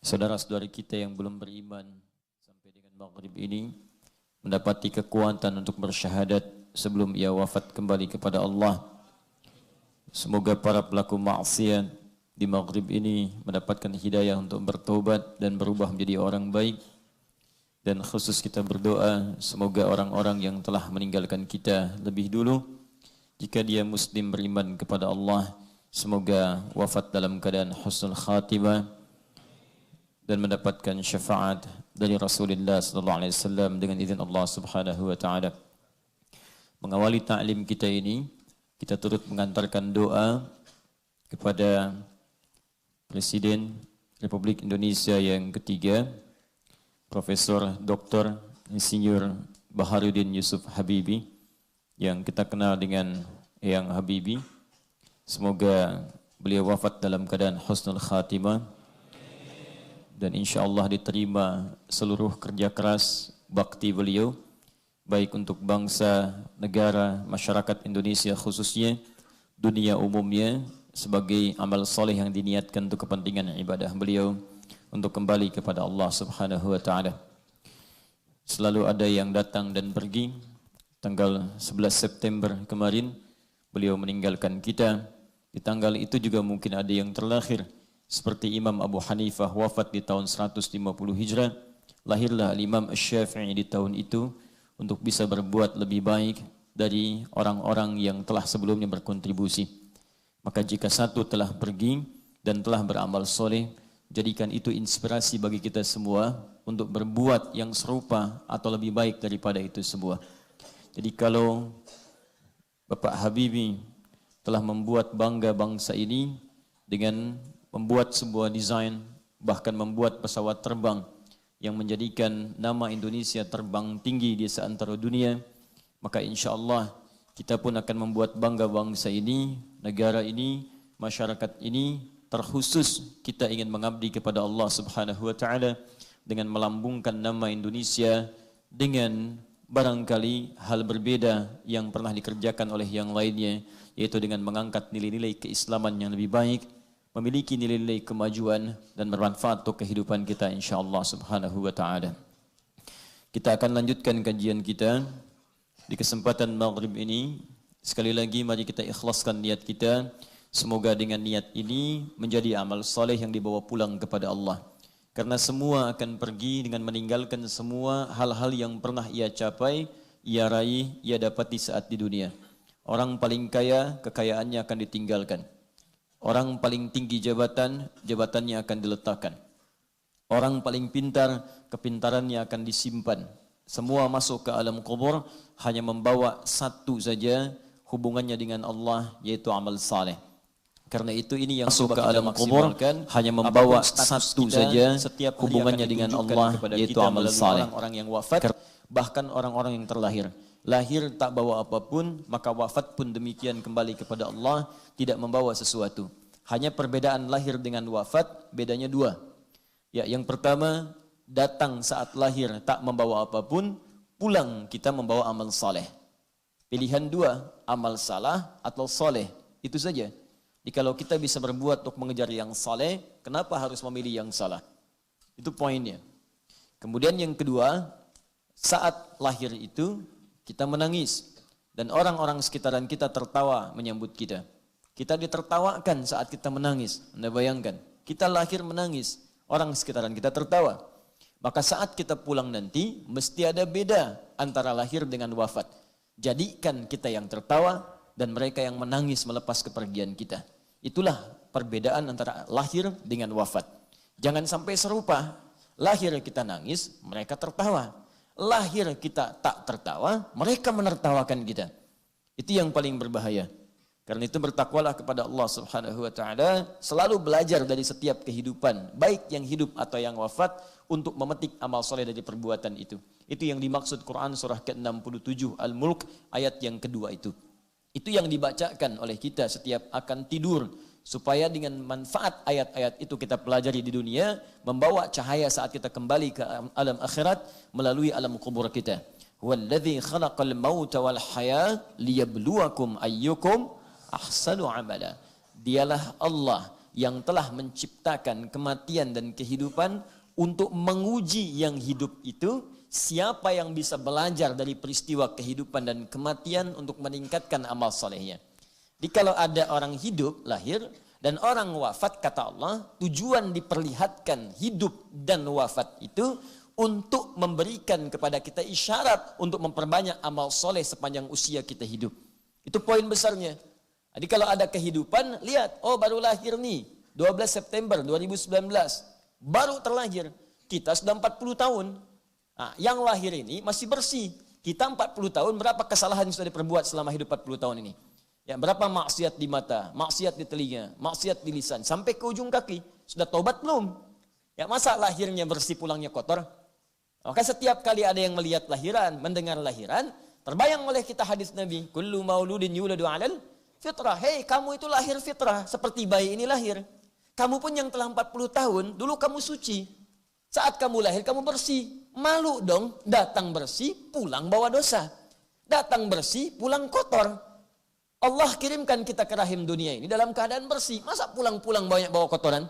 Saudara-saudari kita yang belum beriman sampai dengan maghrib ini mendapati kekuatan untuk bersyahadat sebelum ia wafat kembali kepada Allah. Semoga para pelaku maksiat di maghrib ini mendapatkan hidayah untuk bertobat dan berubah menjadi orang baik. Dan khusus kita berdoa semoga orang-orang yang telah meninggalkan kita lebih dulu, jika dia muslim beriman kepada Allah, semoga wafat dalam keadaan husnul khatimah dan mendapatkan syafaat dari Rasulullah sallallahu alaihi wasallam dengan izin Allah Subhanahu wa taala. Mengawali ta'lim kita ini, kita turut mengantarkan doa kepada Presiden Republik Indonesia yang ketiga, Profesor Dr. Insinyur Baharudin Yusuf Habibie, yang kita kenal dengan Eyang Habibie. Semoga beliau wafat dalam keadaan husnul khatimah dan insyaAllah diterima seluruh kerja keras bakti beliau, baik untuk bangsa, negara, masyarakat Indonesia khususnya, dunia umumnya, sebagai amal soleh yang diniatkan untuk kepentingan ibadah beliau untuk kembali kepada Allah Subhanahu wa taala. Selalu ada yang datang dan pergi. Tanggal 11 September kemarin beliau meninggalkan kita. Di tanggal itu juga mungkin ada yang terlahir, seperti Imam Abu Hanifah wafat di tahun 150 Hijrah. Lahirlah Imam Asy-Syafi'i di tahun itu untuk bisa berbuat lebih baik dari orang-orang yang telah sebelumnya berkontribusi. Maka jika satu telah pergi dan telah beramal soleh, jadikan itu inspirasi bagi kita semua untuk berbuat yang serupa atau lebih baik daripada itu semua. Jadi kalau Bapak Habibie telah membuat bangga bangsa ini dengan membuat sebuah desain, bahkan membuat pesawat terbang yang menjadikan nama Indonesia terbang tinggi di seantero dunia, maka insya Allah kita pun akan membuat bangga bangsa ini, negara ini, masyarakat ini. Terkhusus kita ingin mengabdi kepada Allah Subhanahu wa taala dengan melambungkan nama Indonesia dengan barangkali hal berbeda yang pernah dikerjakan oleh yang lainnya, yaitu dengan mengangkat nilai-nilai keislaman yang lebih baik, memiliki nilai-nilai kemajuan dan bermanfaat untuk kehidupan kita insyaallah Subhanahu wa taala. Kita akan lanjutkan kajian kita di kesempatan maghrib ini. Sekali lagi mari kita ikhlaskan niat kita. Semoga dengan niat ini menjadi amal soleh yang dibawa pulang kepada Allah. Karena semua akan pergi dengan meninggalkan semua hal-hal yang pernah ia capai, ia raih, ia dapati saat di dunia. Orang paling kaya, kekayaannya akan ditinggalkan. Orang paling tinggi jabatan, jabatannya akan diletakkan. Orang paling pintar, kepintarannya akan disimpan. Semua masuk ke alam kubur, hanya membawa satu saja hubungannya dengan Allah, yaitu amal saleh. Karena itu ini yang masuk ke alam kubur hanya membawa satu saja setiap hubungannya dengan Allah, yaitu amal saleh. Orang-orang yang wafat, bahkan orang-orang yang terlahir, lahir tak bawa apapun, maka wafat pun demikian kembali kepada Allah, tidak membawa sesuatu. Hanya perbedaan lahir dengan wafat, bedanya dua. Ya, yang pertama, datang saat lahir tak membawa apapun, pulang kita membawa amal saleh. Pilihan dua, amal salah atau saleh, itu saja. Jadi kalau kita bisa berbuat untuk mengejar yang saleh, kenapa harus memilih yang salah? Itu poinnya. Kemudian yang kedua, saat lahir itu kita menangis dan orang-orang sekitaran kita tertawa menyambut kita. Kita ditertawakan saat kita menangis. Anda bayangkan, kita lahir menangis, orang sekitaran kita tertawa. Maka saat kita pulang nanti mesti ada beda antara lahir dengan wafat. Jadikan kita yang tertawa dan mereka yang menangis melepas kepergian kita. Itulah perbedaan antara lahir dengan wafat. Jangan sampai serupa. Lahir kita nangis, mereka tertawa. Lahir kita tak tertawa, mereka menertawakan kita. Itu yang paling berbahaya. Karena itu bertakwalah kepada Allah Subhanahu wa taala, selalu belajar dari setiap kehidupan, baik yang hidup atau yang wafat, untuk memetik amal soleh dari perbuatan itu. Itu yang dimaksud Quran surah ke-67 Al-Mulk ayat yang kedua itu. Itu yang dibacakan oleh kita setiap akan tidur, supaya dengan manfaat ayat-ayat itu kita pelajari di dunia, membawa cahaya saat kita kembali ke alam akhirat melalui alam kubur kita. Walladzi khalaqal mauta wal haya liyabluwakum ayyukum ahsanu amala. Dialah Allah yang telah menciptakan kematian dan kehidupan untuk menguji yang hidup itu, siapa yang bisa belajar dari peristiwa kehidupan dan kematian untuk meningkatkan amal solehnya. Jadi kalau ada orang hidup, lahir, dan orang wafat, kata Allah, tujuan diperlihatkan hidup dan wafat itu untuk memberikan kepada kita isyarat untuk memperbanyak amal soleh sepanjang usia kita hidup. Itu poin besarnya. Jadi kalau ada kehidupan, lihat, oh baru lahir nih, 12 September 2019, baru terlahir, kita sudah 40 tahun. Nah, yang lahir ini masih bersih. Kita 40 tahun, berapa kesalahan yang sudah diperbuat selama hidup 40 tahun ini? Ya, berapa maksiat di mata, maksiat di telinga, maksiat di lisan, sampai ke ujung kaki. Sudah taubat belum? Ya, masa lahirnya bersih, pulangnya kotor? Maka setiap kali ada yang melihat lahiran, mendengar lahiran, terbayang oleh kita hadis Nabi, kullu mauludin yuladu 'alal fitrah. Hei, kamu itu lahir fitrah, seperti bayi ini lahir. Kamu pun yang telah 40 tahun, dulu kamu suci. Saat kamu lahir, kamu bersih. Malu dong, datang bersih, pulang bawa dosa. Datang bersih, pulang kotor. Allah kirimkan kita ke rahim dunia ini dalam keadaan bersih. Masa pulang-pulang banyak bawa kotoran?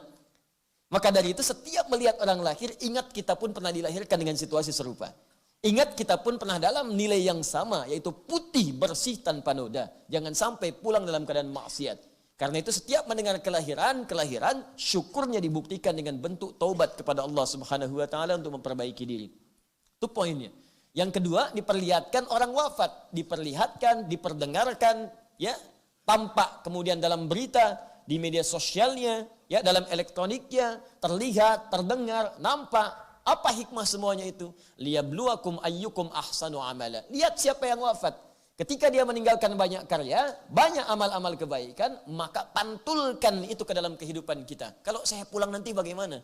Maka dari itu setiap melihat orang lahir, ingat kita pun pernah dilahirkan dengan situasi serupa. Ingat kita pun pernah dalam nilai yang sama, yaitu putih, bersih, tanpa noda. Jangan sampai pulang dalam keadaan maksiat. Karena itu setiap mendengar kelahiran, syukurnya dibuktikan dengan bentuk taubat kepada Allah Subhanahu wa taala untuk memperbaiki diri. Itu poinnya. Yang kedua, diperlihatkan orang wafat, diperlihatkan, diperdengarkan, ya, tampak kemudian dalam berita, di media sosialnya, ya, dalam elektroniknya, terlihat, terdengar, nampak. Apa hikmah semuanya itu? Liyabluwakum ayyukum ahsanu amala. Lihat siapa yang wafat. Ketika dia meninggalkan banyak karya, banyak amal-amal kebaikan, maka pantulkan itu ke dalam kehidupan kita. Kalau saya pulang nanti bagaimana?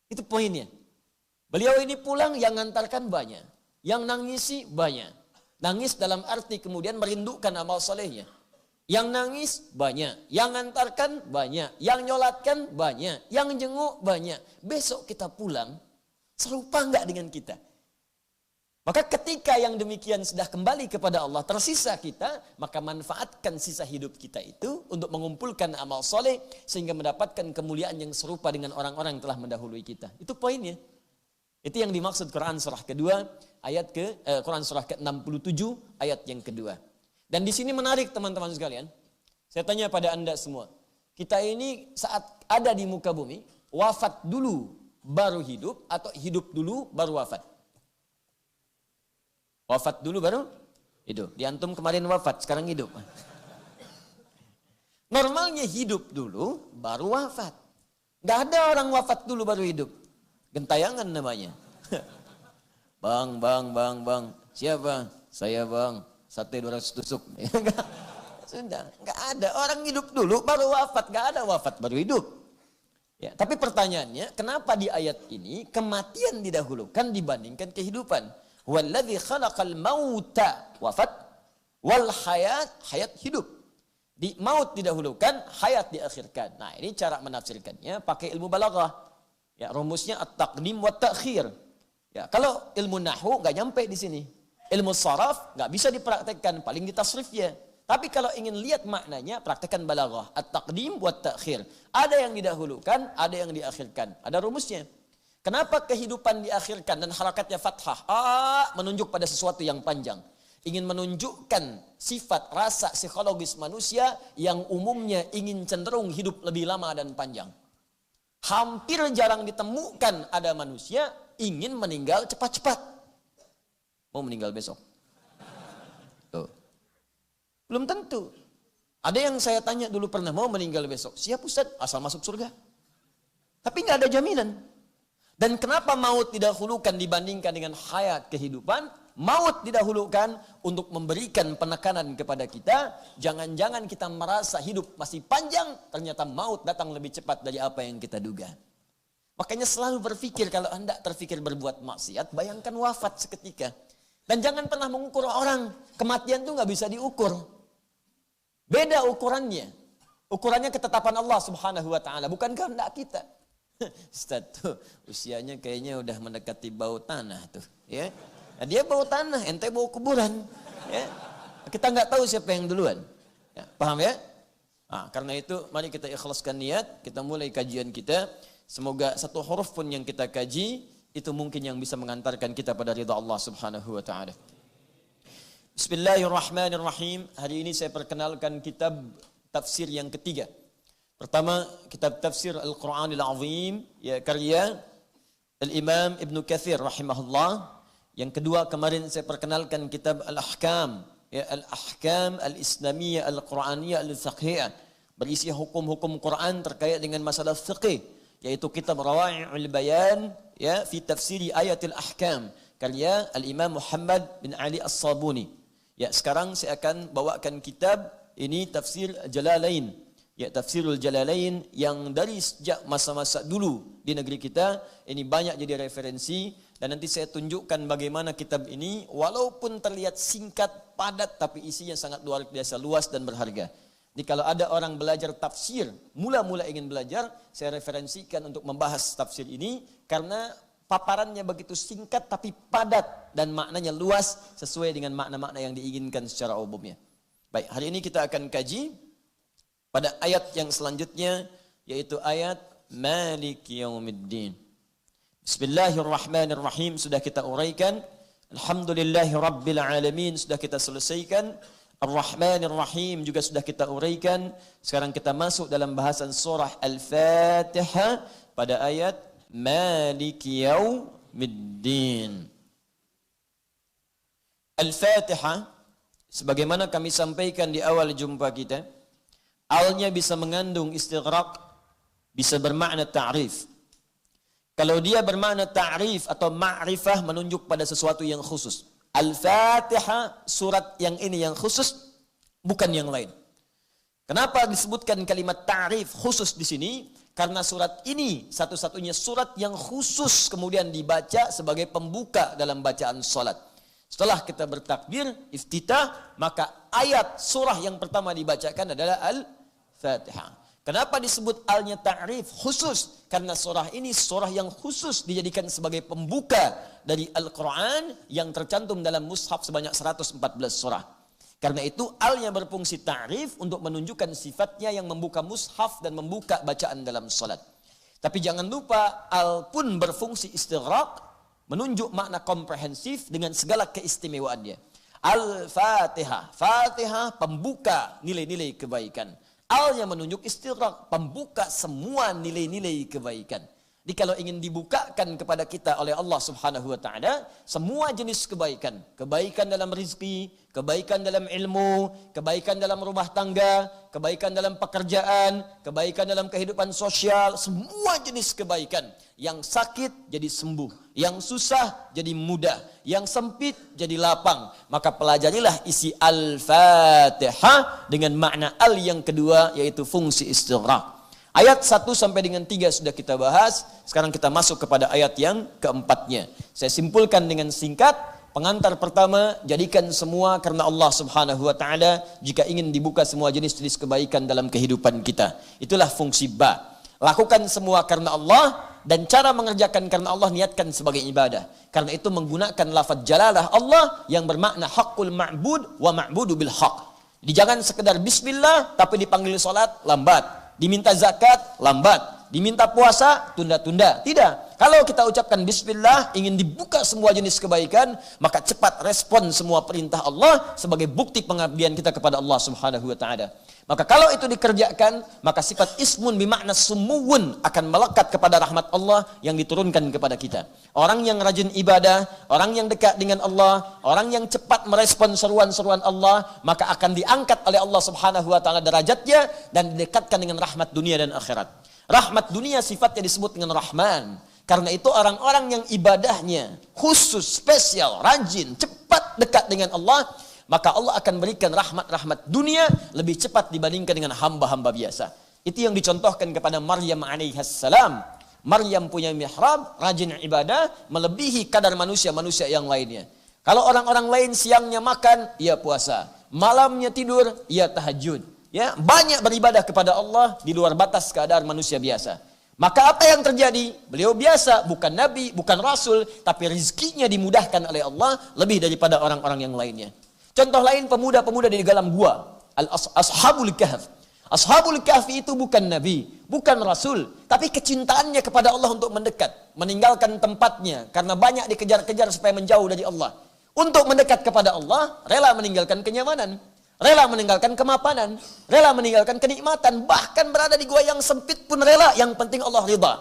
Itu poinnya. Beliau ini pulang, yang ngantarkan banyak. Yang nangisi banyak. Nangis dalam arti kemudian merindukan amal solehnya. Yang nangis banyak. Yang ngantarkan banyak. Yang nyolatkan banyak. Yang jenguk banyak. Besok kita pulang, serupa enggak dengan kita? Maka ketika yang demikian sudah kembali kepada Allah, tersisa kita, maka manfaatkan sisa hidup kita itu untuk mengumpulkan amal soleh sehingga mendapatkan kemuliaan yang serupa dengan orang-orang yang telah mendahului kita. Itu poinnya. Itu yang dimaksud Quran surah kedua, Quran surah ke-67 ayat yang kedua. Dan di sini menarik teman-teman sekalian. Saya tanya pada Anda semua. Kita ini saat ada di muka bumi, wafat dulu baru hidup atau hidup dulu baru wafat? Wafat dulu baru hidup. Di antum kemarin wafat, sekarang hidup. Normalnya hidup dulu baru wafat. Gak ada orang wafat dulu baru hidup. Gentayangan namanya. Bang. Siapa? Saya bang. Sate 200 tusuk. Sudah, gak ada. Orang hidup dulu baru wafat. Gak ada wafat baru hidup. Ya, tapi pertanyaannya, kenapa di ayat ini kematian didahulukan dibandingkan kehidupan? Walladzi khalaqal mauta, wafat, wal hayat hidup. Di maut didahulukan, hayat diakhirkan. Nah, ini cara menafsirkannya pakai ilmu balaghah. Ya, rumusnya at-taqdim wa ta'khir. Ya, kalau ilmu nahwu enggak nyampe di sini. Ilmu saraf enggak bisa dipraktekkan, paling di tasrifnya. Tapi kalau ingin lihat maknanya, praktekkan balaghah, at-taqdim wa ta'khir. Ada yang didahulukan, ada yang diakhirkan. Ada rumusnya. Kenapa kehidupan diakhirkan dan harakatnya fathah? Menunjuk pada sesuatu yang panjang. Ingin menunjukkan sifat rasa psikologis manusia yang umumnya ingin cenderung hidup lebih lama dan panjang. Hampir jarang ditemukan ada manusia ingin meninggal cepat-cepat. Mau meninggal besok? Tuh. Belum tentu. Ada yang saya tanya dulu pernah, mau meninggal besok? Siap Ustaz, asal masuk surga. Tapi nggak ada jaminan. Dan kenapa maut didahulukan dibandingkan dengan hayat kehidupan? Maut didahulukan untuk memberikan penekanan kepada kita. Jangan-jangan kita merasa hidup masih panjang, ternyata maut datang lebih cepat dari apa yang kita duga. Makanya selalu berpikir, kalau Anda terpikir berbuat maksiat, bayangkan wafat seketika. Dan jangan pernah mengukur orang. Kematian itu nggak bisa diukur. Beda ukurannya. Ukurannya ketetapan Allah Subhanahu wa taala, bukan kehendak kita. Ustaz tuh usianya kayaknya udah mendekati bau tanah tuh, ya. Nah, dia bau tanah, ente bau kuburan, ya. Kita nggak tahu siapa yang duluan, ya, paham ya? Karena itu mari kita ikhlaskan niat, kita mulai kajian kita. Semoga satu huruf pun yang kita kaji itu mungkin yang bisa mengantarkan kita pada ridha Allah Subhanahu wa taala. Bismillahirrahmanirrahim. Hari ini saya perkenalkan kitab tafsir yang ketiga. Pertama, kitab tafsir Al-Qur'anil Azim, ya, karya Al-Imam Ibn Katsir rahimahullah. Yang kedua, kemarin saya perkenalkan kitab Al-Ahkam, ya, Al-Ahkam Al-Islamiyah Al-Qur'aniyah Al-Fiqhiyah, berisi hukum-hukum Quran terkait dengan masalah fiqih, yaitu kitab Rawa'i'ul Bayan, ya, fi tafsiri ayatil ahkam, karya Al-Imam Muhammad bin Ali As-Sabuni. Ya, sekarang saya akan bawakan kitab ini tafsir Jalalain, ya, tafsirul Jalalain, yang dari sejak masa-masa dulu di negeri kita ini banyak jadi referensi, dan nanti saya tunjukkan bagaimana kitab ini walaupun terlihat singkat, padat, tapi isinya sangat luar biasa luas dan berharga. Jadi kalau ada orang belajar tafsir, mula-mula ingin belajar, saya referensikan untuk membahas tafsir ini karena paparannya begitu singkat tapi padat dan maknanya luas sesuai dengan makna-makna yang diinginkan secara umumnya. Baik, hari ini kita akan kaji pada ayat yang selanjutnya, yaitu ayat Maliki Yaumiddin. Bismillahirrahmanirrahim sudah kita uraikan. Alhamdulillahirabbil alamin sudah kita selesaikan. Ar-Rahmanir-Rahim juga sudah kita uraikan. Sekarang kita masuk dalam bahasan surah Al-Fatihah pada ayat Maliki Yaumiddin. Al-Fatihah, sebagaimana kami sampaikan di awal jumpa kita, alnya bisa mengandung istighraq, bisa bermakna ta'rif. Kalau dia bermakna ta'rif atau ma'rifah, menunjuk pada sesuatu yang khusus. Al-Fatihah, surat yang ini yang khusus, bukan yang lain. Kenapa disebutkan kalimat ta'rif khusus di sini? Karena surat ini satu-satunya surat yang khusus kemudian dibaca sebagai pembuka dalam bacaan salat. Setelah kita bertakbir, iftitah, maka ayat surah yang pertama dibacakan adalah Al-Fatihah. Kenapa disebut alnya ta'rif khusus? Karena surah ini surah yang khusus dijadikan sebagai pembuka dari Al-Quran yang tercantum dalam mushaf sebanyak 114 surah. Karena itu alnya berfungsi ta'rif untuk menunjukkan sifatnya yang membuka mushaf dan membuka bacaan dalam salat. Tapi jangan lupa al pun berfungsi istighraq, menunjuk makna komprehensif dengan segala keistimewaannya. Al-Fatihah, Fatihah pembuka nilai-nilai kebaikan. Al yang menunjuk istighraq, pembuka semua nilai-nilai kebaikan. Jadi kalau ingin dibukakan kepada kita oleh Allah Subhanahu wa taala semua jenis kebaikan, kebaikan dalam rezeki, kebaikan dalam ilmu, kebaikan dalam rumah tangga, kebaikan dalam pekerjaan, kebaikan dalam kehidupan sosial, semua jenis kebaikan. Yang sakit jadi sembuh, yang susah jadi mudah, yang sempit jadi lapang. Maka pelajarilah isi Al-Fatihah dengan makna al yang kedua, yaitu fungsi istighraq. Ayat 1 sampai dengan 3 sudah kita bahas. Sekarang kita masuk kepada ayat yang keempatnya. Saya simpulkan dengan singkat. Pengantar pertama, jadikan semua karena Allah Subhanahu wa taala jika ingin dibuka semua jenis-jenis kebaikan dalam kehidupan kita. Itulah fungsi ba. Lakukan semua karena Allah, dan cara mengerjakan karena Allah niatkan sebagai ibadah. Karena itu menggunakan lafaz jalalah Allah yang bermakna haqqul ma'bud wa ma'budu bil haqq. Jadi jangan sekedar bismillah tapi dipanggil salat lambat. Diminta zakat, lambat. Diminta puasa, tunda-tunda. Tidak. Kalau kita ucapkan bismillah, ingin dibuka semua jenis kebaikan, maka cepat respon semua perintah Allah sebagai bukti pengabdian kita kepada Allah Subhanahu wa taala. Maka kalau itu dikerjakan, maka sifat ismun bimakna sumuwun akan melekat kepada rahmat Allah yang diturunkan kepada kita. Orang yang rajin ibadah, orang yang dekat dengan Allah, orang yang cepat merespon seruan-seruan Allah, maka akan diangkat oleh Allah Subhanahu wa taala derajatnya dan didekatkan dengan rahmat dunia dan akhirat. Rahmat dunia sifatnya disebut dengan Rahman. Karena itu orang-orang yang ibadahnya khusus, spesial, rajin, cepat dekat dengan Allah, maka Allah akan berikan rahmat-rahmat dunia lebih cepat dibandingkan dengan hamba-hamba biasa. Itu yang dicontohkan kepada Maryam alaihissalam. Maryam punya mihrab, rajin ibadah, melebihi kadar manusia-manusia yang lainnya. Kalau orang-orang lain siangnya makan, ia puasa. Malamnya tidur, ia tahajud. Ya, banyak beribadah kepada Allah di luar batas keadaan manusia biasa. Maka apa yang terjadi? Beliau biasa, bukan nabi, bukan rasul, tapi rezekinya dimudahkan oleh Allah lebih daripada orang-orang yang lainnya. Contoh lain, pemuda-pemuda di dalam gua, Ashabul Kahf. Ashabul Kahfi itu bukan nabi, bukan rasul, tapi kecintaannya kepada Allah untuk mendekat, meninggalkan tempatnya karena banyak dikejar-kejar supaya menjauh dari Allah. Untuk mendekat kepada Allah, rela meninggalkan kenyamanan, rela meninggalkan kemapanan, rela meninggalkan kenikmatan, bahkan berada di gua yang sempit pun rela, yang penting Allah ridha.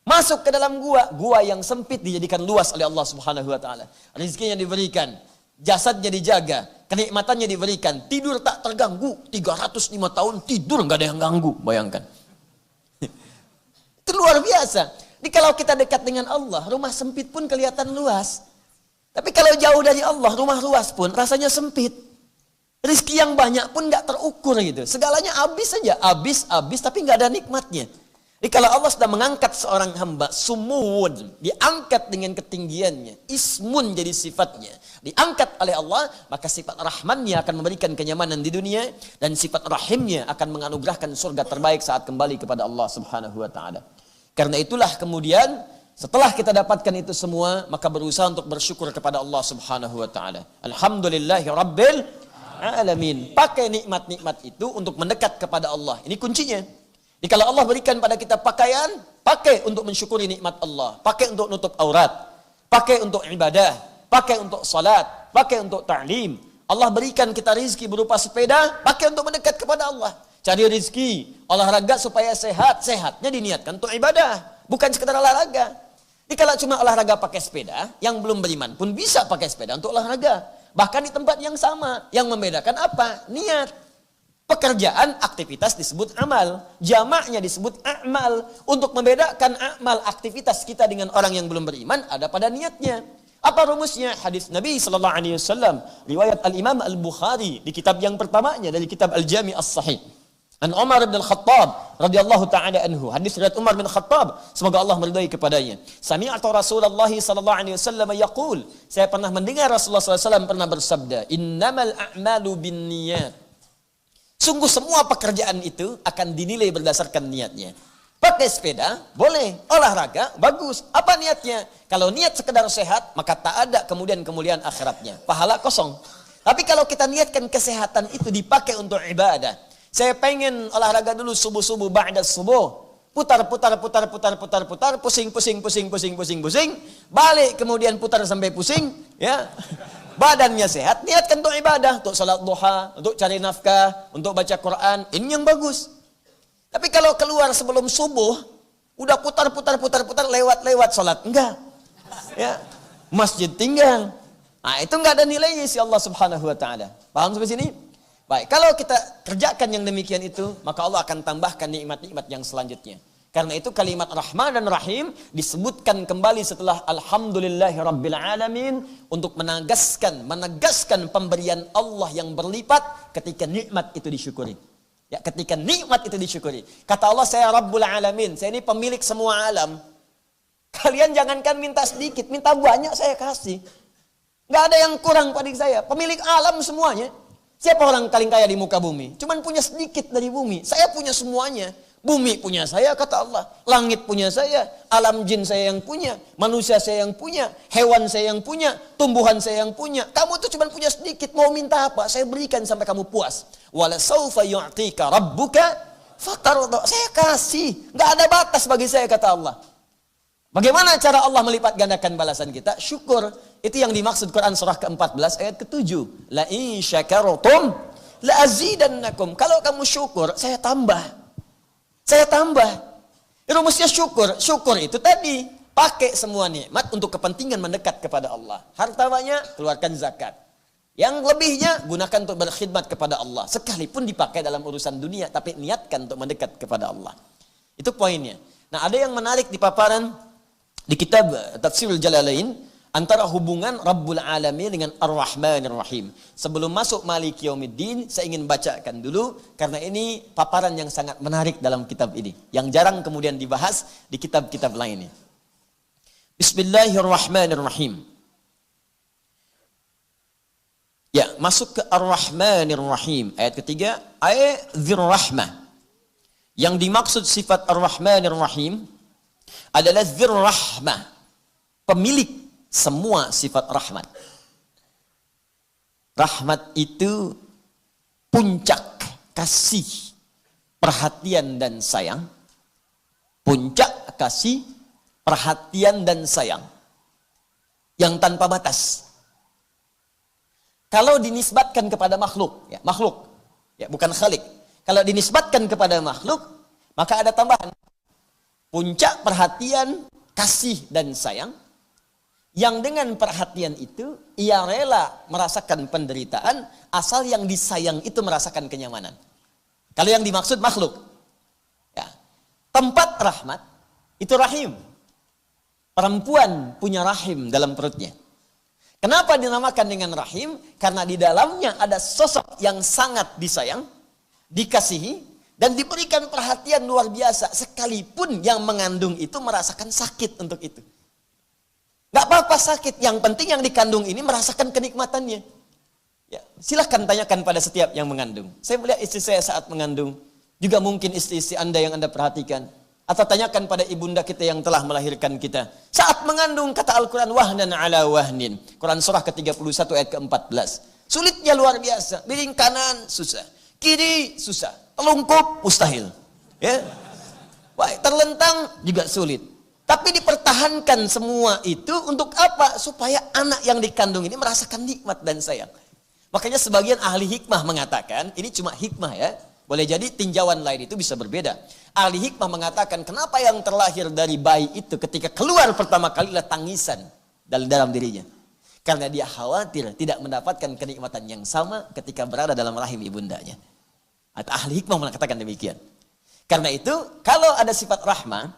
Masuk ke dalam gua yang sempit dijadikan luas oleh Allah Subhanahu wa taala. Rezekinya diberikan, jasadnya dijaga, kenikmatannya diberikan, tidur tak terganggu, 305 tahun tidur nggak ada yang ganggu, bayangkan. Itu luar biasa. Jadi kalau kita dekat dengan Allah, rumah sempit pun kelihatan luas. Tapi kalau jauh dari Allah, rumah luas pun rasanya sempit. Rizki yang banyak pun nggak terukur gitu. Segalanya habis saja, habis, tapi nggak ada nikmatnya. Jadi kalau Allah sudah mengangkat seorang hamba, sumud, diangkat dengan ketinggiannya, ismun jadi sifatnya, diangkat oleh Allah, maka sifat rahmannya akan memberikan kenyamanan di dunia, dan sifat rahimnya akan menganugerahkan surga terbaik saat kembali kepada Allah Subhanahu wa taala. Karena itulah kemudian setelah kita dapatkan itu semua, maka berusaha untuk bersyukur kepada Allah Subhanahu wa taala. Alhamdulillahi rabbil alamin. Pakai nikmat-nikmat itu untuk mendekat kepada Allah. Ini kuncinya. Jadi kalau Allah berikan pada kita pakaian, pakai untuk mensyukuri nikmat Allah, pakai untuk nutup aurat, pakai untuk ibadah, pakai untuk salat, pakai untuk ta'lim. Allah berikan kita rizki berupa sepeda, pakai untuk mendekat kepada Allah. Cari rizki, olahraga supaya sehat, sehatnya diniatkan untuk ibadah, bukan sekedar olahraga. Jadi kalau cuma olahraga pakai sepeda, yang belum beriman pun bisa pakai sepeda untuk olahraga. Bahkan di tempat yang sama, yang membedakan apa? Niat. Pekerjaan, aktivitas disebut amal. Jamaknya disebut a'mal. Untuk membedakan amal, aktivitas kita dengan orang yang belum beriman, ada pada niatnya. Apa rumusnya? Hadis Nabi SAW, riwayat Al-Imam Al-Bukhari, di kitab yang pertamanya, dari kitab Al-Jami' As-Sahih. An Umar bin Al-Khattab radhiyallahu ta'ala anhu. Hadis riwayat Umar bin Khattab, semoga Allah meridai kepadanya. Sami'tu Rasulullah sallallahu alaihi wasallam yaqul, saya pernah mendengar Rasulullah SAW pernah bersabda, innamal a'malu binniyat. Sungguh semua pekerjaan itu akan dinilai berdasarkan niatnya. Pakai sepeda boleh, olahraga bagus. Apa niatnya? Kalau niat sekedar sehat, maka tak ada kemudian kemuliaan akhiratnya. Pahala kosong. Tapi kalau kita niatkan kesehatan itu dipakai untuk ibadah. Saya pengen olahraga dulu subuh-subuh, ba'da subuh. Putar, pusing. Balik kemudian putar sampai pusing, ya. Badannya sehat, niatkan untuk ibadah, untuk salat duha, untuk cari nafkah, untuk baca Quran. Ini yang bagus. Tapi kalau keluar sebelum subuh, udah putar, lewat salat. Enggak. Ya. Masjid tinggal. Nah, itu enggak ada nilainya si Allah Subhanahu wa taala. Paham sampai sini? Baik, kalau kita kerjakan yang demikian itu, maka Allah akan tambahkan nikmat-nikmat yang selanjutnya. Karena itu kalimat Rahman dan Rahim disebutkan kembali setelah Alhamdulillahi Rabbil Alamin untuk menegaskan pemberian Allah yang berlipat ketika nikmat itu disyukuri. Ya, ketika nikmat itu disyukuri. Kata Allah, saya Rabbul Alamin, saya ini pemilik semua alam. Kalian jangankan minta sedikit, minta banyak saya kasih. Nggak ada yang kurang pada saya, pemilik alam semuanya. Siapa orang paling kaya di muka bumi? Cuman punya sedikit dari bumi. Saya punya semuanya. Bumi punya saya, kata Allah. Langit punya saya. Alam jin saya yang punya. Manusia saya yang punya. Hewan saya yang punya. Tumbuhan saya yang punya. Kamu tuh cuma punya sedikit. Mau minta apa? Saya berikan sampai kamu puas. Wala saufa yu'tika rabbuka fatarda. Saya kasih. Nggak ada batas bagi saya, kata Allah. Bagaimana cara Allah melipat gandakan balasan kita? Syukur. Itu yang dimaksud Quran surah ke-14 ayat ke-7. La in syakartum la azidannakum. Kalau kamu syukur, saya tambah. Saya tambah. Rumusnya syukur. Syukur itu tadi, pakai semua nikmat untuk kepentingan mendekat kepada Allah. Harta banyak, keluarkan zakat. Yang lebihnya gunakan untuk berkhidmat kepada Allah. Sekalipun dipakai dalam urusan dunia, tapi niatkan untuk mendekat kepada Allah. Itu poinnya. Nah, ada yang menarik di paparan di kitab Tafsirul Jalalain antara hubungan Rabbul Alamin dengan Ar-Rahmanir Rahim. Sebelum masuk Maliki Yaumiddin, saya ingin bacakan dulu karena ini paparan yang sangat menarik dalam kitab ini, yang jarang kemudian dibahas di kitab-kitab lainnya. Bismillahirrahmanirrahim. Ya, masuk ke Ar-Rahmanir Rahim. Ayat ketiga, ayat Dzir-Rahmah. Yang dimaksud sifat Ar-Rahmanir Rahim adalah Dzir-Rahmah, pemilik semua sifat rahmat. Rahmat itu puncak kasih perhatian dan sayang. Puncak kasih, perhatian dan sayang. Yang tanpa batas. Kalau dinisbatkan kepada makhluk, ya bukan khalik. Kalau dinisbatkan kepada makhluk, maka ada tambahan. Puncak perhatian, kasih dan sayang. Yang dengan perhatian itu, ia rela merasakan penderitaan, asal yang disayang itu merasakan kenyamanan. Kalau yang dimaksud makhluk, ya, tempat rahmat, itu rahim. Perempuan punya rahim dalam perutnya. Kenapa dinamakan dengan rahim? Karena di dalamnya ada sosok yang sangat disayang, dikasihi, dan diberikan perhatian luar biasa. Sekalipun yang mengandung itu merasakan sakit untuk itu. Gak apa-apa sakit, yang penting yang dikandung ini merasakan kenikmatannya. Ya, silahkan tanyakan pada setiap yang mengandung. Saya melihat istri saya saat mengandung, juga mungkin istri-istri Anda yang Anda perhatikan. Atau tanyakan pada ibunda kita yang telah melahirkan kita. Saat mengandung, kata Al-Quran, wahnan ala wahnin. Quran surah ke-31 ayat ke-14. Sulitnya luar biasa. Miring kanan, susah. Kiri, susah. Telungkup, mustahil. Ya. Baik, terlentang, juga sulit. Tapi dipertahankan semua itu untuk apa? Supaya anak yang dikandung ini merasakan nikmat dan sayang. Makanya sebagian ahli hikmah mengatakan, ini cuma hikmah ya. Boleh jadi tinjauan lain itu bisa berbeda. Ahli hikmah mengatakan kenapa yang terlahir dari bayi itu ketika keluar pertama kali adalah tangisan dalam dirinya. Karena dia khawatir tidak mendapatkan kenikmatan yang sama ketika berada dalam rahim ibundanya. Atau ahli hikmah mengatakan demikian. Karena itu kalau ada sifat rahmah,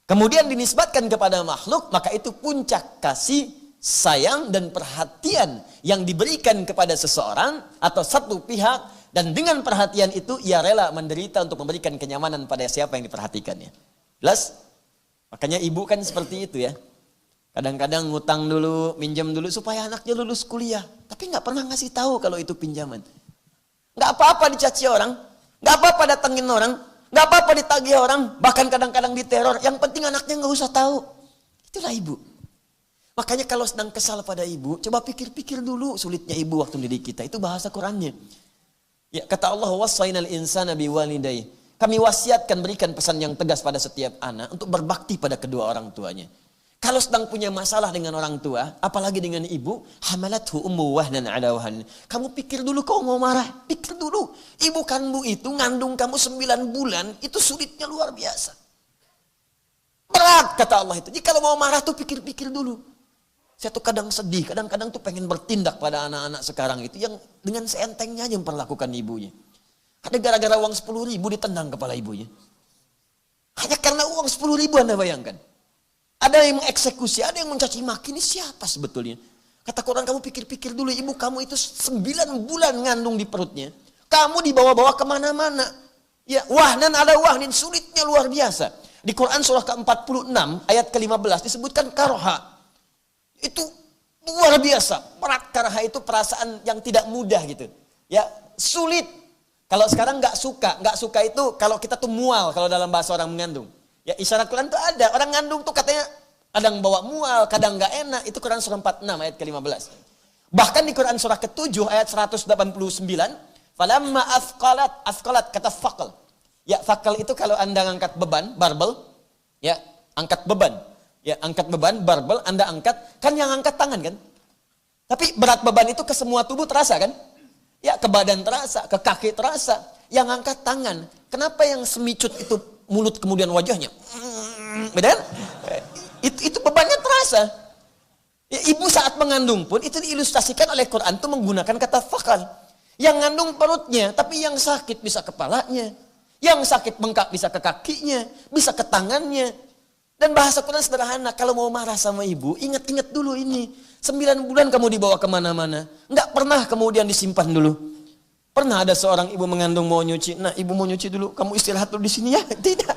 kemudian dinisbatkan kepada makhluk, maka itu puncak kasih, sayang dan perhatian yang diberikan kepada seseorang atau satu pihak. Dan dengan perhatian itu, ia rela menderita untuk memberikan kenyamanan pada siapa yang diperhatikannya. Jelas? Makanya ibu kan seperti itu ya. Kadang-kadang ngutang dulu, minjam dulu, supaya anaknya lulus kuliah. Tapi nggak pernah ngasih tahu kalau itu pinjaman. Nggak apa-apa dicaci orang, nggak apa-apa datengin orang, nggak apa-apa ditagih orang, bahkan kadang-kadang diteror. Yang penting anaknya nggak usah tahu. Itulah ibu. Makanya kalau sedang kesal pada ibu, coba pikir-pikir dulu sulitnya ibu waktu mendidik kita. Itu bahasa Qurannya. Ya, kata Allah, wassainal insana biwalidayhi. Kami wasiatkan berikan pesan yang tegas pada setiap anak untuk berbakti pada kedua orang tuanya. Kalau sedang punya masalah dengan orang tua, apalagi dengan ibu, hamalathu ummu wahnan ala wahn. Kamu pikir dulu kau mau marah, pikir dulu. Ibu kandung itu ngandung kamu 9 bulan, itu sulitnya luar biasa. Berat kata Allah itu. Jadi kalau mau marah tuh pikir-pikir dulu. Saya tuh kadang sedih, kadang-kadang tuh pengen bertindak pada anak-anak sekarang itu yang dengan seentengnya aja memperlakukan ibunya. Ada gara-gara uang 10.000 ditendang kepala ibunya. Hanya karena uang 10.000 Anda bayangkan. Ada yang mengeksekusi, ada yang mencaci maki, ini siapa sebetulnya? Kata Quran, kamu pikir-pikir dulu, ibu kamu itu 9 bulan ngandung di perutnya. Kamu dibawa-bawa kemana-mana. Ya, wahnan ada wahnin, sulitnya luar biasa. Di Quran surah ke-46 ayat ke-15 disebutkan karha. Itu luar biasa. Berat, karha itu perasaan yang tidak mudah gitu. Ya, sulit. Kalau sekarang nggak suka itu kalau kita tuh mual kalau dalam bahasa orang mengandung. Ya, isyarat Quran tuh ada. Orang ngandung tuh katanya kadang bawa mual, kadang nggak enak. Itu Quran surah 46 ayat ke-15. Bahkan di Quran surah ke-7 ayat 189, falamma asqalat kata faqal. Ya, faqal itu kalau Anda ngangkat beban, barbel, ya, angkat beban. Ya, angkat beban, barbel, Anda angkat, kan yang angkat tangan kan? Tapi berat beban itu ke semua tubuh terasa kan? Ya, ke badan terasa, ke kaki terasa. Yang angkat tangan. Kenapa yang semicut itu mulut kemudian wajahnya? Beda kan? Itu bebannya terasa. Ya, ibu saat mengandung pun itu diilustrasikan oleh Quran itu menggunakan kata fakal. Yang ngandung perutnya, tapi yang sakit bisa kepalanya. Yang sakit bengkak bisa ke kakinya, bisa ke tangannya. Dan bahasa Quran sederhana, kalau mau marah sama ibu, ingat-ingat dulu ini. 9 bulan kamu dibawa kemana-mana. Nggak pernah kemudian disimpan dulu. Pernah ada seorang ibu mengandung mau nyuci. Nah, ibu mau nyuci dulu, kamu istirahat dulu di sini ya. Tidak.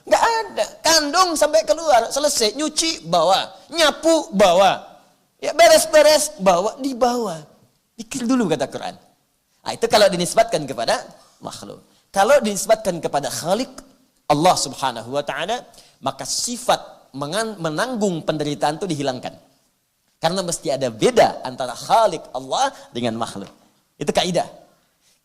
Nggak ada. Kandung sampai keluar, selesai. Nyuci, bawa. Nyapu, bawa. Ya, beres-beres, bawa, dibawa. Pikir dulu kata Quran. Nah, itu kalau dinisbatkan kepada makhluk. Kalau dinisbatkan kepada Khalik, Allah subhanahu wa ta'ala, maka sifat menanggung penderitaan itu dihilangkan. Karena mesti ada beda antara Khalik Allah dengan makhluk. Itu kaidah.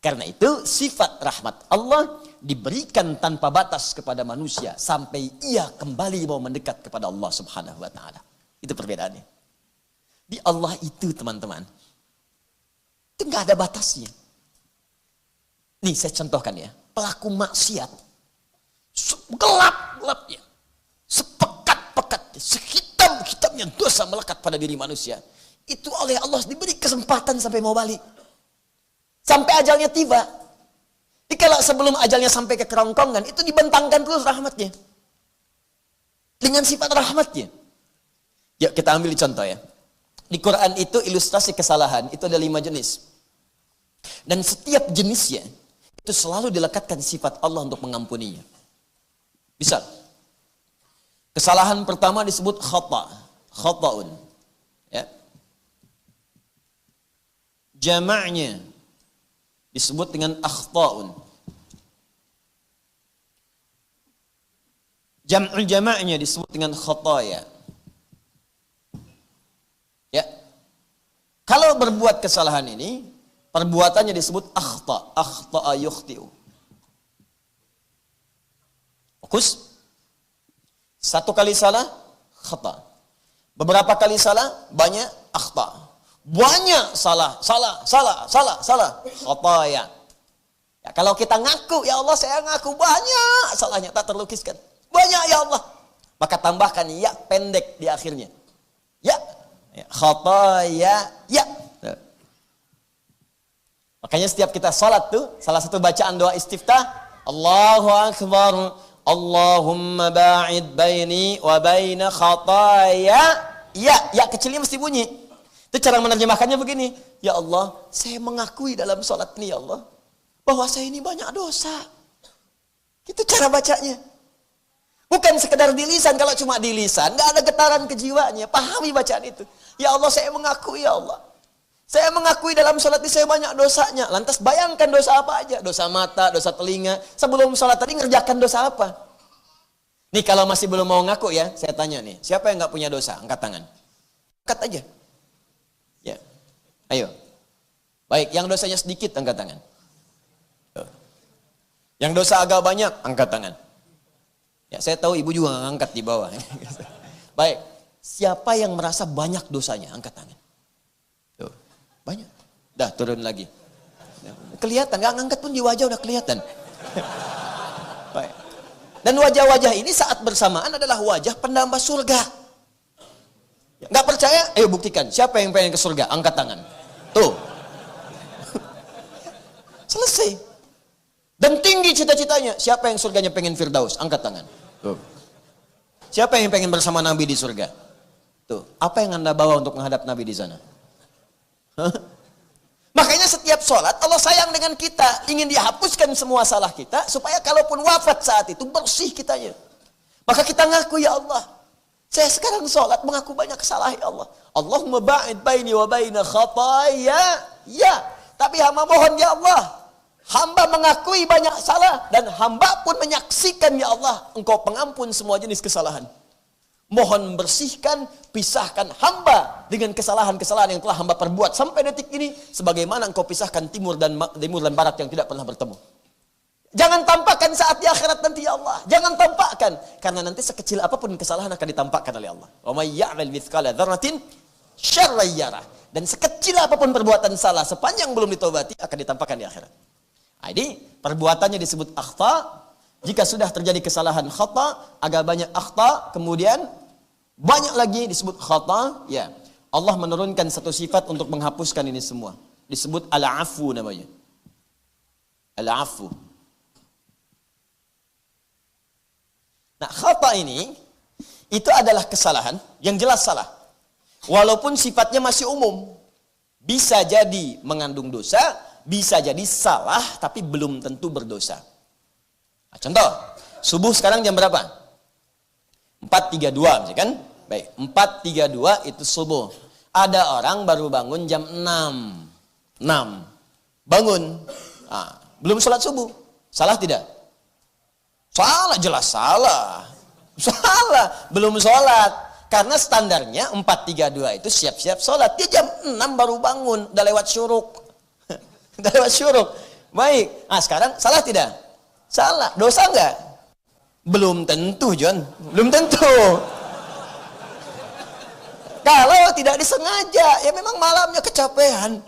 Karena itu sifat rahmat Allah diberikan tanpa batas kepada manusia sampai ia kembali mau mendekat kepada Allah Subhanahu wa taala. Itu perbedaannya. Di Allah itu, teman-teman, itu nggak ada batasnya. Nih saya contohkan ya, pelaku maksiat gelap-gelapnya, sepekat-pekatnya, sehitam-hitamnya dosa melekat pada diri manusia. Itu oleh Allah diberi kesempatan sampai mau balik. Sampai ajalnya tiba. Dikala sebelum ajalnya sampai ke kerongkongan, itu dibentangkan terus rahmatnya. Dengan sifat rahmatnya. Yuk kita ambil contoh ya. Di Quran itu ilustrasi kesalahan, itu ada 5 jenis. Dan setiap jenisnya, itu selalu dilekatkan sifat Allah untuk mengampuninya. Bisa. Kesalahan pertama disebut khata'un. Ya. Jama'nya disebut dengan akhta'un. Jama'nya disebut dengan khataya. Ya. Kalau berbuat kesalahan ini, perbuatannya disebut akhta'a yukhti'u. Fokus. Satu kali salah, khata. Beberapa kali salah, banyak akhta. Banyak salah. Khataya. Ya, kalau kita ngaku, ya Allah saya ngaku banyak salahnya, tak terlukiskan. Banyak ya Allah. Maka tambahkan ya pendek di akhirnya. Ya. Khataya. Ya. Makanya setiap kita salat tuh, salah satu bacaan doa istiftah, Allahu Akbar, Allahumma ba'id baini wa baina khataya. Ya kecilnya mesti bunyi. Itu cara menerjemahkannya begini. Ya Allah, saya mengakui dalam salat ini ya Allah, bahwa saya ini banyak dosa. Itu cara bacanya. Bukan sekedar di lisan, kalau cuma di lisan, nggak ada getaran kejiwaannya. Pahami bacaan itu. Ya Allah, saya mengakui ya Allah. Saya mengakui dalam sholat ini saya banyak dosanya. Lantas bayangkan dosa apa aja. Dosa mata, dosa telinga. Sebelum sholat tadi ngerjakan dosa apa? Nih kalau masih belum mau ngaku ya, saya tanya nih. Siapa yang nggak punya dosa? Angkat tangan. Angkat aja. Ya. Ayo. Baik, yang dosanya sedikit angkat tangan. Yang dosa agak banyak, angkat tangan. Ya, saya tahu ibu juga ngangkat di bawah. Baik, siapa yang merasa banyak dosanya? Angkat tangan. Tuh, banyak. Dah turun lagi. Kelihatan, nggak ngangkat pun di wajah udah kelihatan. Baik. Dan wajah-wajah ini saat bersamaan adalah wajah penambah surga. Nggak percaya? Ayo buktikan. Siapa yang pengen ke surga? Angkat tangan. Tuh. Selesai. Dan tinggi cita-citanya. Siapa yang surganya pengen Firdaus? Angkat tangan. Tuh. Siapa yang pengen bersama Nabi di surga? Tuh. Apa yang Anda bawa untuk menghadap Nabi di sana? Hah? Makanya setiap sholat Allah sayang dengan kita. Ingin dihapuskan semua salah kita. Supaya kalaupun wafat saat itu bersih kitanya. Maka kita ngaku ya Allah. Saya sekarang sholat mengaku banyak kesalahan ya Allah. Allahumma ba'id baini wa baina khataya. Ya. Tapi hamba mohon ya Allah. Hamba mengakui banyak salah dan hamba pun menyaksikan ya Allah, Engkau pengampun semua jenis kesalahan. Mohon bersihkan, pisahkan hamba dengan kesalahan-kesalahan yang telah hamba perbuat sampai detik ini, sebagaimana Engkau pisahkan timur dan barat yang tidak pernah bertemu. Jangan tampakkan saat di akhirat nanti ya Allah. Jangan tampakkan, karena nanti sekecil apapun kesalahan akan ditampakkan oleh Allah. Wa may ya'mal mithqala dzarratin syarran yarah. Dan sekecil apapun perbuatan salah sepanjang belum ditobati akan ditampakkan di akhirat. Jadi perbuatannya disebut akhta. Jika sudah terjadi kesalahan khata, agak banyak akhta, kemudian banyak lagi disebut khata, ya. Allah menurunkan satu sifat untuk menghapuskan ini semua. Disebut al-afu namanya. Al-afu. Nah, khata ini itu adalah kesalahan yang jelas salah. Walaupun sifatnya masih umum. Bisa jadi mengandung dosa, bisa jadi salah tapi belum tentu berdosa. Nah, contoh, subuh sekarang jam berapa? 4.32 misalkan. Baik, 4.32 itu subuh. Ada orang baru bangun jam 6. Bangun. Nah, belum sholat subuh. Salah tidak? Salah, jelas salah. Salah, belum sholat. Karena standarnya 4.32 itu siap-siap sholat. Dia jam 6 baru bangun, udah lewat syuruk. Udah lewat syuruk. Baik. Nah sekarang salah tidak? Salah. Dosa enggak? Belum tentu, John. Belum tentu. Kalau tidak disengaja, ya memang malamnya kecapean.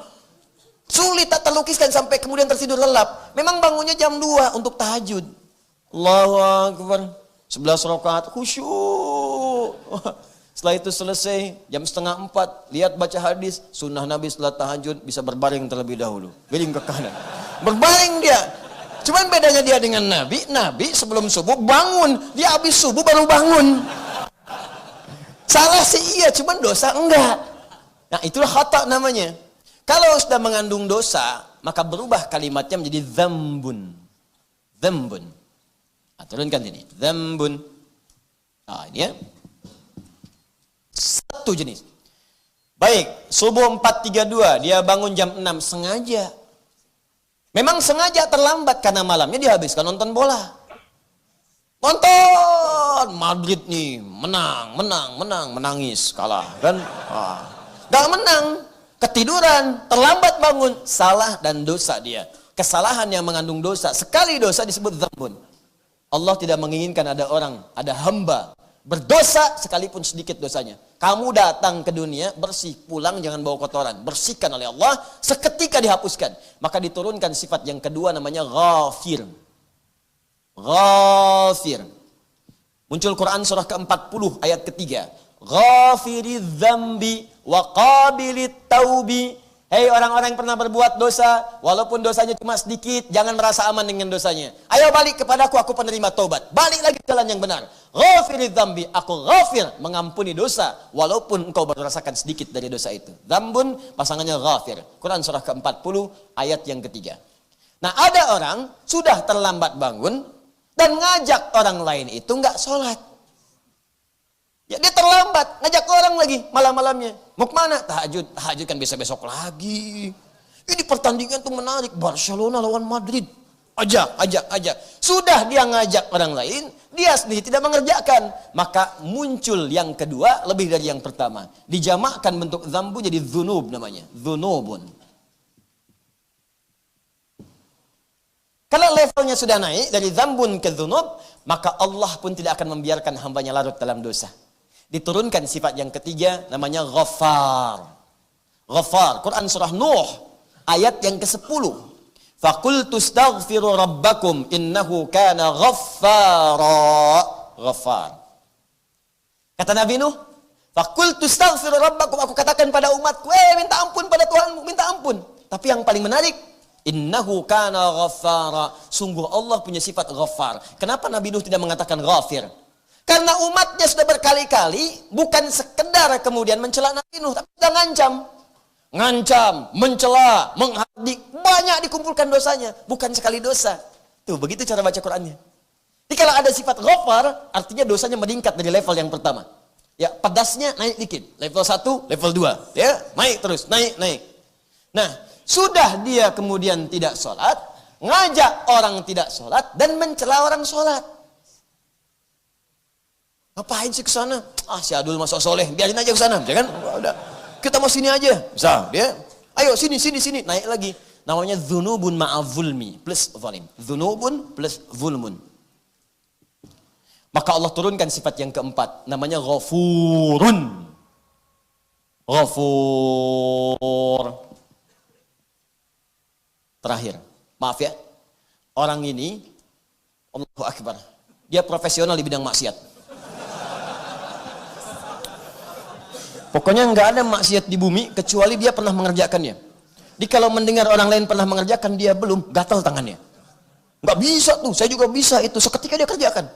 Sulit tak terlukiskan sampai kemudian tertidur lelap. Memang bangunnya jam 2 untuk tahajud. Allahu Akbar. 11 rakaat khusyuk. Setelah itu selesai, jam 3:30, lihat baca hadis, sunnah Nabi setelah tahajud bisa berbaring terlebih dahulu. Miring ke kanan. Berbaring dia. Cuman bedanya dia dengan Nabi, Nabi sebelum subuh bangun, dia habis subuh baru bangun. Salah sih iya, cuman dosa enggak. Nah itulah khata namanya. Kalau sudah mengandung dosa, maka berubah kalimatnya menjadi dzambun. Dzambun. Nah, turunkan ini. Dzambun. Nah ini ya. Satu jenis. Baik, subuh 4.32, dia bangun jam 6 sengaja. Memang sengaja terlambat karena malamnya dihabiskan nonton bola. Nonton Madrid nih, menangis, kalah kan? Gak menang, ketiduran, terlambat bangun, salah dan dosa dia. Kesalahan yang mengandung dosa, sekali dosa disebut dzambun. Allah tidak menginginkan ada orang, ada hamba berdosa sekalipun sedikit dosanya. Kamu datang ke dunia bersih, pulang jangan bawa kotoran. Bersihkan oleh Allah, seketika dihapuskan. Maka diturunkan sifat yang kedua namanya ghafir. Ghafir. Muncul Quran surah ke-40 ayat ketiga. Ghafiridz dzambi wa qabilit taubi. Hei orang-orang yang pernah berbuat dosa, walaupun dosanya cuma sedikit, jangan merasa aman dengan dosanya. Ayo balik kepadaku, aku penerima taubat. Balik lagi ke jalan yang benar. Ghafiridz dzambi, aku ghafir, mengampuni dosa, walaupun engkau baru rasakan sedikit dari dosa itu. Dzambun, pasangannya ghafir. Quran surah ke-40 ayat yang ketiga. Nah ada orang sudah terlambat bangun, dan ngajak orang lain itu nggak sholat. Ya dia terlambat, ngajak orang lagi malam-malamnya. Mau kemana? Tahajud. Tahajud kan besok-besok lagi. Ini pertandingan tuh menarik. Barcelona lawan Madrid. Ajak. Sudah dia ngajak orang lain, dia sendiri tidak mengerjakan. Maka muncul yang kedua lebih dari yang pertama. Dijamakkan bentuk dzambu jadi dzunub namanya. Dzunubun. Kalau levelnya sudah naik dari dzambun ke dzunub, maka Allah pun tidak akan membiarkan hambanya larut dalam dosa. Diturunkan sifat yang ketiga namanya Ghaffar. Ghaffar. Quran surah Nuh ayat yang ke-10. Faqultu astaghfiru rabbakum innahu kana ghaffara. Ghaffar. Kata Nabi Nuh, faqultu astaghfiru rabbakum, aku katakan pada umatku, minta ampun pada Tuhanmu, minta ampun. Tapi yang paling menarik, innahu kana ghaffara. Sungguh Allah punya sifat Ghaffar. Kenapa Nabi Nuh tidak mengatakan Ghafir? Karena umatnya sudah berkali-kali bukan sekedar kemudian mencela Nabi Nuh, tapi sudah ngancam, mencela, menghardik, banyak dikumpulkan dosanya, bukan sekali dosa. Tuh, begitu cara baca Qur'annya. Jadi kalau ada sifat Ghafar, artinya dosanya meningkat dari level yang pertama. Ya, pedasnya naik dikit, level 1, level 2, ya, naik terus, naik. Nah, sudah dia kemudian tidak sholat, ngajak orang tidak sholat dan mencela orang sholat. Ngapain sih ke sana? Si Adul masuk soleh, biarin aja ke sana, ya kan? Udah. Kita mau sini aja. Bisa, dia. Ayo sini, naik lagi. Namanya dzunubun ma'adzulmi plus zalim. Dzunubun plus zulmun. Maka Allah turunkan sifat yang keempat, namanya Ghafurun. Ghafur. Terakhir, maaf ya. Orang ini Allahu Akbar. Dia profesional di bidang maksiat. Pokoknya nggak ada maksiat di bumi kecuali dia pernah mengerjakannya. Jadi kalau mendengar orang lain pernah mengerjakan, dia belum, gatal tangannya. Nggak bisa tuh, saya juga bisa itu. Seketika dia kerjakan.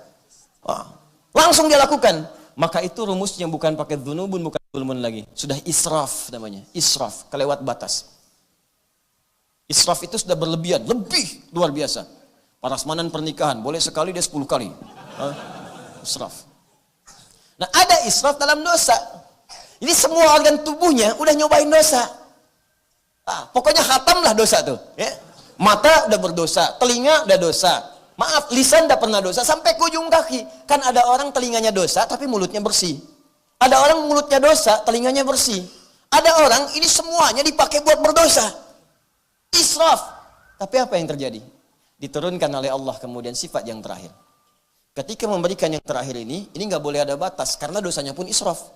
Langsung dia lakukan. Maka itu rumusnya bukan pakai dzunubun, bukan zulmun lagi. Sudah israf namanya. Israf, kelewat batas. Israf itu sudah berlebihan, lebih luar biasa. Prasmanan pernikahan, boleh sekali dia 10 kali. Israf. Nah ada israf dalam dosa. Ini semua organ tubuhnya udah nyobain dosa. Pokoknya khatamlah dosa tuh. Ya. Mata udah berdosa, telinga udah dosa. Maaf, lisan udah pernah dosa, sampai ke ujung kaki. Kan ada orang telinganya dosa, tapi mulutnya bersih. Ada orang mulutnya dosa, telinganya bersih. Ada orang ini semuanya dipakai buat berdosa. Israf. Tapi apa yang terjadi? diturunkan oleh Allah kemudian sifat yang terakhir. Ketika memberikan yang terakhir ini nggak boleh ada batas karena dosanya pun israf.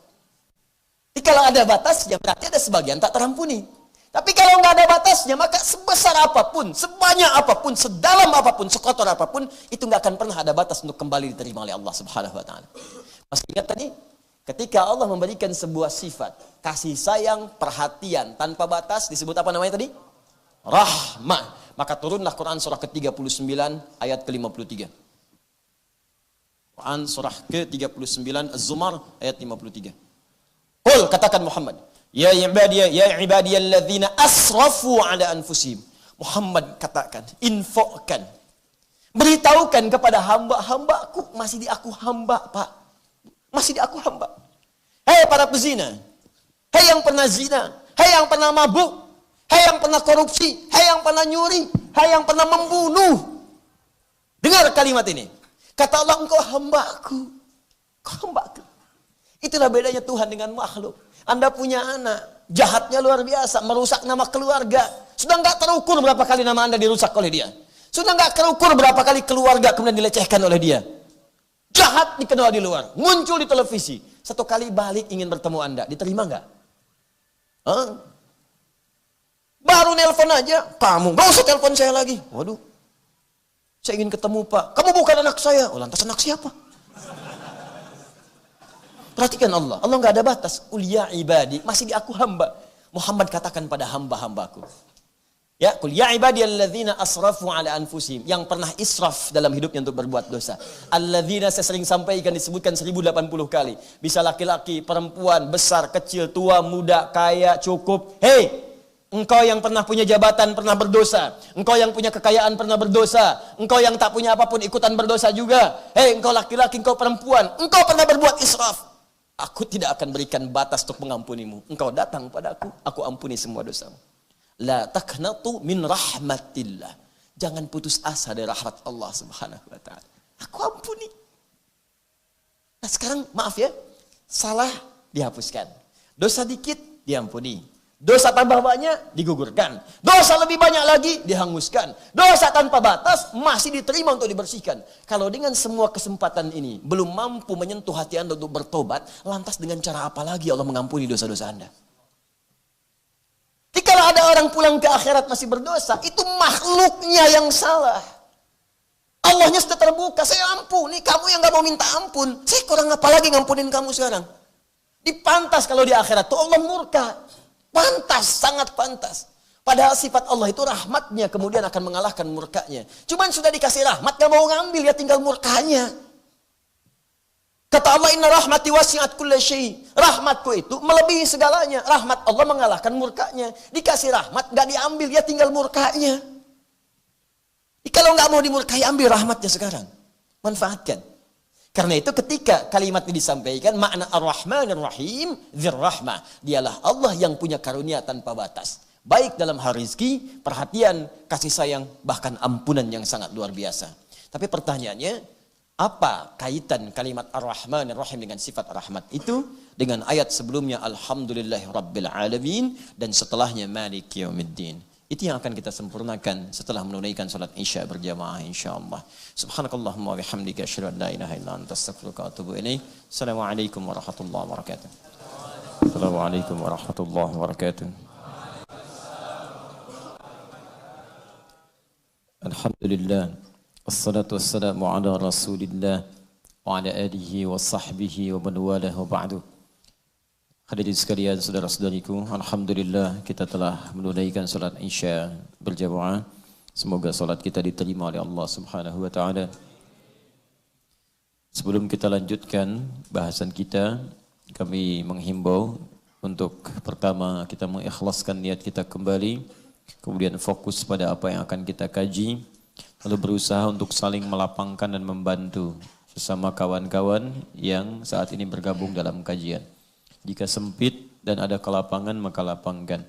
Jadi kalau ada batasnya berarti ada sebagian tak terampuni. Tapi kalau nggak ada batasnya maka sebesar apapun, sebanyak apapun, sedalam apapun, sekotor apapun itu nggak akan pernah ada batas untuk kembali diterima oleh Allah Subhanahu Wa Taala. Masih ingat tadi? Ketika Allah memberikan sebuah sifat kasih sayang, perhatian tanpa batas disebut apa namanya tadi? Rahmah. Maka turunlah Quran surah ke-39 ayat ke-53. Quran surah ke-39 Az-Zumar ayat 53. Qul, katakan Muhammad, ya ibadiyalladzina asrafu ala anfusihim. Muhammad katakan, infokkan, beritahukan kepada hamba-hambaku, masih di aku hamba, Pak. Masih di aku hamba. Hei para pezina, hei yang pernah zina, hei yang pernah mabuk, hei yang pernah korupsi, hei yang pernah nyuri, hei yang pernah membunuh. Dengar kalimat ini. Kata Allah, engkau hambaku. Engkau hambaku. Itulah bedanya Tuhan dengan makhluk. Anda punya anak, jahatnya luar biasa, merusak nama keluarga. Sudah nggak terukur berapa kali nama Anda dirusak oleh dia. Sudah nggak terukur berapa kali keluarga kemudian dilecehkan oleh dia. Jahat dikenal di luar, muncul di televisi. Satu kali balik ingin bertemu Anda, diterima nggak? Baru nelpon aja, kamu nggak usah telepon saya lagi. Waduh, saya ingin ketemu Pak. Kamu bukan anak saya. Oh, lantas anak siapa? Perhatikan Allah nggak ada batas. Qul ya ibadi, masih di aku hamba. Muhammad katakan pada hamba-hambaku. Ya, qul ya ibadiyalladzina asrafu ala anfusihim, yang pernah israf dalam hidupnya untuk berbuat dosa. Alladzina, saya sering sampaikan, disebutkan 1080 kali. Bisa laki-laki, perempuan, besar, kecil, tua, muda, kaya, cukup. Hei, engkau yang pernah punya jabatan pernah berdosa. Engkau yang punya kekayaan pernah berdosa. Engkau yang tak punya apapun ikutan berdosa juga. Hei, engkau laki-laki, engkau perempuan, engkau pernah berbuat israf. Aku tidak akan berikan batas untuk mengampunimu. Engkau datang padaku, aku ampuni semua dosamu. La taqnatu min rahmatillah. Jangan putus asa dari rahmat Allah Subhanahu wa taala. Aku ampuni. Nah, sekarang maaf ya, salah dihapuskan. Dosa dikit diampuni. Dosa tambah banyak digugurkan. Dosa lebih banyak lagi dihanguskan. Dosa tanpa batas masih diterima untuk dibersihkan. Kalau dengan semua kesempatan ini belum mampu menyentuh hati Anda untuk bertobat, lantas dengan cara apa lagi Allah mengampuni dosa-dosa Anda? Jadi kalau ada orang pulang ke akhirat masih berdosa, itu makhluknya yang salah. Allahnya sudah terbuka, saya ampuni, kamu yang gak mau minta ampun, saya kurang apa lagi ngampunin kamu sekarang. Dipantas kalau di akhirat tuh Allah murka. Pantas, sangat pantas. Padahal sifat Allah itu rahmatnya kemudian akan mengalahkan murkanya. Cuman sudah dikasih rahmat, gak mau ngambil, ya tinggal murkanya. Kata Allah, inna rahmati wasi'at kulla syai'. Rahmatku itu melebihi segalanya. Rahmat Allah mengalahkan murkanya. Dikasih rahmat, gak diambil, ya tinggal murkanya. Kalau gak mau dimurkai, ambil rahmatnya sekarang. Manfaatkan. Karena itu ketika kalimat ini disampaikan, makna ar-Rahmanir Rahim, dzir-rahmah. Dialah Allah yang punya karunia tanpa batas. Baik dalam hal rezeki, perhatian, kasih sayang, bahkan ampunan yang sangat luar biasa. Tapi pertanyaannya, apa kaitan kalimat ar-Rahmanir Rahim dengan sifat rahmat itu dengan ayat sebelumnya alhamdulillahirabbil alamin dan setelahnya maliki yaumiddin? Itu yang akan kita sempurnakan setelah menunaikan salat Isya berjamaah insyaallah. Subhanakallahumma wa bihamdika asyhadu an la ilaha illa anta astaghfiruka wa atubu ilaik. Assalamualaikum warahmatullahi wabarakatuh. Assalamualaikum warahmatullahi wabarakatuh. Alhamdulillah. Wassalatu wassalamu ala rasulillah wa ala alihi wa sahbihi wa man walah wa ba'du. Hadirin sekalian, saudara-saudariku, alhamdulillah kita telah menunaikan salat Isya berjamaah. Semoga salat kita diterima oleh Allah Subhanahu wa taala. Sebelum kita lanjutkan bahasan kita, kami menghimbau untuk pertama kita mengikhlaskan niat kita kembali, kemudian fokus pada apa yang akan kita kaji. Lalu berusaha untuk saling melapangkan dan membantu sesama kawan-kawan yang saat ini bergabung dalam kajian. Jika sempit dan ada kelapangan, maka lapangkan.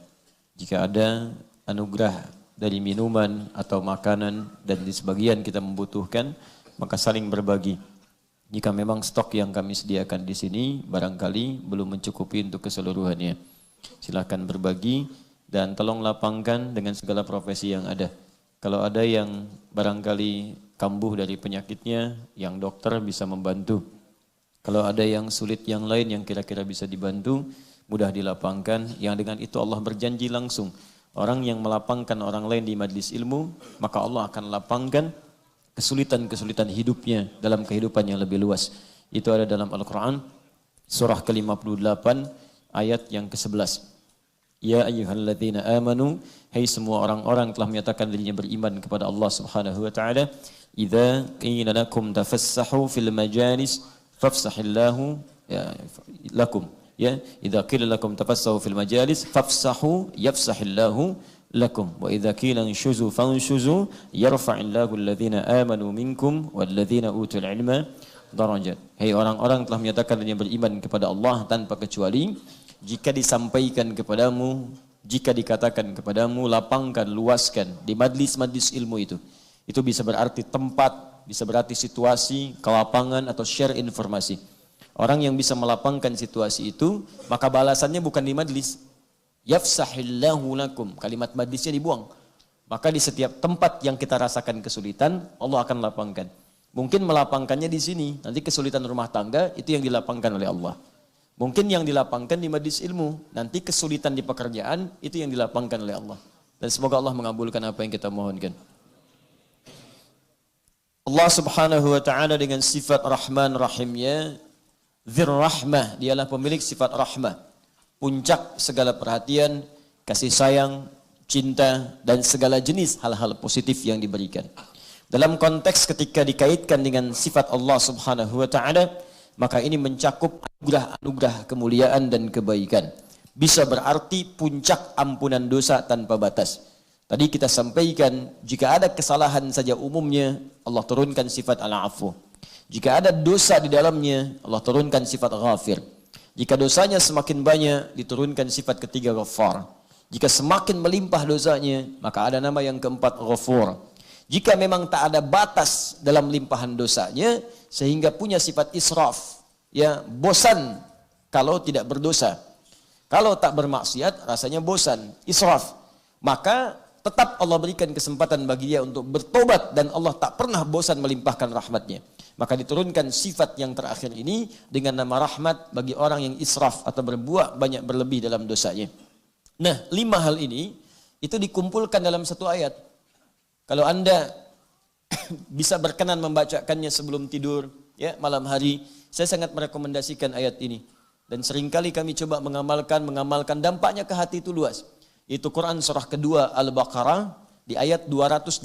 Jika ada anugerah dari minuman atau makanan dan di sebagian kita membutuhkan, maka saling berbagi. Jika memang stok yang kami sediakan di sini barangkali belum mencukupi untuk keseluruhannya, silakan berbagi dan tolong lapangkan dengan segala profesi yang ada. Kalau ada yang barangkali kambuh dari penyakitnya, yang dokter bisa membantu. Kalau ada yang sulit yang lain yang kira-kira bisa dibantu, mudah dilapangkan. Yang dengan itu Allah berjanji langsung. Orang yang melapangkan orang lain di majlis ilmu, maka Allah akan lapangkan kesulitan-kesulitan hidupnya dalam kehidupan yang lebih luas. Itu ada dalam Al-Quran, surah ke-58, ayat yang ke-11. Ya ayyuhalladzina amanu, hai semua orang-orang telah menyatakan dirinya beriman kepada Allah Subhanahu wa taala, idza qila lakum tafassahu fil majalis fafsahillahu lakum. Ya, idza qila lakum tafassahu fil majalis fafsahu yafsahillahu lakum wa idza qila inshuzu fanshuzu yarfa'illahu alladhina amanu minkum walladzina utul ilma darajat. Hai orang-orang telah menyatakan dirinya beriman kepada Allah tanpa kecuali, jika disampaikan kepadamu, jika dikatakan kepadamu, lapangkan, luaskan di majlis-majlis ilmu itu. Itu bisa berarti tempat, bisa berarti situasi, kelapangan atau share informasi. Orang yang bisa melapangkan situasi itu, maka balasannya bukan di majlis. Yafsahillahu lakum, kalimat majlisnya dibuang. Maka di setiap tempat yang kita rasakan kesulitan, Allah akan lapangkan. Mungkin melapangkannya di sini, nanti kesulitan rumah tangga itu yang dilapangkan oleh Allah. Mungkin yang dilapangkan di majlis ilmu, nanti kesulitan di pekerjaan itu yang dilapangkan oleh Allah. Dan semoga Allah mengabulkan apa yang kita mohonkan. Allah Subhanahu wa taala dengan sifat Rahman Rahimnya, Dzir Rahmah, dialah pemilik sifat rahmah, puncak segala perhatian, kasih sayang, cinta, dan segala jenis hal-hal positif yang diberikan. Dalam konteks ketika dikaitkan dengan sifat Allah Subhanahu wa taala, maka ini mencakup anugerah kemuliaan dan kebaikan. Bisa berarti puncak ampunan dosa tanpa batas. Tadi kita sampaikan, jika ada kesalahan saja umumnya, Allah turunkan sifat al-afu. Jika ada dosa di dalamnya, Allah turunkan sifat ghafir. Jika dosanya semakin banyak, diturunkan sifat ketiga ghafar. Jika semakin melimpah dosanya, maka ada nama yang keempat ghafur. Jika memang tak ada batas dalam limpahan dosanya, sehingga punya sifat israf, ya, bosan kalau tidak berdosa. Kalau tak bermaksiat, rasanya bosan, israf. Maka tetap Allah berikan kesempatan bagi dia untuk bertobat, dan Allah tak pernah bosan melimpahkan rahmatnya. Maka diturunkan sifat yang terakhir ini dengan nama rahmat bagi orang yang israf atau berbuat banyak berlebih dalam dosanya. Nah, 5 hal ini itu dikumpulkan dalam satu ayat. Kalau Anda bisa berkenan membacakannya sebelum tidur, ya, malam hari, saya sangat merekomendasikan ayat ini. Dan seringkali kami coba mengamalkan dampaknya ke hati itu luas. Itu Quran surah kedua Al-Baqarah di ayat 286,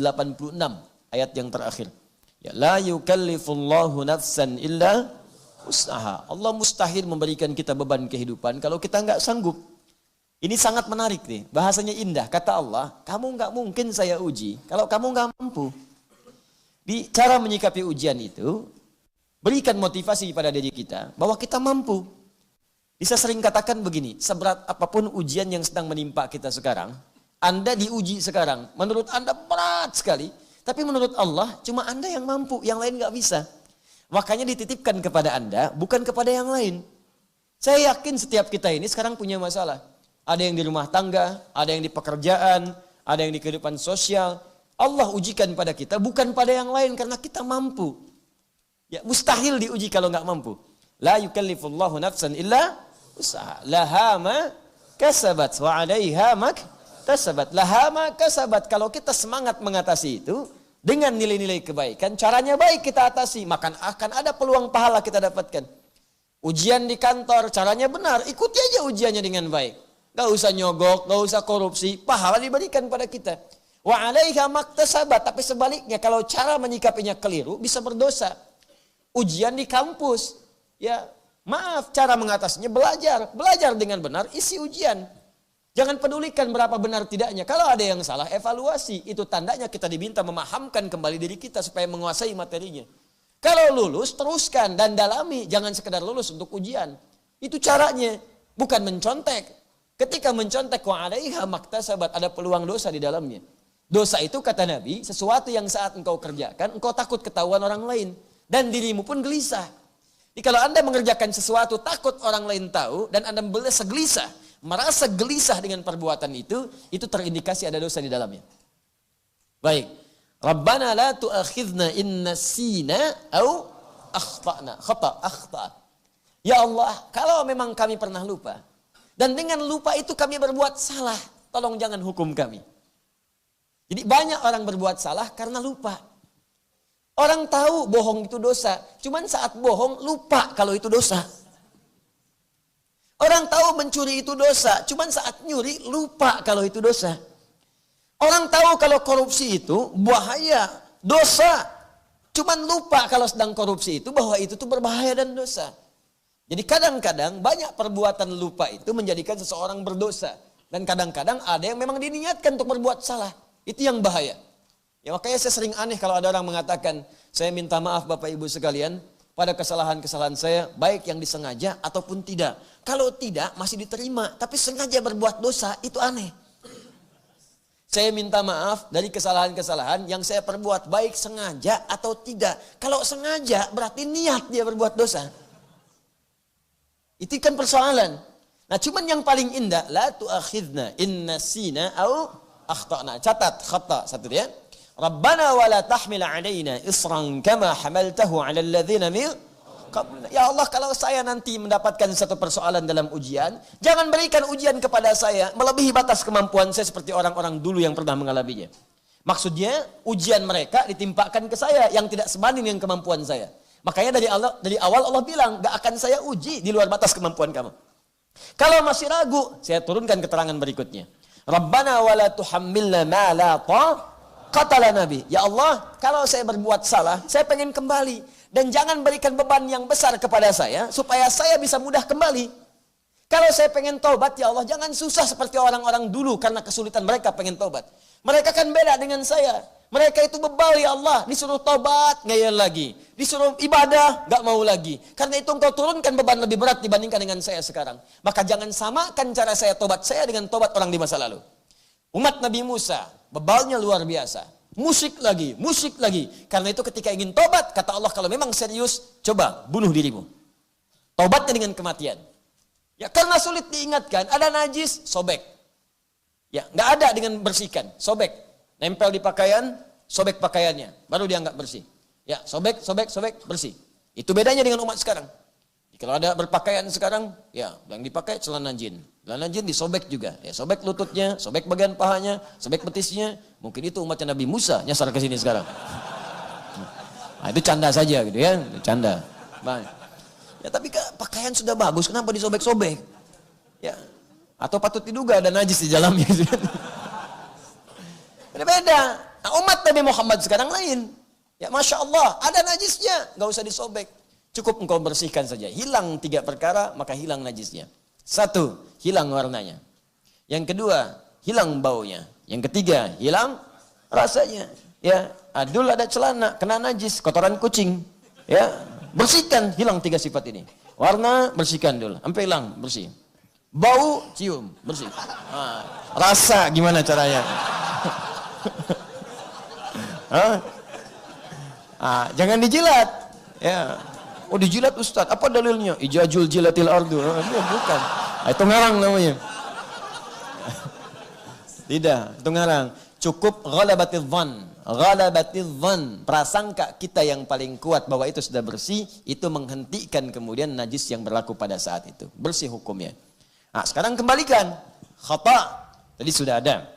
ayat yang terakhir. Ya, la yukallifullahu nafsan illa wus'aha. Allah mustahil memberikan kita beban kehidupan kalau kita enggak sanggup. Ini sangat menarik nih, bahasanya indah. Kata Allah, kamu enggak mungkin saya uji kalau kamu enggak mampu. Di cara menyikapi ujian itu, berikan motivasi pada diri kita bahwa kita mampu. Bisa sering katakan begini, seberat apapun ujian yang sedang menimpa kita sekarang, Anda diuji sekarang, menurut Anda berat sekali. Tapi menurut Allah, cuma Anda yang mampu, yang lain nggak bisa. Makanya dititipkan kepada Anda, bukan kepada yang lain. Saya yakin setiap kita ini sekarang punya masalah. Ada yang di rumah tangga, ada yang di pekerjaan, ada yang di kehidupan sosial. Allah ujikan pada kita, bukan pada yang lain, karena kita mampu. Ya, mustahil diuji kalau nggak mampu. La yukallifullahu nafsan illa usaha. Laha ma kasabat wa 'alaiha mak tasabat. Laha ma kasabat. Kalau kita semangat mengatasi itu dengan nilai-nilai kebaikan, caranya baik kita atasi, maka akan ada peluang pahala kita dapatkan. Ujian di kantor, caranya benar, ikuti aja ujiannya dengan baik. Gak usah nyogok, gak usah korupsi, pahala diberikan pada kita. Wa 'alaiha mak tasabat. Tapi sebaliknya, kalau cara menyikapinya keliru, bisa berdosa. Ujian di kampus, ya maaf, cara mengatasinya belajar dengan benar, isi ujian. Jangan pedulikan berapa benar tidaknya. Kalau ada yang salah, evaluasi. Itu tandanya kita diminta memahamkan kembali diri kita supaya menguasai materinya. Kalau lulus, teruskan dan dalami. Jangan sekedar lulus untuk ujian. Itu caranya, bukan mencontek. Ketika mencontek, wa 'alaiha maktasabat, ada peluang dosa di dalamnya. Dosa itu kata Nabi, sesuatu yang saat engkau kerjakan, engkau takut ketahuan orang lain. Dan dirimu pun gelisah. Jadi kalau Anda mengerjakan sesuatu, takut orang lain tahu, dan Anda merasa gelisah dengan perbuatan itu terindikasi ada dosa di dalamnya. Baik. Rabbana la tu'akhidna in nasina au akhtana. Akhta. Ya Allah, kalau memang kami pernah lupa dan dengan lupa itu kami berbuat salah, tolong jangan hukum kami. Jadi banyak orang berbuat salah karena lupa. Orang tahu bohong itu dosa, cuman saat bohong lupa kalau itu dosa. Orang tahu mencuri itu dosa, cuman saat nyuri lupa kalau itu dosa. Orang tahu kalau korupsi itu bahaya, dosa, cuman lupa kalau sedang korupsi itu bahwa itu tuh berbahaya dan dosa. Jadi kadang-kadang banyak perbuatan lupa itu menjadikan seseorang berdosa. Dan kadang-kadang ada yang memang diniatkan untuk berbuat salah. Itu yang bahaya. Ya makanya saya sering aneh kalau ada orang mengatakan, saya minta maaf Bapak Ibu sekalian, pada kesalahan-kesalahan saya, baik yang disengaja ataupun tidak. Kalau tidak, masih diterima. Tapi sengaja berbuat dosa, itu aneh. Saya minta maaf dari kesalahan-kesalahan yang saya perbuat, baik sengaja atau tidak. Kalau sengaja, berarti niat dia berbuat dosa. Itu kan persoalan. Nah cuman yang paling indah, la tu'akhidna in nasina au akhtana. Catat, khata, satu dia. Rabbana wa la tahmil alaina isran kama hamaltahu ala alladhina min qablina. Ya Allah, kalau saya nanti mendapatkan satu persoalan dalam ujian, jangan berikan ujian kepada saya melebihi batas kemampuan saya seperti orang-orang dulu yang pernah mengalaminya. Maksudnya, ujian mereka ditimpakan ke saya yang tidak sebanding dengan kemampuan saya. Makanya dari awal Allah bilang, gak akan saya uji di luar batas kemampuan kamu. Kalau masih ragu, saya turunkan keterangan berikutnya. Rabbana wa la tuhammilna ma la Katalah Nabi, ya Allah, kalau saya berbuat salah, saya pengen kembali. Dan jangan berikan beban yang besar kepada saya, supaya saya bisa mudah kembali. Kalau saya pengen taubat, ya Allah, jangan susah seperti orang-orang dulu, karena kesulitan mereka pengen taubat. Mereka kan beda dengan saya. Mereka itu bebal, ya Allah, disuruh taubat, ngeyel lagi. Disuruh ibadah, gak mau lagi. Karena itu engkau turunkan beban lebih berat dibandingkan dengan saya sekarang. Maka jangan samakan cara saya taubat saya dengan taubat orang di masa lalu. Umat Nabi Musa, bebalnya luar biasa. Musik lagi. Karena itu ketika ingin tobat, kata Allah, kalau memang serius, coba bunuh dirimu. Tobatnya dengan kematian. Ya karena sulit diingatkan, ada najis, sobek. Ya nggak ada dengan bersihkan, sobek. Nempel di pakaian, sobek pakaiannya, baru dianggap bersih. Ya sobek, bersih. Itu bedanya dengan umat sekarang. Kalau ada berpakaian sekarang, ya yang dipakai celana jin. Celana jin disobek juga. Ya, sobek lututnya, sobek bagian pahanya, sobek betisnya. Mungkin itu umatnya Nabi Musa nyasar ke sini sekarang. Nah, itu canda saja gitu ya, canda. Ya tapi pakaian sudah bagus, kenapa disobek-sobek? Ya, atau patut diduga ada najis di dalamnya. Beda. Nah, umat Nabi Muhammad sekarang lain. Ya Masya Allah, ada najisnya, nggak usah disobek. Cukup engkau bersihkan saja. Hilang 3 perkara, maka hilang najisnya. 1, hilang warnanya. Yang kedua, hilang baunya. Yang ketiga, hilang rasanya. Ya, adul ada celana, kena najis, kotoran kucing. Ya, bersihkan, hilang 3 sifat ini. Warna, bersihkan dulu. Sampai hilang, bersih. Bau, cium, bersih. Nah, rasa, gimana caranya? Jangan dijilat. Ya. Oh dijilat Ustaz, apa dalilnya? Ijajul jilatil ardu. Bukan. Itu ngarang namanya. Tidak, itu ngarang. Cukup ghalabatidh dhann. Prasangka kita yang paling kuat bahwa itu sudah bersih, itu menghentikan kemudian najis yang berlaku pada saat itu. Bersih hukumnya. Nah, sekarang kembalikan. Khata. Tadi sudah ada.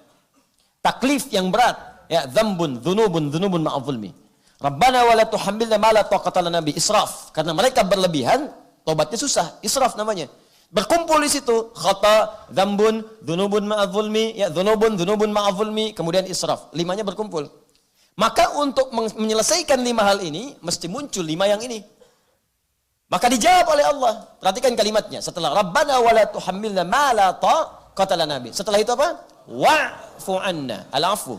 Taklif yang berat. Ya, dzambun, dzunubun ma'adzulmi. Rabbana wa la tuhammilna ma la taqata lana bi, israf. Karena mereka berlebihan, tobatnya susah, israf namanya. Berkumpul di situ khata, dzambun, dzunubun ma'adzulmi, ya dzunubun ma'adzulmi, kemudian israf. 5-nya berkumpul. Maka untuk menyelesaikan 5 hal ini mesti muncul 5 yang ini. Maka dijawab oleh Allah. Perhatikan kalimatnya. Setelah Rabbana wa la tuhammilna ma la taqata lana bi. Setelah itu apa? Wa'fu anna, al-'afwu.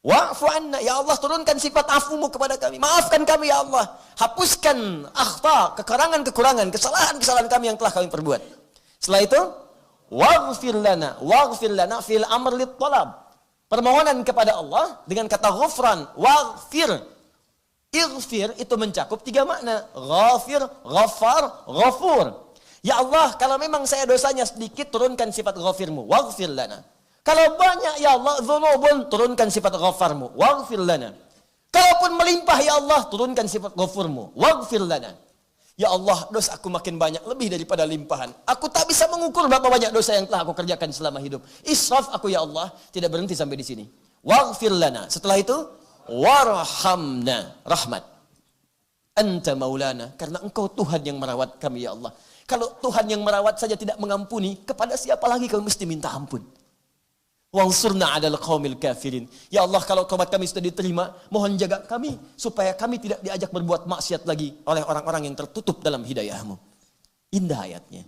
Wa'fu anna, ya Allah turunkan sifat afumu kepada kami. Maafkan kami ya Allah. Hapuskan akhta, kekurangan-kekurangan, kesalahan-kesalahan kami yang telah kami perbuat. Setelah itu, waghfir lana fil amr lit talab. Permohonan kepada Allah dengan kata ghufran, waghfir. Ighfir itu mencakup 3 makna. Ghafir, ghaffar, ghafur. Ya Allah, kalau memang saya dosanya sedikit, turunkan sifat ghafirmu. Waghfir lana. Kalau banyak ya Allah dzunubun, turunkan sifat ghafarmu, waghfir lana. Kalaupun melimpah ya Allah, turunkan sifat ghafurmu, waghfir lana. Ya Allah, dosa aku makin banyak, lebih daripada limpahan. Aku tak bisa mengukur berapa banyak dosa yang telah aku kerjakan selama hidup. Israf aku ya Allah, tidak berhenti sampai di sini. Waghfir lana. Setelah itu, warhamna, rahmat. Anta maulana, karena engkau Tuhan yang merawat kami ya Allah. Kalau Tuhan yang merawat saja tidak mengampuni, kepada siapa lagi kau mesti minta ampun? Wansurna 'alal qaumil kafirin. Ya Allah, kalau taubat kami sudah diterima, mohon jaga kami supaya kami tidak diajak berbuat maksiat lagi oleh orang-orang yang tertutup dalam hidayah-Mu. Indah ayatnya.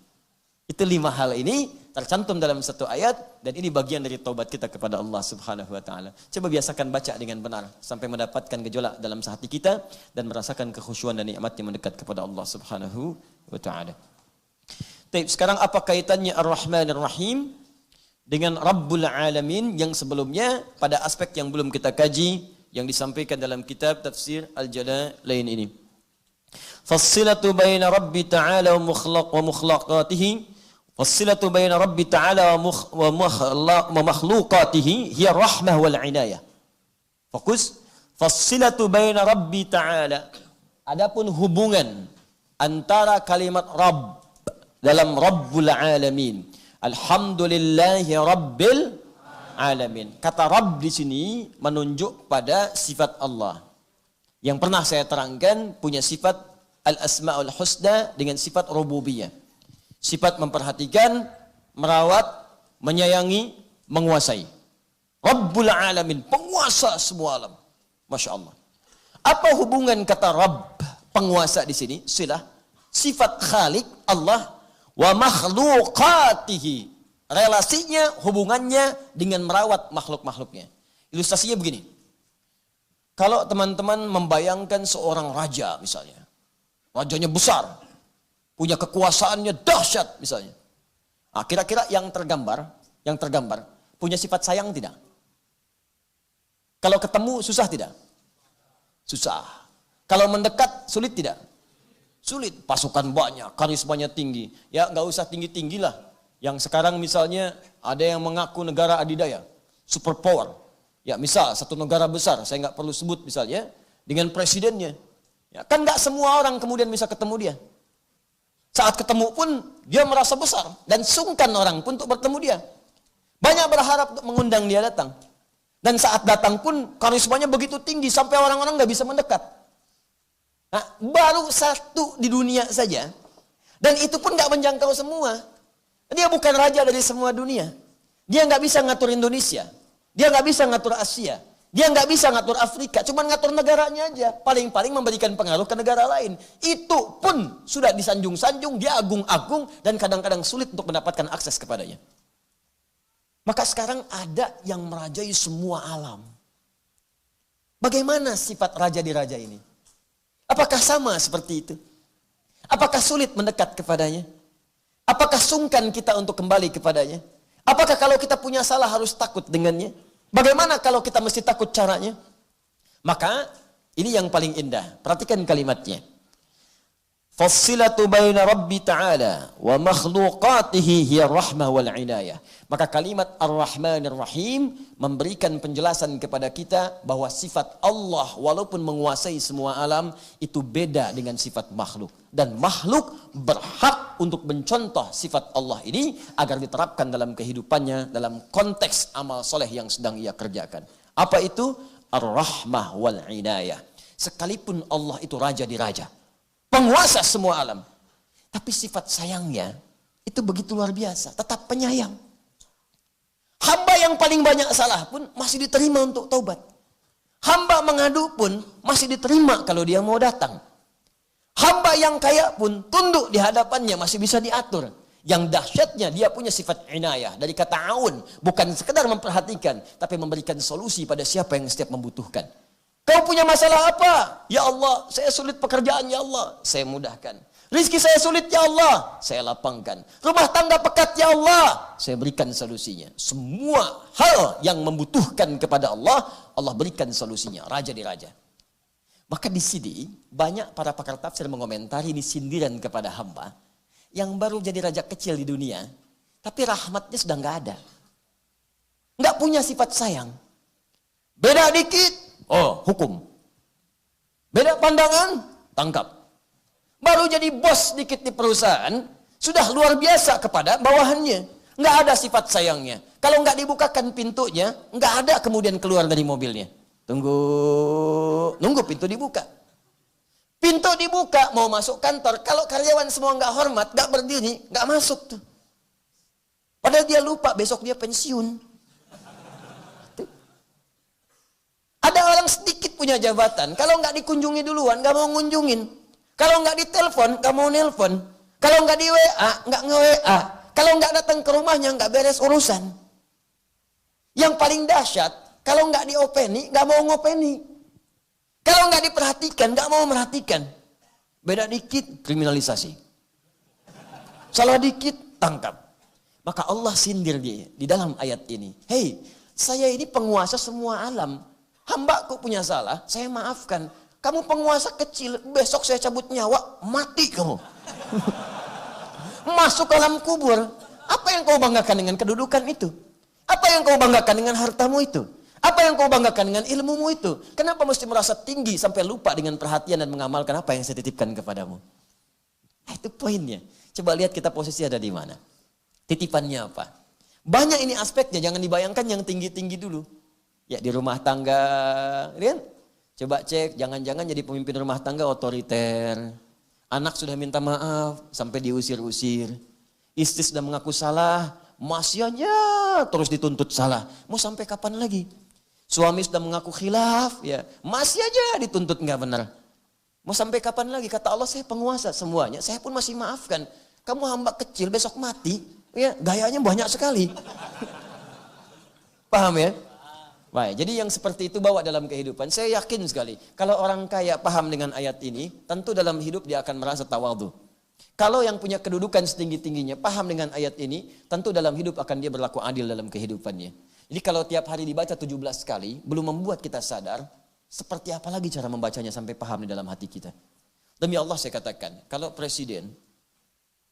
Itu 5 hal ini tercantum dalam satu ayat, dan ini bagian dari taubat kita kepada Allah Subhanahu wa taala. Coba biasakan baca dengan benar sampai mendapatkan gejolak dalam hati kita dan merasakan kekhusyuan dan nikmat yang mendekat kepada Allah Subhanahu wa taala. Baik, sekarang apa kaitannya Ar-Rahman Ar-Rahim dengan Rabbul Alamin yang sebelumnya pada aspek yang belum kita kaji yang disampaikan dalam kitab tafsir Al-Jalalain ini. Fassilatu baina Rabbi Ta'ala wa mukhlaqatihi, fassilatu baina Rabbi Ta'ala wa makhluqatihi hiya rahmah wal inayah. Fokus, fassilatu baina Rabbi Ta'ala. Adapun hubungan antara kalimat Rabb dalam Rabbul Alamin, Alhamdulillahi Rabbil Alamin. Kata Rabb di sini menunjuk pada sifat Allah. Yang pernah saya terangkan punya sifat Al-Asma'ul Husna dengan sifat Rububiyah. Sifat memperhatikan, merawat, menyayangi, menguasai. Rabbul Alamin, penguasa semua alam. Masya Allah. Apa hubungan kata Rabb, penguasa di sini? Silah sifat Khalik Allah wa makhluqatihi, relasinya, hubungannya dengan merawat makhluk-makhluknya. Ilustrasinya begini, kalau teman-teman membayangkan seorang raja misalnya, rajanya besar, punya kekuasaannya dahsyat misalnya, nah, kira-kira yang tergambar punya sifat sayang tidak? Kalau ketemu susah tidak? Susah. Kalau mendekat sulit tidak? Sulit, pasukan banyak, karismanya tinggi. Ya nggak usah tinggi-tinggi lah. Yang sekarang misalnya ada yang mengaku negara adidaya, superpower. Ya misal satu negara besar, saya nggak perlu sebut misalnya, dengan presidennya. Ya, kan nggak semua orang kemudian bisa ketemu dia. Saat ketemu pun dia merasa besar dan sungkan orang pun untuk bertemu dia. Banyak berharap untuk mengundang dia datang. Dan saat datang pun karismanya begitu tinggi sampai orang-orang nggak bisa mendekat. Nah, baru satu di dunia saja, dan itu pun nggak menjangkau semua. Dia bukan raja dari semua dunia. Dia nggak bisa ngatur Indonesia, dia nggak bisa ngatur Asia, dia nggak bisa ngatur Afrika, cuma ngatur negaranya aja. Paling-paling memberikan pengaruh ke negara lain. Itu pun sudah disanjung-sanjung, dia agung-agung, dan kadang-kadang sulit untuk mendapatkan akses kepadanya. Maka sekarang ada yang merajai semua alam. Bagaimana sifat raja di raja ini? Apakah sama seperti itu? Apakah sulit mendekat kepadanya? Apakah sungkan kita untuk kembali kepadanya? Apakah kalau kita punya salah harus takut dengannya? Bagaimana kalau kita mesti takut caranya? Maka ini yang paling indah. Perhatikan kalimatnya. Fassilatu baina Rabbi Ta'ala wa makhluqatihi hiya rahmah wal inayah. Maka kalimat Ar-Rahman Ar-Rahim memberikan penjelasan kepada kita bahwa sifat Allah walaupun menguasai semua alam itu beda dengan sifat makhluk. Dan makhluk berhak untuk mencontoh sifat Allah ini agar diterapkan dalam kehidupannya dalam konteks amal soleh yang sedang ia kerjakan. Apa itu? Ar-Rahmah wal inayah. Sekalipun Allah itu raja di raja, penguasa semua alam, tapi sifat sayangnya itu begitu luar biasa, tetap penyayang. Hamba yang paling banyak salah pun masih diterima untuk taubat. Hamba mengadu pun masih diterima kalau dia mau datang. Hamba yang kaya pun tunduk di hadapannya masih bisa diatur. Yang dahsyatnya dia punya sifat inayah, dari kata aun, bukan sekedar memperhatikan, tapi memberikan solusi pada siapa yang setiap membutuhkan. Kau punya masalah apa? Ya Allah, saya sulit pekerjaan, ya Allah, saya mudahkan. Rizki saya sulit, ya Allah, saya lapangkan. Rumah tangga pekat, ya Allah, saya berikan solusinya. Semua hal yang membutuhkan kepada Allah, Allah berikan solusinya. Raja di raja. Maka di sini banyak para pakar tafsir mengomentari ini sindiran kepada hamba yang baru jadi raja kecil di dunia, tapi rahmatnya sudah nggak ada. nggak punya sifat sayang. Beda dikit, oh hukum. Beda pandangan, tangkap. Baru jadi bos dikit di perusahaan, sudah luar biasa kepada bawahannya. Nggak ada sifat sayangnya. Kalau nggak dibukakan pintunya, nggak ada kemudian keluar dari mobilnya. Nunggu pintu dibuka. Pintu dibuka, mau masuk kantor. Kalau karyawan semua nggak hormat, nggak berdiri, nggak masuk tuh. Padahal dia lupa besok dia pensiun. Ada orang sedikit punya jabatan, kalau nggak dikunjungi duluan, nggak mau ngunjungin. Kalau nggak ditelepon, nggak mau nelpon. Kalau nggak di WA, nggak nge-WA. Kalau nggak datang ke rumahnya, nggak beres urusan. Yang paling dahsyat, kalau nggak diopeni, nggak mau ngopeni. Kalau nggak diperhatikan, nggak mau merhatikan. Beda dikit, kriminalisasi. Salah dikit, tangkap. Maka Allah sindir dia di dalam ayat ini. Hei, saya ini penguasa semua alam. Hambaku punya salah, saya maafkan. Kamu penguasa kecil, besok saya cabut nyawa, mati kamu. Masuk ke alam kubur. Apa yang kau banggakan dengan kedudukan itu? Apa yang kau banggakan dengan hartamu itu? Apa yang kau banggakan dengan ilmumu itu? Kenapa mesti merasa tinggi sampai lupa dengan perhatian dan mengamalkan apa yang saya titipkan kepadamu? Nah, itu poinnya. Coba lihat kita posisi ada di mana. Titipannya apa? Banyak ini aspeknya, jangan dibayangkan yang tinggi-tinggi dulu. Ya di rumah tangga, lihat. Coba cek, jangan-jangan jadi pemimpin rumah tangga otoriter. Anak sudah minta maaf, sampai diusir-usir. Istri sudah mengaku salah, masih aja terus dituntut salah. Mau sampai kapan lagi? Suami sudah mengaku khilaf, ya masih aja dituntut nggak benar. Mau sampai kapan lagi? Kata Allah, saya penguasa semuanya, saya pun masih maafkan. Kamu hamba kecil, besok mati. Ya, gayanya banyak sekali. Paham ya? Baik, jadi yang seperti itu bawa dalam kehidupan. Saya yakin sekali, kalau orang kaya paham dengan ayat ini, tentu dalam hidup dia akan merasa tawadhu. Kalau yang punya kedudukan setinggi-tingginya paham dengan ayat ini, tentu dalam hidup akan dia berlaku adil dalam kehidupannya. Jadi kalau tiap hari dibaca 17 kali, belum membuat kita sadar, seperti apa lagi cara membacanya sampai paham di dalam hati kita. Demi Allah saya katakan, kalau presiden,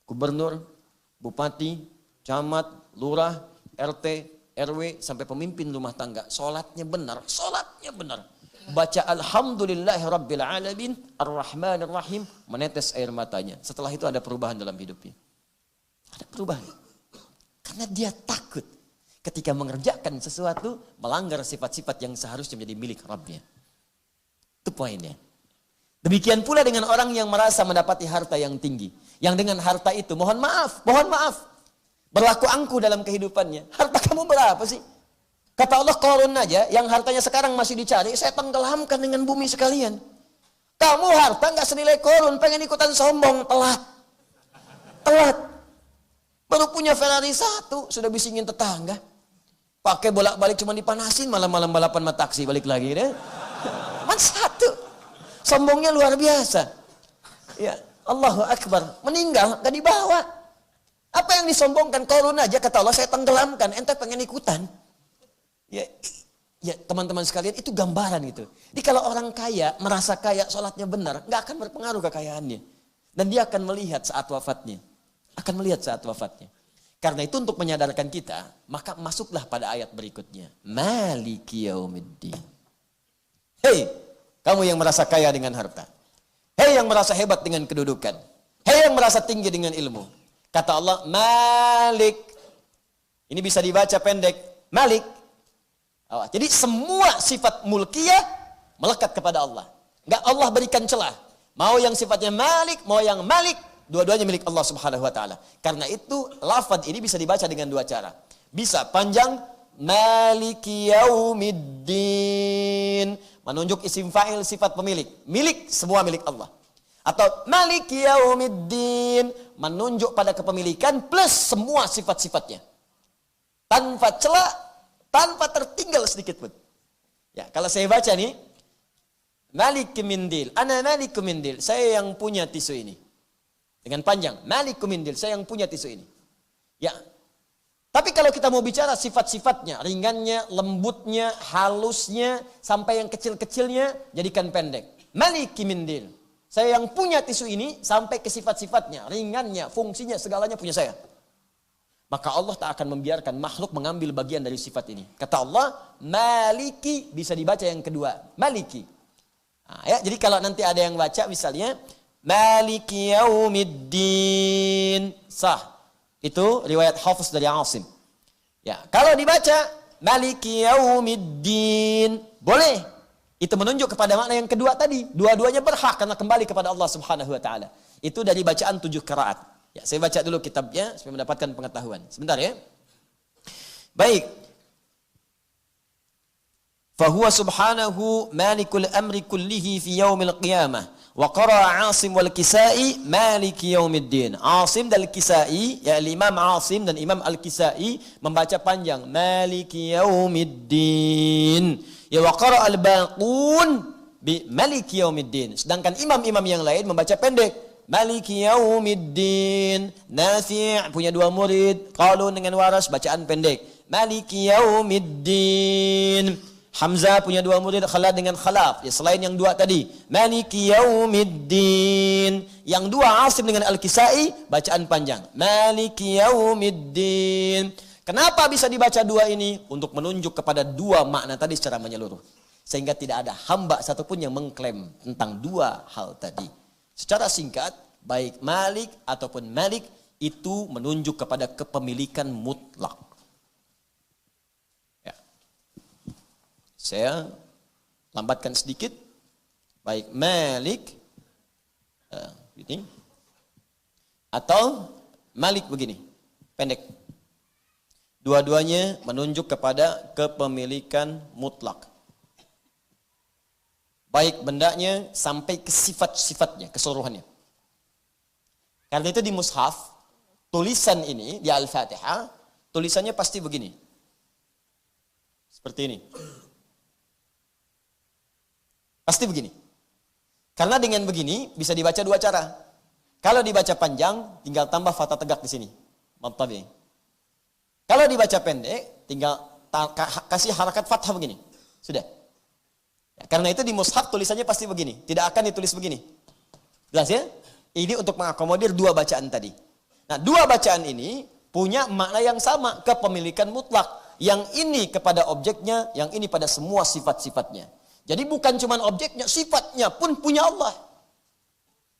gubernur, bupati, camat, lurah, RT, RW, sampai pemimpin rumah tangga, sholatnya benar. Baca Alhamdulillahi Rabbil Alamin, Ar-Rahmanir Rahim, menetes air matanya. Setelah itu ada perubahan dalam hidupnya. Ada perubahan. Karena dia takut ketika mengerjakan sesuatu, melanggar sifat-sifat yang seharusnya menjadi milik Rabbnya. Itu poinnya. Demikian pula dengan orang yang merasa mendapati harta yang tinggi. Yang dengan harta itu, mohon maaf, berlaku angkuh dalam kehidupannya. Harta kamu berapa sih? Kata Allah, Qarun aja, yang hartanya sekarang masih dicari, saya tenggelamkan dengan bumi sekalian. Kamu harta nggak senilai Qarun, pengen ikutan sombong, telat. Baru punya Ferrari 1, sudah bisingin tetangga. Pakai bolak-balik cuma dipanasin, malam-malam balapan sama taksi balik lagi deh. Man 1. Sombongnya luar biasa. Ya, Allahu Akbar, meninggal gak dibawa. Apa yang disombongkan? Qarun aja, kata Allah, saya tenggelamkan, ente pengen ikutan. Ya teman-teman sekalian, itu gambaran gitu. Jadi kalau orang kaya, merasa kaya, sholatnya benar, nggak akan berpengaruh kekayaannya. Dan dia akan melihat saat wafatnya. Karena itu untuk menyadarkan kita, maka masuklah pada ayat berikutnya. Maliki yaumiddin. Hei, kamu yang merasa kaya dengan harta. Hei yang merasa hebat dengan kedudukan. Hei yang merasa tinggi dengan ilmu. Kata Allah, Malik. Ini bisa dibaca pendek, Malik. Jadi semua sifat mulkiyah melekat kepada Allah. Enggak Allah berikan celah. Mau yang sifatnya Malik, mau yang Malik, dua-duanya milik Allah Subhanahu wa taala. Karena itu lafaz ini bisa dibaca dengan dua cara. Bisa panjang, Maliki yaumiddin, menunjuk isim fa'il sifat pemilik. Milik, semua milik Allah. Atau Maliki yaumiddin, menunjuk pada kepemilikan plus semua sifat-sifatnya. Tanpa celah, tanpa tertinggal sedikit pun. Ya, kalau saya baca nih, Malik Mindil, ana Malik Mindil, saya yang punya tisu ini. Dengan panjang, Malik Mindil, saya yang punya tisu ini. Ya. Tapi kalau kita mau bicara sifat-sifatnya, ringannya, lembutnya, halusnya, sampai yang kecil-kecilnya, jadikan pendek. Malik Mindil, saya yang punya tisu ini sampai ke sifat-sifatnya, ringannya, fungsinya, segalanya punya saya. maka Allah tak akan membiarkan makhluk mengambil bagian dari sifat ini. Kata Allah, Maliki, bisa dibaca yang kedua, Maliki. Nah, ya, jadi kalau nanti ada yang baca misalnya, Maliki Yaumiddin, sah. Itu riwayat Hafiz dari Asim. Ya, kalau dibaca, Maliki Yaumiddin, boleh. Itu menunjuk kepada makna yang kedua tadi. Dua-duanya berhak karena kembali kepada Allah Subhanahu wa taala. Itu dari bacaan 7 qiraat. Ya, saya baca dulu kitabnya supaya mendapatkan pengetahuan. Sebentar ya. Baik. Fahuwa subhanahu malikul amri kullihi fi yaumil qiyamah. Wa qara'a Asim wal Kisai maliki yaumiddin. Asim dan Kisai, ya Imam Asim dan Imam Al-Kisai membaca panjang maliki yaumiddin. Ya wa qara'a al-baqun bi maliki yaumiddin. Sedangkan imam-imam yang lain membaca pendek. Maliki Yaumiddin. Nafi' punya 2 murid. Qalun dengan Waras bacaan pendek. Maliki Yaumiddin. Hamzah punya 2 murid. Khalad dengan Khalaf. Ya, selain yang 2 tadi. Maliki Yaumiddin. Yang 2 Asim dengan Al-Kisai bacaan panjang. Maliki Yaumiddin. Kenapa bisa dibaca 2 ini? Untuk menunjuk kepada 2 makna tadi secara menyeluruh. Sehingga tidak ada hamba satupun yang mengklaim tentang 2 hal tadi. Secara singkat, baik Malik ataupun Malik itu menunjuk kepada kepemilikan mutlak. Ya. Saya lambatkan sedikit. Baik Malik ini atau Malik begini, pendek. Dua-duanya menunjuk kepada kepemilikan mutlak. Baik bendanya sampai ke sifat-sifatnya, keseluruhannya. Karena itu di mushaf, tulisan ini di Al-Fatihah, tulisannya pasti begini. Seperti ini. Pasti begini. Karena dengan begini bisa dibaca 2 cara. Kalau dibaca panjang, tinggal tambah fathah tegak di sini. Mabtabi. Kalau dibaca pendek, tinggal kasih harakat fathah begini. Sudah. Karena itu di mushaf tulisannya pasti begini. Tidak akan ditulis begini. Jelas ya? Ini untuk mengakomodir 2 bacaan tadi. Nah, 2 bacaan ini punya makna yang sama. Kepemilikan mutlak. Yang ini kepada objeknya, yang ini pada semua sifat-sifatnya. Jadi bukan cuma objeknya, sifatnya pun punya Allah.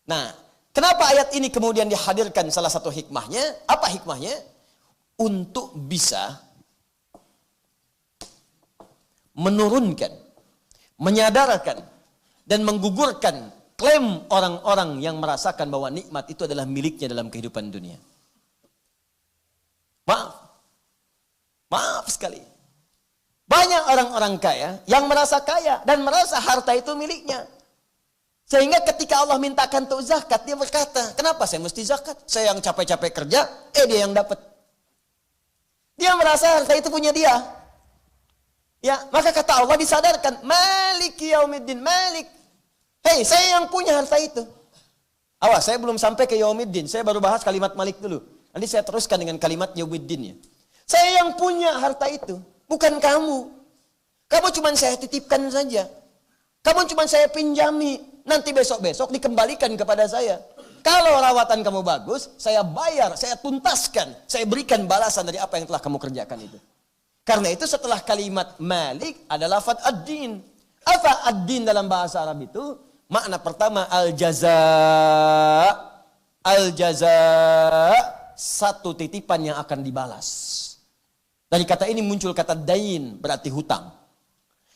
Nah, kenapa ayat ini kemudian dihadirkan salah satu hikmahnya? Apa hikmahnya? Untuk bisa menurunkan, menyadarkan dan menggugurkan klaim orang-orang yang merasakan bahwa nikmat itu adalah miliknya dalam kehidupan dunia. Maaf sekali. Banyak orang-orang kaya yang merasa kaya dan merasa harta itu miliknya. Sehingga ketika Allah mintakan untuk zakat, dia berkata, kenapa saya mesti zakat? Saya yang capek-capek kerja, dia yang dapat. Dia merasa harta itu punya dia. Ya, maka kata Allah disadarkan, Maliki Yaumiddin, Malik. Hei, saya yang punya harta itu. Awas, saya belum sampai ke Yaumiddin, saya baru bahas kalimat Malik dulu. Nanti saya teruskan dengan kalimat Yaumiddin ya. Saya yang punya harta itu, bukan kamu. Kamu cuma saya titipkan saja. Kamu cuma saya pinjami, nanti besok-besok dikembalikan kepada saya. Kalau rawatan kamu bagus, saya bayar, saya tuntaskan, saya berikan balasan dari apa yang telah kamu kerjakan itu. Karena itu setelah kalimat Malik adalah lafaz ad-din. Apa ad-din dalam bahasa Arab itu? Makna pertama al-jaza. Al-jaza, satu titipan yang akan dibalas. Dari kata ini muncul kata dain, berarti hutang.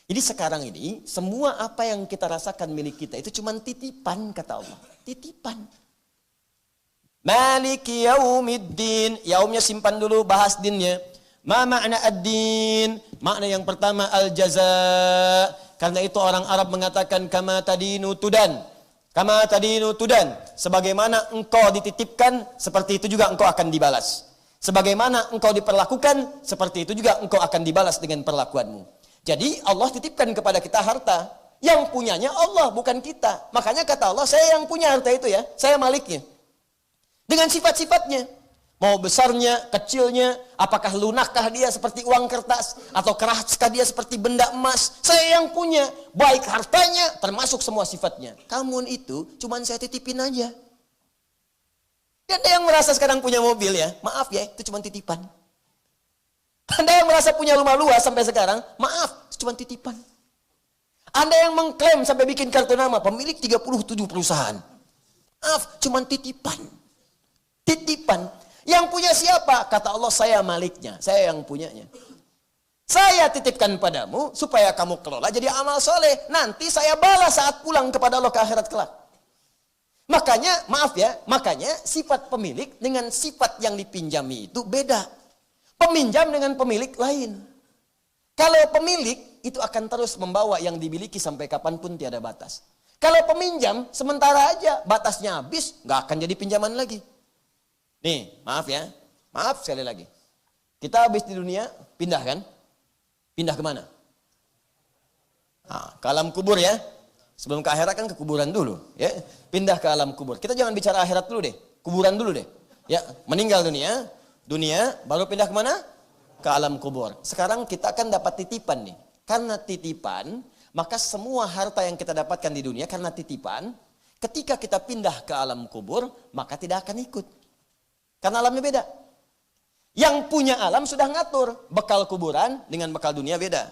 Jadi sekarang ini semua apa yang kita rasakan milik kita itu cuma titipan kata Allah. Titipan. Maliki yaumiddin. Yaumnya simpan dulu, bahas dinnya. Ma makna ad-din? Makna yang pertama al-jaza. Karena itu orang Arab mengatakan kama tadinu tudan. Kama tadinu tudan. Sebagaimana engkau dititipkan, seperti itu juga engkau akan dibalas. Sebagaimana engkau diperlakukan, seperti itu juga engkau akan dibalas dengan perlakuanmu. Jadi Allah titipkan kepada kita harta. Yang punyanya Allah, bukan kita. Makanya kata Allah, saya yang punya harta itu ya. Saya maliknya. Dengan sifat-sifatnya. Mau besarnya, kecilnya, apakah lunakkah dia seperti uang kertas, atau keraskah dia seperti benda emas. Saya yang punya, baik hartanya, termasuk semua sifatnya. Kamu itu, cuman saya titipin aja. Dan ada yang merasa sekarang punya mobil ya, maaf ya, itu cuma titipan. Anda yang merasa punya rumah luas sampai sekarang, maaf, itu cuma titipan. Anda yang mengklaim sampai bikin kartu nama, pemilik 37 perusahaan. Maaf, cuma titipan. Titipan. Yang punya siapa? Kata Allah, saya maliknya, saya yang punyanya. Saya titipkan padamu supaya kamu kelola jadi amal soleh. Nanti saya balas saat pulang kepada Allah ke akhirat kelak. Makanya, maaf ya, makanya sifat pemilik dengan sifat yang dipinjami itu beda. Peminjam dengan pemilik lain. Kalau pemilik itu akan terus membawa yang dimiliki sampai kapanpun tiada batas. Kalau peminjam sementara aja batasnya habis, nggak akan jadi pinjaman lagi. Nih, maaf ya, maaf sekali lagi. Kita habis di dunia, pindah kan? Pindah kemana? Nah, ke alam kubur ya. Sebelum ke akhirat kan ke kuburan dulu, ya. Pindah ke alam kubur. Kita jangan bicara akhirat dulu deh, kuburan dulu deh. Ya, meninggal dunia, baru pindah kemana? Ke alam kubur. Sekarang kita akan dapat titipan nih. Karena titipan, maka semua harta yang kita dapatkan di dunia karena titipan, ketika kita pindah ke alam kubur, maka tidak akan ikut. Karena alamnya beda. Yang punya alam sudah ngatur, bekal kuburan dengan bekal dunia beda.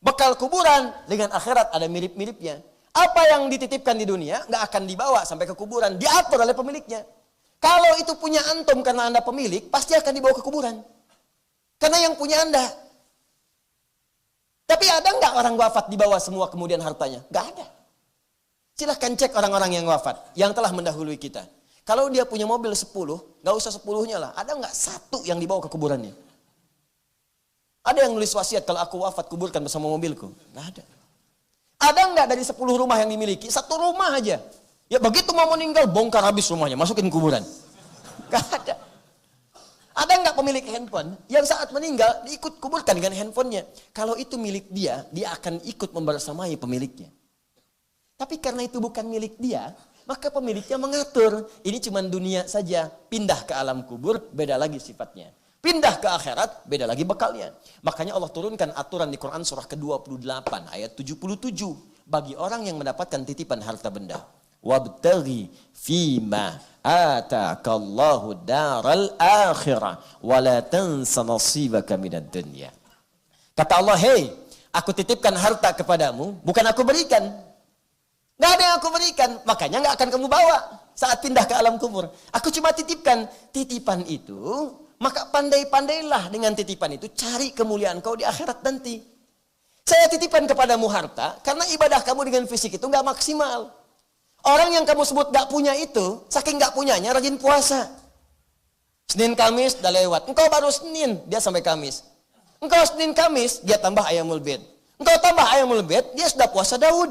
Bekal kuburan dengan akhirat ada mirip-miripnya. Apa yang dititipkan di dunia nggak akan dibawa sampai ke kuburan, diatur oleh pemiliknya. Kalau itu punya antum karena Anda pemilik, pasti akan dibawa ke kuburan. Karena yang punya Anda. Tapi ada nggak orang wafat dibawa semua kemudian hartanya? Nggak ada. Silahkan cek orang-orang yang wafat, yang telah mendahului kita. Kalau dia punya mobil 10, nggak usah 10-nya lah. Ada nggak satu yang dibawa ke kuburannya? Ada yang nulis wasiat, kalau aku wafat kuburkan bersama mobilku? Nggak ada. Ada nggak dari 10 rumah yang dimiliki? 1 rumah aja. Ya begitu mau meninggal, bongkar habis rumahnya, masukin kuburan. Nggak ada. Ada nggak pemilik handphone yang saat meninggal diikut kuburkan dengan handphonenya? Kalau itu milik dia, dia akan ikut membersamai pemiliknya. Tapi karena itu bukan milik dia, maka pemiliknya mengatur. Ini cuma dunia saja, pindah ke alam kubur, beda lagi sifatnya. Pindah ke akhirat, beda lagi bekalnya. Makanya Allah turunkan aturan di Quran surah ke-28 ayat 77. Bagi orang yang mendapatkan titipan harta benda. Wabtaghi fima atakallahu daral akhirah. Wala tansa nasibaka minad dunya. Kata Allah, hei, aku titipkan harta kepadamu, bukan aku berikan. Nggak ada yang aku berikan, makanya nggak akan kamu bawa saat pindah ke alam kubur. Aku cuma titipkan. Titipan itu, maka pandai-pandailah dengan titipan itu, cari kemuliaan kau di akhirat nanti. Saya titipkan kepadamu harta, karena ibadah kamu dengan fisik itu nggak maksimal. Orang yang kamu sebut nggak punya itu, saking nggak punyanya rajin puasa. Senin Kamis udah lewat, engkau baru Senin, dia sampai Kamis. Engkau Senin Kamis, dia tambah ayamul bid. Engkau tambah ayamul bid, dia sudah puasa Daud.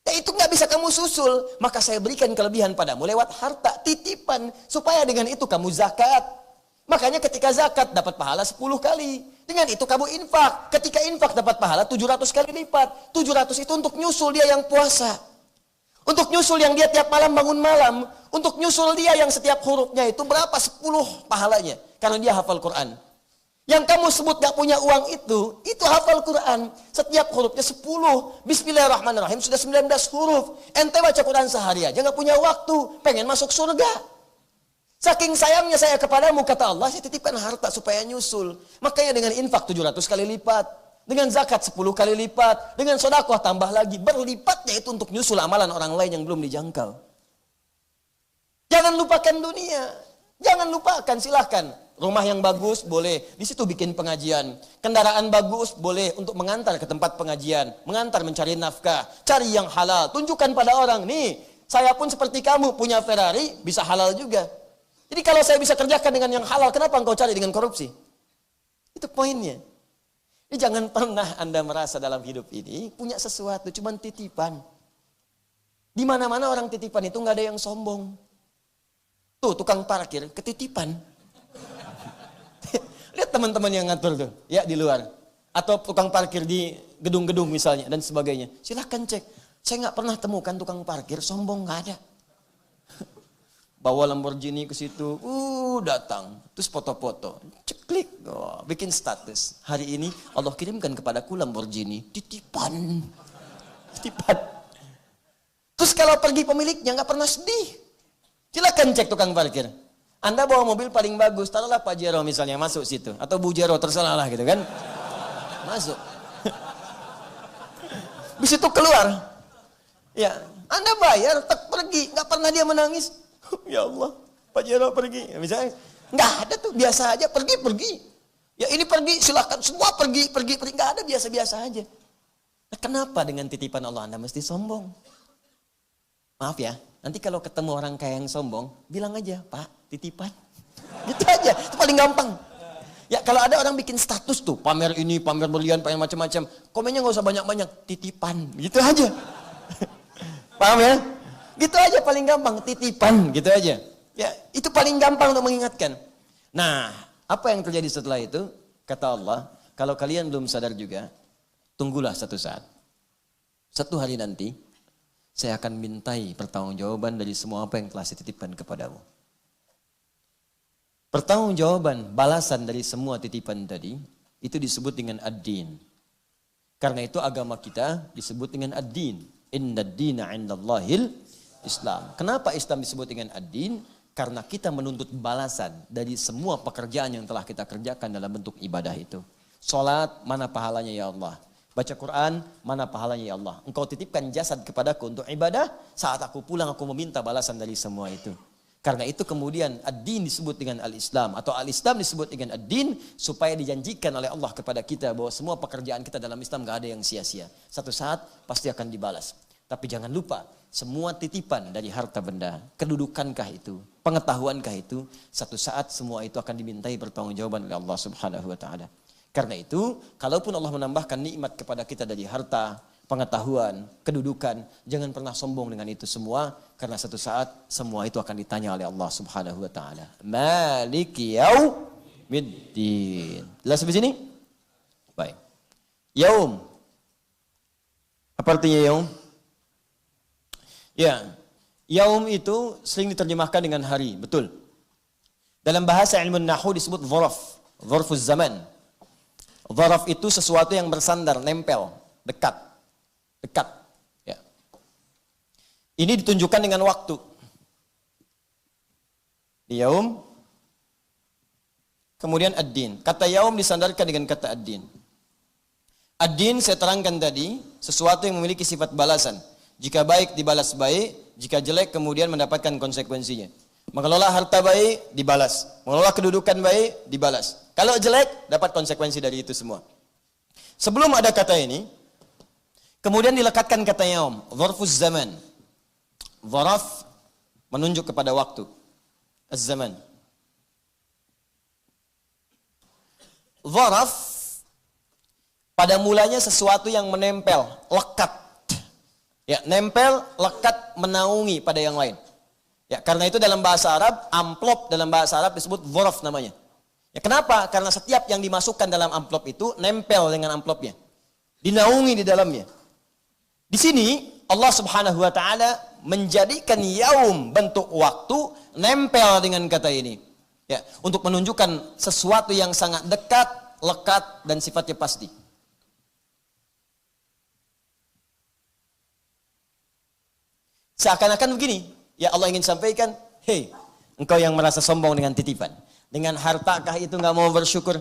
Ya itu nggak bisa kamu susul, maka saya berikan kelebihan padamu lewat harta, titipan, supaya dengan itu kamu zakat. Makanya ketika zakat dapat pahala 10 kali. Dengan itu kamu infak. Ketika infak dapat pahala 700 kali lipat. 700 itu untuk nyusul dia yang puasa. Untuk nyusul yang dia tiap malam bangun malam. Untuk nyusul dia yang setiap hurufnya itu berapa? 10 pahalanya. Karena dia hafal Quran. Yang kamu sebut gak punya uang itu hafal Quran. Setiap hurufnya 10. Bismillahirrahmanirrahim sudah 19 huruf. Ente baca Quran sehari aja gak punya waktu. Pengen masuk surga. Saking sayangnya saya kepadamu, kata Allah, saya titipkan harta supaya nyusul. Makanya dengan infak 700 kali lipat. Dengan zakat 10 kali lipat. Dengan sedekah tambah lagi. Berlipatnya itu untuk nyusul amalan orang lain yang belum dijangkau. Jangan lupakan dunia. Jangan lupakan, silahkan. Rumah yang bagus boleh, di situ bikin pengajian. Kendaraan bagus boleh untuk mengantar ke tempat pengajian, mengantar mencari nafkah, cari yang halal. Tunjukkan pada orang, nih, saya pun seperti kamu punya Ferrari, bisa halal juga. Jadi kalau saya bisa kerjakan dengan yang halal, kenapa engkau cari dengan korupsi? Itu poinnya. Jadi jangan pernah Anda merasa dalam hidup ini punya sesuatu, cuman titipan. Di mana-mana orang titipan itu nggak ada yang sombong. Tuh tukang parkir ketitipan. Lihat teman-teman yang ngatur tuh, ya di luar. Atau tukang parkir di gedung-gedung misalnya dan sebagainya. Silahkan cek. Saya nggak pernah temukan tukang parkir sombong, nggak ada. Bawa Lamborghini ke situ, datang. Terus foto-foto, ceklik, bikin status. Hari ini Allah kirimkan kepadaku Lamborghini, titipan. Titipan. Terus kalau pergi pemiliknya nggak pernah sedih. Silakan cek tukang parkir. Anda bawa mobil paling bagus, taruhlah Pajero misalnya masuk situ. Atau Bujero, terserah lah gitu kan. Masuk. Bis itu keluar. Ya, Anda bayar, tak pergi. Nggak pernah dia menangis. Ya Allah, Pajero pergi. Ya, misalnya, nggak ada tuh, biasa aja, pergi. Ya ini pergi, silakan semua pergi. Nggak ada, biasa-biasa aja. Nah, kenapa dengan titipan Allah Anda mesti sombong? Maaf ya, nanti kalau ketemu orang kayak yang sombong, bilang aja, Pak, titipan. Gitu aja, itu paling gampang. Ya kalau ada orang bikin status tuh, pamer ini, pamer berlian, pamer macam-macam, komennya nggak usah banyak-banyak, titipan, gitu aja. Paham ya? Gitu aja paling gampang, titipan, gitu aja. Ya itu paling gampang untuk mengingatkan. Nah, apa yang terjadi setelah itu? Kata Allah, kalau kalian belum sadar juga, tunggulah satu saat. Satu hari nanti, saya akan mintai pertanggungjawaban dari semua apa yang telah saya titipkan kepadamu. Pertanggungjawaban, balasan dari semua titipan tadi, itu disebut dengan ad-din. Karena itu agama kita disebut dengan ad-din. Inna ad-dina indallahil Islam. Kenapa Islam disebut dengan ad-din? Karena kita menuntut balasan dari semua pekerjaan yang telah kita kerjakan dalam bentuk ibadah itu. Salat, mana pahalanya ya Allah? Baca Quran, mana pahalanya ya Allah? Engkau titipkan jasad kepadaku untuk ibadah, saat aku pulang aku meminta balasan dari semua itu. Karena itu kemudian ad-din disebut dengan al-Islam atau al-Islam disebut dengan ad-din supaya dijanjikan oleh Allah kepada kita bahwa semua pekerjaan kita dalam Islam gak ada yang sia-sia. Satu saat pasti akan dibalas. Tapi jangan lupa, semua titipan dari harta benda, kedudukankah itu, pengetahuankah itu, satu saat semua itu akan dimintai pertanggungjawaban oleh Allah Subhanahu wa taala. Karena itu, kalaupun Allah menambahkan nikmat kepada kita dari harta, pengetahuan, kedudukan, jangan pernah sombong dengan itu semua, karena satu saat semua itu akan ditanya oleh Allah Subhanahu wa taala. Maliki yaumiddin. Jelas sampai sini? Baik. Yaum. Apa artinya yaum? Ya, yaum itu sering diterjemahkan dengan hari, betul. Dalam bahasa ilmu nahwu disebut dzaraf, dzarfuz zaman. Dzaraf itu sesuatu yang bersandar, nempel, dekat. Ya. Ini ditunjukkan dengan waktu. Yaum. Kemudian ad-din. Kata yaum disandarkan dengan kata ad-din. Ad-din saya terangkan tadi, sesuatu yang memiliki sifat balasan. Jika baik dibalas baik, jika jelek kemudian mendapatkan konsekuensinya. Mengelola harta baik dibalas, mengelola kedudukan baik dibalas. Kalau jelek dapat konsekuensi dari itu semua. Sebelum ada kata ini, kemudian dilekatkan kata yaum, dzarfuz zaman. Dzaraf menunjuk kepada waktu. Az-zaman. Dzaraf pada mulanya sesuatu yang menempel, lekat. Ya, nempel, lekat, menaungi pada yang lain. Ya, karena itu dalam bahasa Arab, amplop dalam bahasa Arab disebut dzaraf namanya. Ya, kenapa? Karena setiap yang dimasukkan dalam amplop itu nempel dengan amplopnya. Dinaungi di dalamnya. Di sini Allah Subhanahu wa taala menjadikan yaum bentuk waktu nempel dengan kata ini. Ya, untuk menunjukkan sesuatu yang sangat dekat, lekat dan sifatnya pasti. Seakan-akan begini, ya Allah ingin sampaikan, hei, engkau yang merasa sombong dengan titipan, dengan hartakah itu nggak mau bersyukur,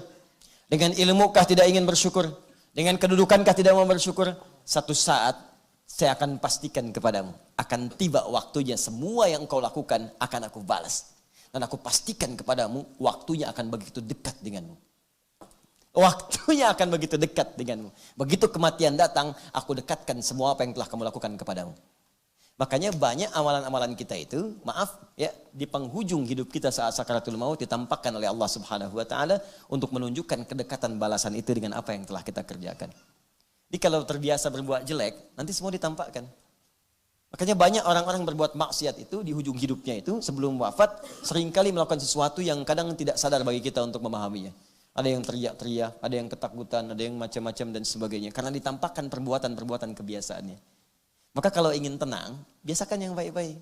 dengan ilmukah tidak ingin bersyukur, dengan kedudukankah tidak mau bersyukur, satu saat saya akan pastikan kepadamu, akan tiba waktunya semua yang engkau lakukan akan aku balas. Dan aku pastikan kepadamu, waktunya akan begitu dekat denganmu. Waktunya akan begitu dekat denganmu. Begitu kematian datang, aku dekatkan semua apa yang telah kamu lakukan kepadamu. Makanya banyak amalan-amalan kita itu, maaf ya, di penghujung hidup kita saat sakaratul maut ditampakkan oleh Allah Subhanahu wa taala untuk menunjukkan kedekatan balasan itu dengan apa yang telah kita kerjakan. Jadi kalau terbiasa berbuat jelek, nanti semua ditampakkan. Makanya banyak orang-orang berbuat maksiat itu di hujung hidupnya itu sebelum wafat seringkali melakukan sesuatu yang kadang tidak sadar bagi kita untuk memahaminya. Ada yang teriak-teriak, ada yang ketakutan, ada yang macam-macam dan sebagainya karena ditampakkan perbuatan-perbuatan kebiasaannya. Maka kalau ingin tenang, biasakan yang baik-baik.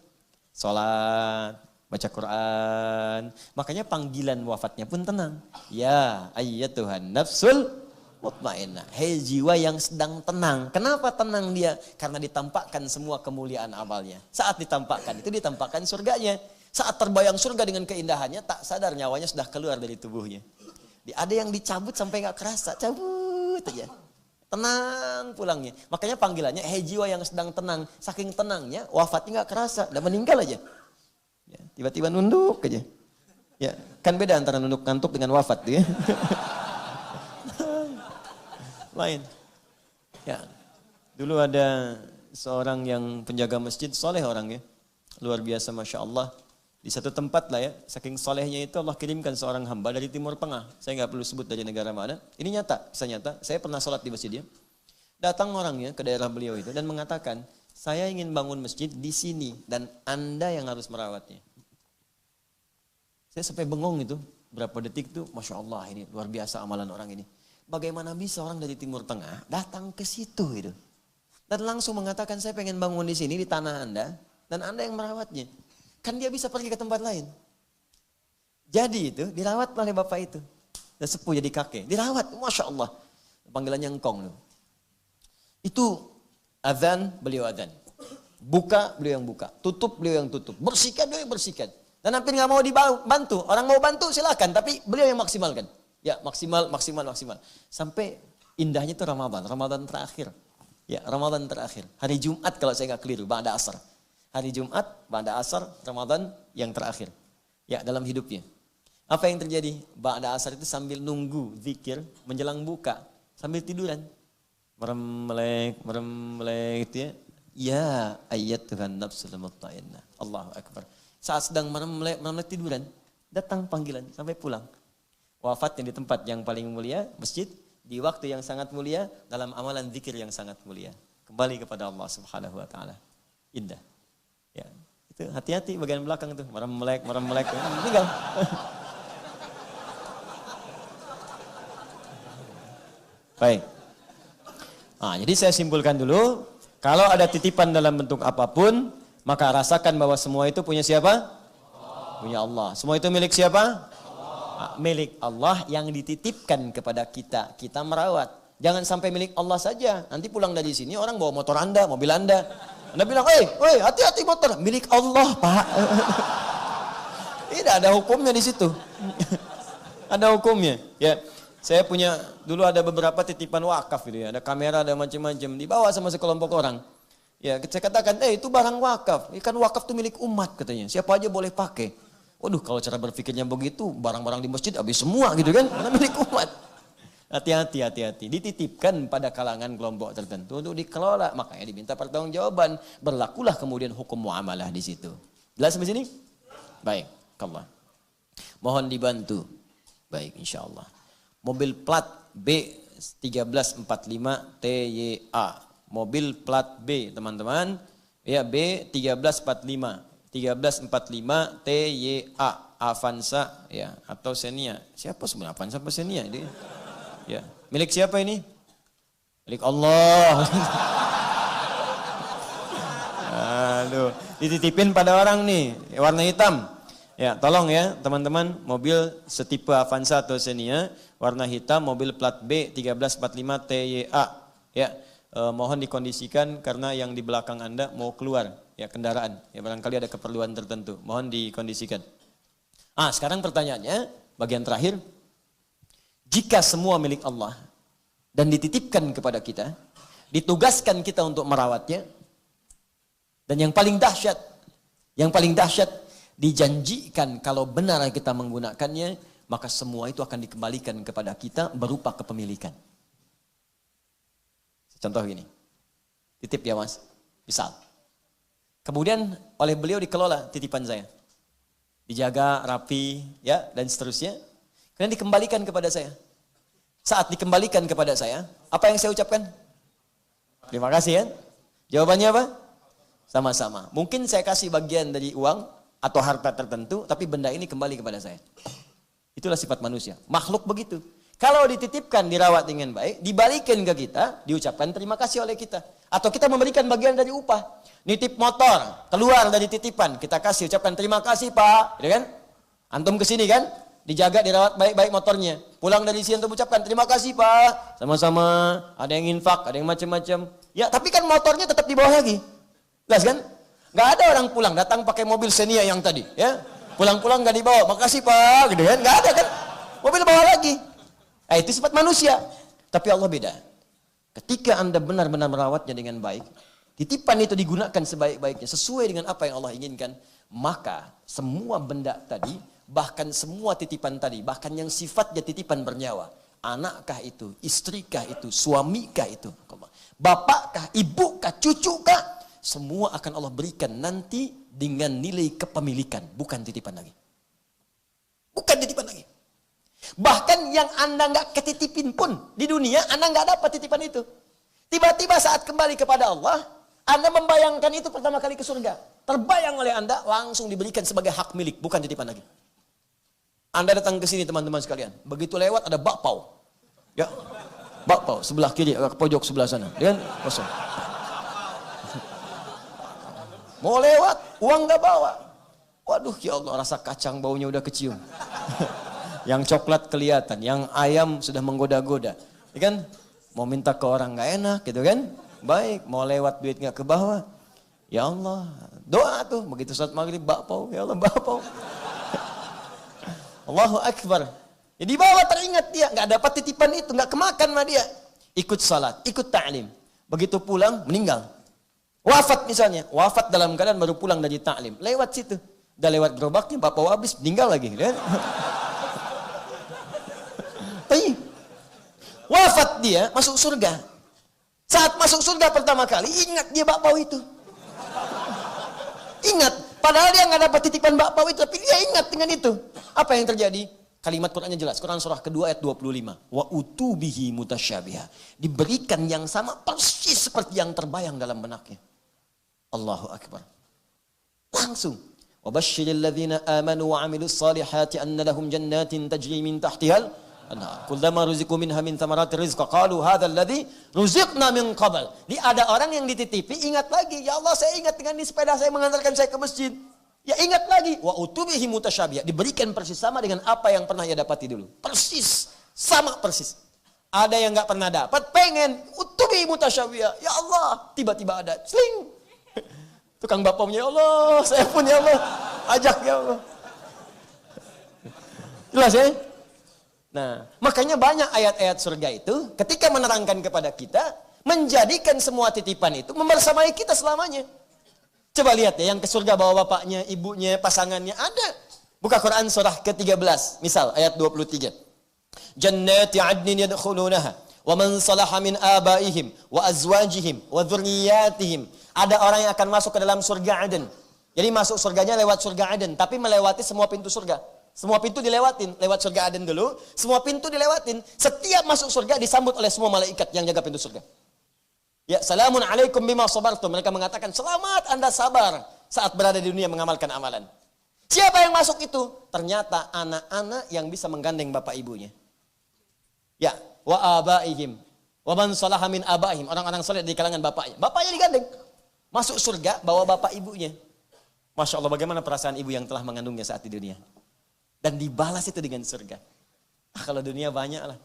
Salat, baca Quran. Makanya panggilan wafatnya pun tenang. Ya ayyatuhan nafsul mutmainnah. Hei jiwa yang sedang tenang. Kenapa tenang dia? Karena ditampakkan semua kemuliaan amalnya. Saat ditampakkan itu ditampakkan surganya. Saat terbayang surga dengan keindahannya, tak sadar nyawanya sudah keluar dari tubuhnya. Ada yang dicabut sampai nggak kerasa, cabut aja. Tenang pulangnya. Makanya panggilannya, hei jiwa yang sedang tenang. Saking tenangnya, wafatnya nggak kerasa, udah meninggal aja. Ya, tiba-tiba nunduk aja. Ya, kan beda antara nunduk ngantuk dengan wafat ya. Lain. Ya, dulu ada seorang yang penjaga masjid, soleh orangnya. Luar biasa, Masya Allah. Di satu tempat lah ya, saking solehnya itu Allah kirimkan seorang hamba dari Timur Tengah. Saya nggak perlu sebut dari negara mana. Ini nyata, bisa nyata. Saya pernah sholat di masjid dia. Datang orangnya ke daerah beliau itu dan mengatakan, saya ingin bangun masjid di sini dan Anda yang harus merawatnya. Saya sampai bengong itu, berapa detik tuh, Masya Allah ini luar biasa amalan orang ini. Bagaimana bisa orang dari Timur Tengah datang ke situ itu. Dan langsung mengatakan, saya pengen bangun di sini, di tanah Anda, dan Anda yang merawatnya. Kan dia bisa pergi ke tempat lain. Jadi itu dirawat oleh bapak itu. Dan sepuh jadi kakek. Dirawat, Masya Allah. Panggilannya engkong loh. Itu azan, beliau azan. Buka, beliau yang buka. Tutup, beliau yang tutup. Bersihkan, beliau yang bersihkan. Dan hampir nggak mau dibantu. Orang mau bantu silakan, tapi beliau yang maksimalkan. Ya maksimal. Sampai indahnya itu Ramadan terakhir. Ya Ramadan terakhir. Hari Jumat kalau saya nggak keliru, ba'da asar. Hari Jumat, ba'da asar, Ramadan yang terakhir. Ya, dalam hidupnya. Apa yang terjadi? Ba'da asar itu sambil nunggu zikir, menjelang buka, sambil tiduran. Merem-melek itu ya. Ya ayat Tuhan nafsul mutmainnah. Allahu Akbar. Saat sedang merem-melek tiduran, datang panggilan sampai pulang. Wafatnya di tempat yang paling mulia, masjid, di waktu yang sangat mulia, dalam amalan zikir yang sangat mulia. Kembali kepada Allah Subhanahu wa taala. Indah. Ya, itu hati-hati bagian belakang tuh, merem-melek, meninggal. Baik. Nah, jadi saya simpulkan dulu, kalau ada titipan dalam bentuk apapun, maka rasakan bahwa semua itu punya siapa? Punya Allah. Semua itu milik siapa? Milik Allah yang dititipkan kepada kita. Kita merawat. Jangan sampai milik Allah saja. Nanti pulang dari sini orang bawa motor Anda, mobil Anda. Anda bilang, woi, hati-hati motor. Milik Allah, Pak. Tidak ada hukumnya di situ. Ada hukumnya. Ya, saya punya dulu ada beberapa titipan wakaf gitu ya. Ada kamera, ada macam-macam. Dibawa sama sekelompok orang. Ya, saya katakan, itu barang wakaf. Kan wakaf itu milik umat katanya. Siapa aja boleh pakai. Waduh, kalau cara berpikirnya begitu, barang-barang di masjid habis semua gitu kan. Karena milik umat. Hati-hati. Dititipkan pada kalangan kelompok tertentu untuk dikelola. Makanya diminta pertanggungjawaban. Berlakulah kemudian hukum muamalah di situ. Jelas sampai sini? Baik, Allah. Mohon dibantu. Baik, insya Allah. Mobil plat B1345 TYA. Mobil plat B, teman-teman. Ya, B1345 TYA. Avanza ya atau Xenia. Siapa sebenarnya Avanza apa Xenia ini? Ya, milik siapa ini? Milik Allah. Aduh, dititipin pada orang nih, warna hitam. Ya, tolong ya teman-teman, mobil setipe Avanza atau Xenia, warna hitam, mobil plat B 1345 TYA. Ya, mohon dikondisikan karena yang di belakang Anda mau keluar, ya kendaraan. Ya barangkali ada keperluan tertentu, mohon dikondisikan. Sekarang pertanyaannya, bagian terakhir. Jika semua milik Allah dan dititipkan kepada kita, ditugaskan kita untuk merawatnya, dan yang paling dahsyat, dijanjikan kalau benar kita menggunakannya, maka semua itu akan dikembalikan kepada kita berupa kepemilikan. Contoh gini, titip ya mas, misal. Kemudian oleh beliau dikelola titipan saya. Dijaga rapi, ya dan seterusnya. Kemudian dikembalikan kepada saya. Saat dikembalikan kepada saya, apa yang saya ucapkan? Terima kasih ya. Jawabannya apa? Sama-sama. Mungkin saya kasih bagian dari uang atau harta tertentu, tapi benda ini kembali kepada saya. Itulah sifat manusia. Makhluk begitu. Kalau dititipkan, dirawat dengan baik, dibalikin ke kita, diucapkan terima kasih oleh kita. Atau kita memberikan bagian dari upah. Nitip motor, keluar dari titipan, kita kasih, ucapkan terima kasih Pak. Gitu kan? Antum kesini kan? Dijaga, dirawat baik-baik motornya. Pulang dari sini untuk ucapkan terima kasih Pak. Sama-sama, ada yang infak, ada yang macam-macam. Ya, tapi kan motornya tetap di bawah lagi. Jelas kan? Nggak ada orang pulang datang pakai mobil Xenia yang tadi, ya. Pulang-pulang nggak dibawa, makasih Pak, gitu kan? Nggak ada kan? Mobil bawa lagi. Itu sifat manusia. Tapi Allah beda. Ketika Anda benar-benar merawatnya dengan baik, titipan itu digunakan sebaik-baiknya sesuai dengan apa yang Allah inginkan, maka semua benda tadi, bahkan semua titipan tadi, bahkan yang sifatnya titipan bernyawa, anakkah itu, istrikah itu, suamikah itu, bapakkah, ibukah, cucukah, semua akan Allah berikan nanti dengan nilai kepemilikan, bukan titipan lagi. Bukan titipan lagi. Bahkan yang Anda nggak ketitipin pun di dunia, Anda nggak dapat titipan itu. Tiba-tiba saat kembali kepada Allah, Anda membayangkan itu pertama kali ke surga. Terbayang oleh Anda, langsung diberikan sebagai hak milik, bukan titipan lagi. Anda datang ke sini teman-teman sekalian, begitu lewat ada bakpao. Ya, bakpao sebelah kiri, ke pojok sebelah sana, kan kosong. Mau lewat, uang nggak bawa. Waduh, ya Allah, rasa kacang baunya udah kecium. Yang coklat kelihatan, yang ayam sudah menggoda-goda. Ya kan? Mau minta ke orang nggak enak gitu kan? Baik, mau lewat duit nggak ke bawah. Ya Allah, doa tuh. Begitu saat maghrib, bakpao. Ya Allah, bakpao. Allahu Akbar. Jadi bawah teringat dia, nggak dapat titipan itu, nggak kemakan sama dia. Ikut salat, ikut ta'lim. Begitu pulang, meninggal. Wafat misalnya, wafat dalam keadaan baru pulang dari ta'lim. Lewat situ, udah lewat gerobaknya, bapak habis, meninggal lagi. Kan? Wafat dia, masuk surga. Saat masuk surga pertama kali, ingat dia bakpao itu. Ingat, padahal dia nggak dapat titipan bakpao itu, tapi dia ingat dengan itu. Apa yang terjadi? Kalimat Qur'annya jelas. Quran surah kedua ayat 25. Wa utubihi mutasyabiha. Diberikan yang sama persis seperti yang terbayang dalam benaknya. Allahu Akbar. Langsung. Wa basyiril ladzina amanu wa amilus salihati anna lahum jannatin tajri min tahtihal anhar. Kullama ruziqu minha min thamarati rizqa qalu hadzal ladzi ruziqna min qabl. Ada orang yang dititipi ingat lagi, ya Allah saya ingat dengan ini sepeda saya mengantarkan saya ke masjid. Ya ingat lagi, wa utubihi mutasyabiha, diberikan persis sama dengan apa yang pernah ia dapati dulu. Persis, sama persis. Ada yang nggak pernah dapat, pengen utubihi mutasyabiha. Ya Allah, tiba-tiba ada, sling. Tukang bapaknya, ya Allah, saya pun ya Allah, ajak ya Allah. Jelas ya? Nah, makanya banyak ayat-ayat surga itu ketika menerangkan kepada kita, menjadikan semua titipan itu membersamai kita selamanya. Coba lihat ya, yang ke surga bawa bapaknya, ibunya, pasangannya, ada. Buka Quran surah ke-13, misal ayat 23. Jannati adnin yadkhulunaha, wa man salaha min abaihim, wa azwajihim, wa dhurriyyatihim. Ada orang yang akan masuk ke dalam surga Aden. Jadi masuk surganya lewat surga Aden, tapi melewati semua pintu surga. Semua pintu dilewatin, lewat surga Aden dulu, semua pintu dilewatin. Setiap masuk surga disambut oleh semua malaikat yang jaga pintu surga. Ya, salamun alaikum bima sabartum. Mereka mengatakan, selamat Anda sabar saat berada di dunia mengamalkan amalan. Siapa yang masuk itu? Ternyata anak-anak yang bisa menggandeng bapak ibunya. Ya, wa abaihim, wa man salaha min abaihim. Orang-orang saleh di kalangan bapaknya. Bapaknya digandeng. Masuk surga bawa bapak ibunya. Masya Allah, bagaimana perasaan ibu yang telah mengandungnya saat di dunia. Dan dibalas itu dengan surga. Kalau dunia banyak lah.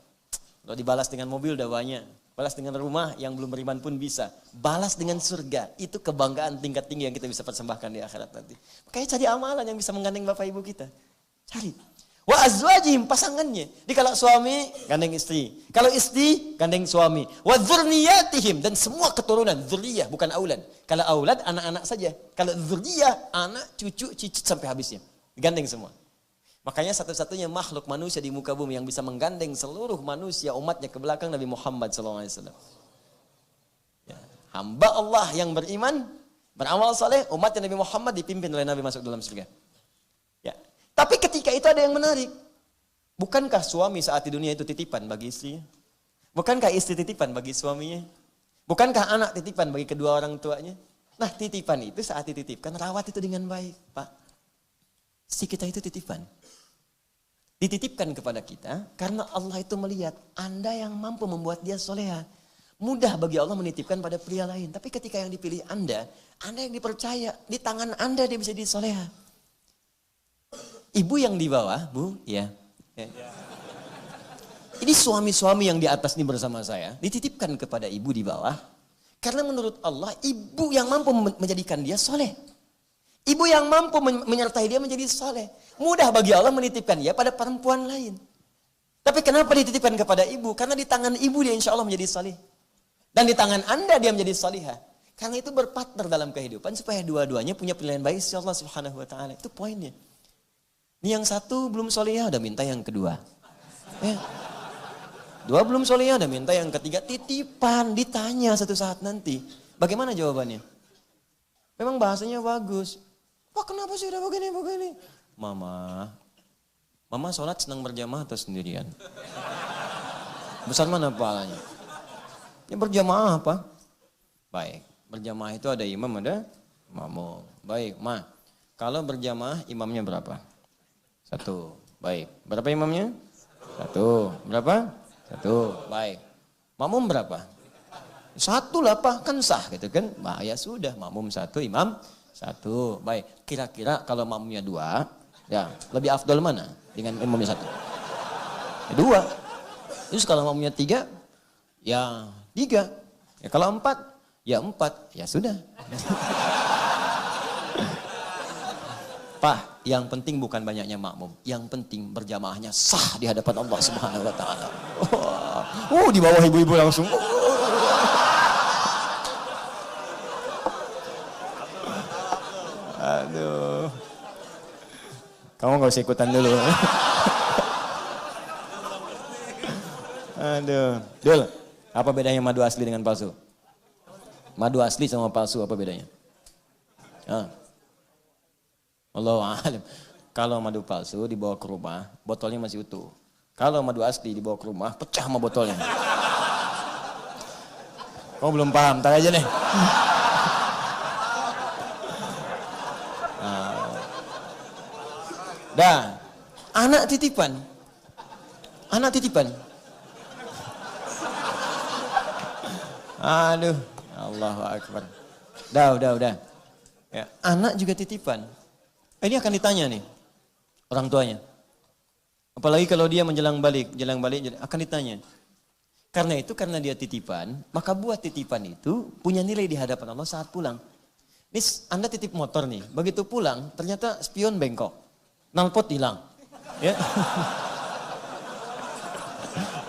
Kalau dibalas dengan mobil udah banyak. Balas dengan rumah yang belum beriman pun bisa. Balas dengan surga. Itu kebanggaan tingkat tinggi yang kita bisa persembahkan di akhirat nanti. Makanya cari amalan yang bisa menggandeng bapak ibu kita. Cari. Wa azwajihim, pasangannya. Jadi kalau suami, gandeng istri. Kalau istri, gandeng suami. Wa dzurriyyatihim, dan semua keturunan. Dzurriyah, bukan aulad. Kalau aulad, anak-anak saja. Kalau dzurriyah, anak, cucu, cicit sampai habisnya. Gandeng semua. Makanya satu-satunya makhluk manusia di muka bumi yang bisa menggandeng seluruh manusia umatnya ke belakang Nabi Muhammad SAW. Ya, hamba Allah yang beriman, beramal saleh, umatnya Nabi Muhammad dipimpin oleh Nabi masuk dalam surga. Ya. Tapi ketika itu ada yang menarik. Bukankah suami saat di dunia itu titipan bagi istrinya? Bukankah istri titipan bagi suaminya? Bukankah anak titipan bagi kedua orang tuanya? Nah, titipan itu saat dititipkan, rawat itu dengan baik, Pak. Si kita itu titipan. Dititipkan kepada kita karena Allah itu melihat Anda yang mampu membuat dia soleha. Mudah bagi Allah menitipkan pada pria lain. Tapi ketika yang dipilih Anda yang dipercaya, di tangan Anda dia bisa disoleha. Ibu yang di bawah, Bu, ya. Ini suami-suami yang di atas ini bersama saya, dititipkan kepada ibu di bawah. Karena menurut Allah, ibu yang mampu menjadikan dia soleh. Ibu yang mampu menyertai dia menjadi saleh. Mudah bagi Allah menitipkan dia pada perempuan lain. Tapi kenapa dititipkan kepada ibu? Karena di tangan ibu dia insya Allah menjadi salih. Dan di tangan Anda dia menjadi salihah. Karena itu berpartner dalam kehidupan supaya dua-duanya punya pilihan baik insya Allah Subhanahu wa taala. Itu poinnya. Ini yang satu belum salihah udah minta yang kedua. Ya. Dua belum salihah udah minta yang ketiga, titipan, ditanya satu saat nanti. Bagaimana jawabannya? Memang bahasanya bagus. Wah, kenapa sih udah begini? Mama sholat senang berjamaah atau sendirian? Besar mana pahalanya? Ya berjamaah apa? Baik, berjamaah itu ada imam, ada makmum. Baik, kalau berjamaah imamnya berapa? 1. Baik, berapa imamnya? 1. Berapa? 1. Baik, makmum berapa? 1 lah Pak, kan sah gitu kan? Ya sudah, makmum 1, imam 1. Baik, kira-kira kalau makmumnya 2, ya lebih afdol mana dengan imamnya 1? Ya 2. Terus kalau makmumnya 3, ya 3. Ya kalau 4, ya 4. Ya sudah. Pak, yang penting bukan banyaknya makmum. Yang penting berjamaahnya sah di hadapan Allah Subhanahu wa taala. Di bawah ibu-ibu langsung. Aduh. Kamu gak usah ikutan dulu. Aduh. Dul, apa bedanya madu asli dengan palsu? Madu asli sama palsu apa bedanya? Allahu a'lam. Kalau madu palsu dibawa ke rumah, botolnya masih utuh. Kalau madu asli dibawa ke rumah, pecah sama botolnya. Kamu belum paham, tar aja deh. Dah, anak titipan. Aduh, Allahu Akbar. Udah. Ya, anak juga titipan. Ini akan ditanya nih, orang tuanya. Apalagi kalau dia menjelang balik akan ditanya. Karena dia titipan, maka buat titipan itu punya nilai di hadapan Allah saat pulang. Nih, Anda titip motor nih, begitu pulang ternyata spion bengkok. Knalpot hilang. Ya.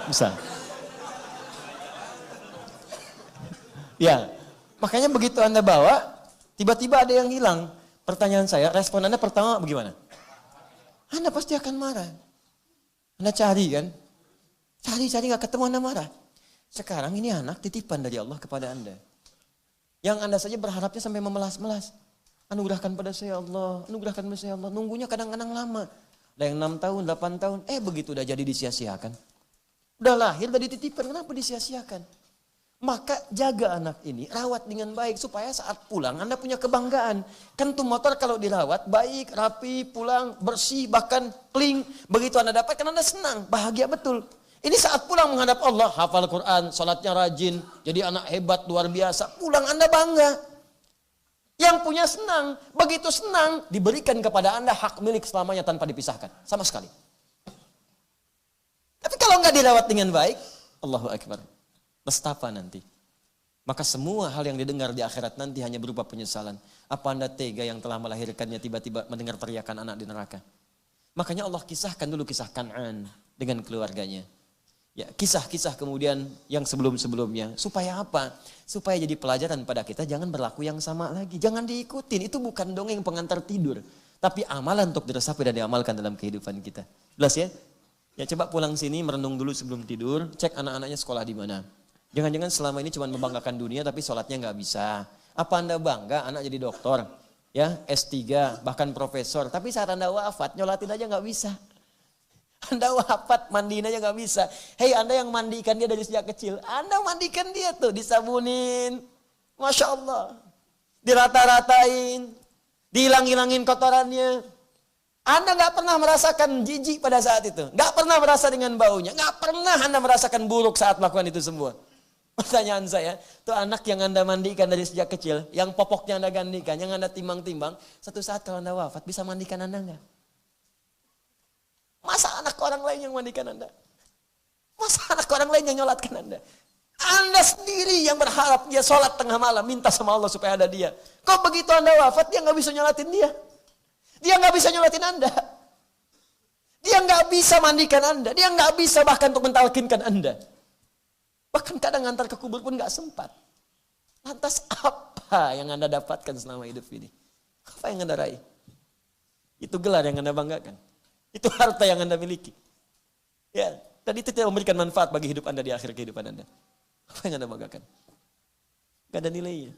Bisa. Ya, makanya begitu Anda bawa, tiba-tiba ada yang hilang. Pertanyaan saya, respon Anda pertama bagaimana? Anda pasti akan marah. Anda cari kan? Cari gak ketemu Anda marah. Sekarang ini anak titipan dari Allah kepada Anda. Yang Anda saja berharapnya sampai memelas-melas. Anugerahkan pada saya Allah, nunggunya kadang-kadang lama. Ada yang 6 tahun, 8 tahun, begitu udah jadi disia-siakan. Udah lahir, udah dititipkan, kenapa disia-siakan? Maka jaga anak ini, rawat dengan baik supaya saat pulang Anda punya kebanggaan. Kan tuh motor kalau dirawat baik, rapi, pulang, bersih, bahkan clean. Begitu Anda dapat kan Anda senang, bahagia betul. Ini saat pulang menghadap Allah, hafal Quran, sholatnya rajin, jadi anak hebat, luar biasa. Pulang Anda bangga. Yang punya senang, begitu senang diberikan kepada Anda hak milik selamanya tanpa dipisahkan, sama sekali. Tapi kalau nggak dirawat dengan baik, Allahu Akbar, nestapa nanti. Maka semua hal yang didengar di akhirat nanti hanya berupa penyesalan. Apa Anda tega yang telah melahirkannya tiba-tiba mendengar teriakan anak di neraka? Makanya Allah kisahkan dulu kisah Kan'an dengan keluarganya. Ya, kisah-kisah kemudian yang sebelum-sebelumnya. Supaya apa? Supaya jadi pelajaran pada kita, jangan berlaku yang sama lagi. Jangan diikutin, itu bukan dongeng pengantar tidur. Tapi amalan untuk diresapi dan diamalkan dalam kehidupan kita. Jelas ya? Ya coba pulang sini, merenung dulu sebelum tidur, cek anak-anaknya sekolah di mana. Jangan-jangan selama ini cuma membanggakan dunia tapi sholatnya nggak bisa. Apa Anda bangga anak jadi dokter, ya S3, bahkan profesor. Tapi saat Anda wafat, nyolatin aja nggak bisa. Anda wafat, mandiin aja gak bisa. Hei Anda yang mandikan dia dari sejak kecil. Anda mandikan dia tuh, disabunin. Masya Allah. Dirata-ratain. Dihilang-hilangin kotorannya. Anda gak pernah merasakan jijik pada saat itu. Gak pernah merasa dengan baunya. Gak pernah Anda merasakan buruk saat melakukan itu semua. Pertanyaan saya, tuh anak yang Anda mandikan dari sejak kecil. Yang popoknya Anda gandikan, yang Anda timbang-timbang. Satu saat kalau Anda wafat, bisa mandikan Anda gak? Masa anak orang lain yang mandikan Anda? Masa anak orang lain yang nyolatkan Anda? Anda sendiri yang berharap dia sholat tengah malam, minta sama Allah supaya ada dia. Kok begitu Anda wafat, dia nggak bisa nyolatin dia. Dia nggak bisa nyolatin Anda. Dia nggak bisa mandikan Anda. Dia nggak bisa bahkan untuk mentalkinkan Anda. Bahkan kadang antar ke kubur pun nggak sempat. Lantas apa yang Anda dapatkan selama hidup ini? Apa yang Anda raih? Itu gelar yang Anda banggakan. Itu harta yang Anda miliki. Ya, dan itu tidak memberikan manfaat bagi hidup Anda di akhir kehidupan Anda. Apa yang Anda banggakan? Gak ada nilainya.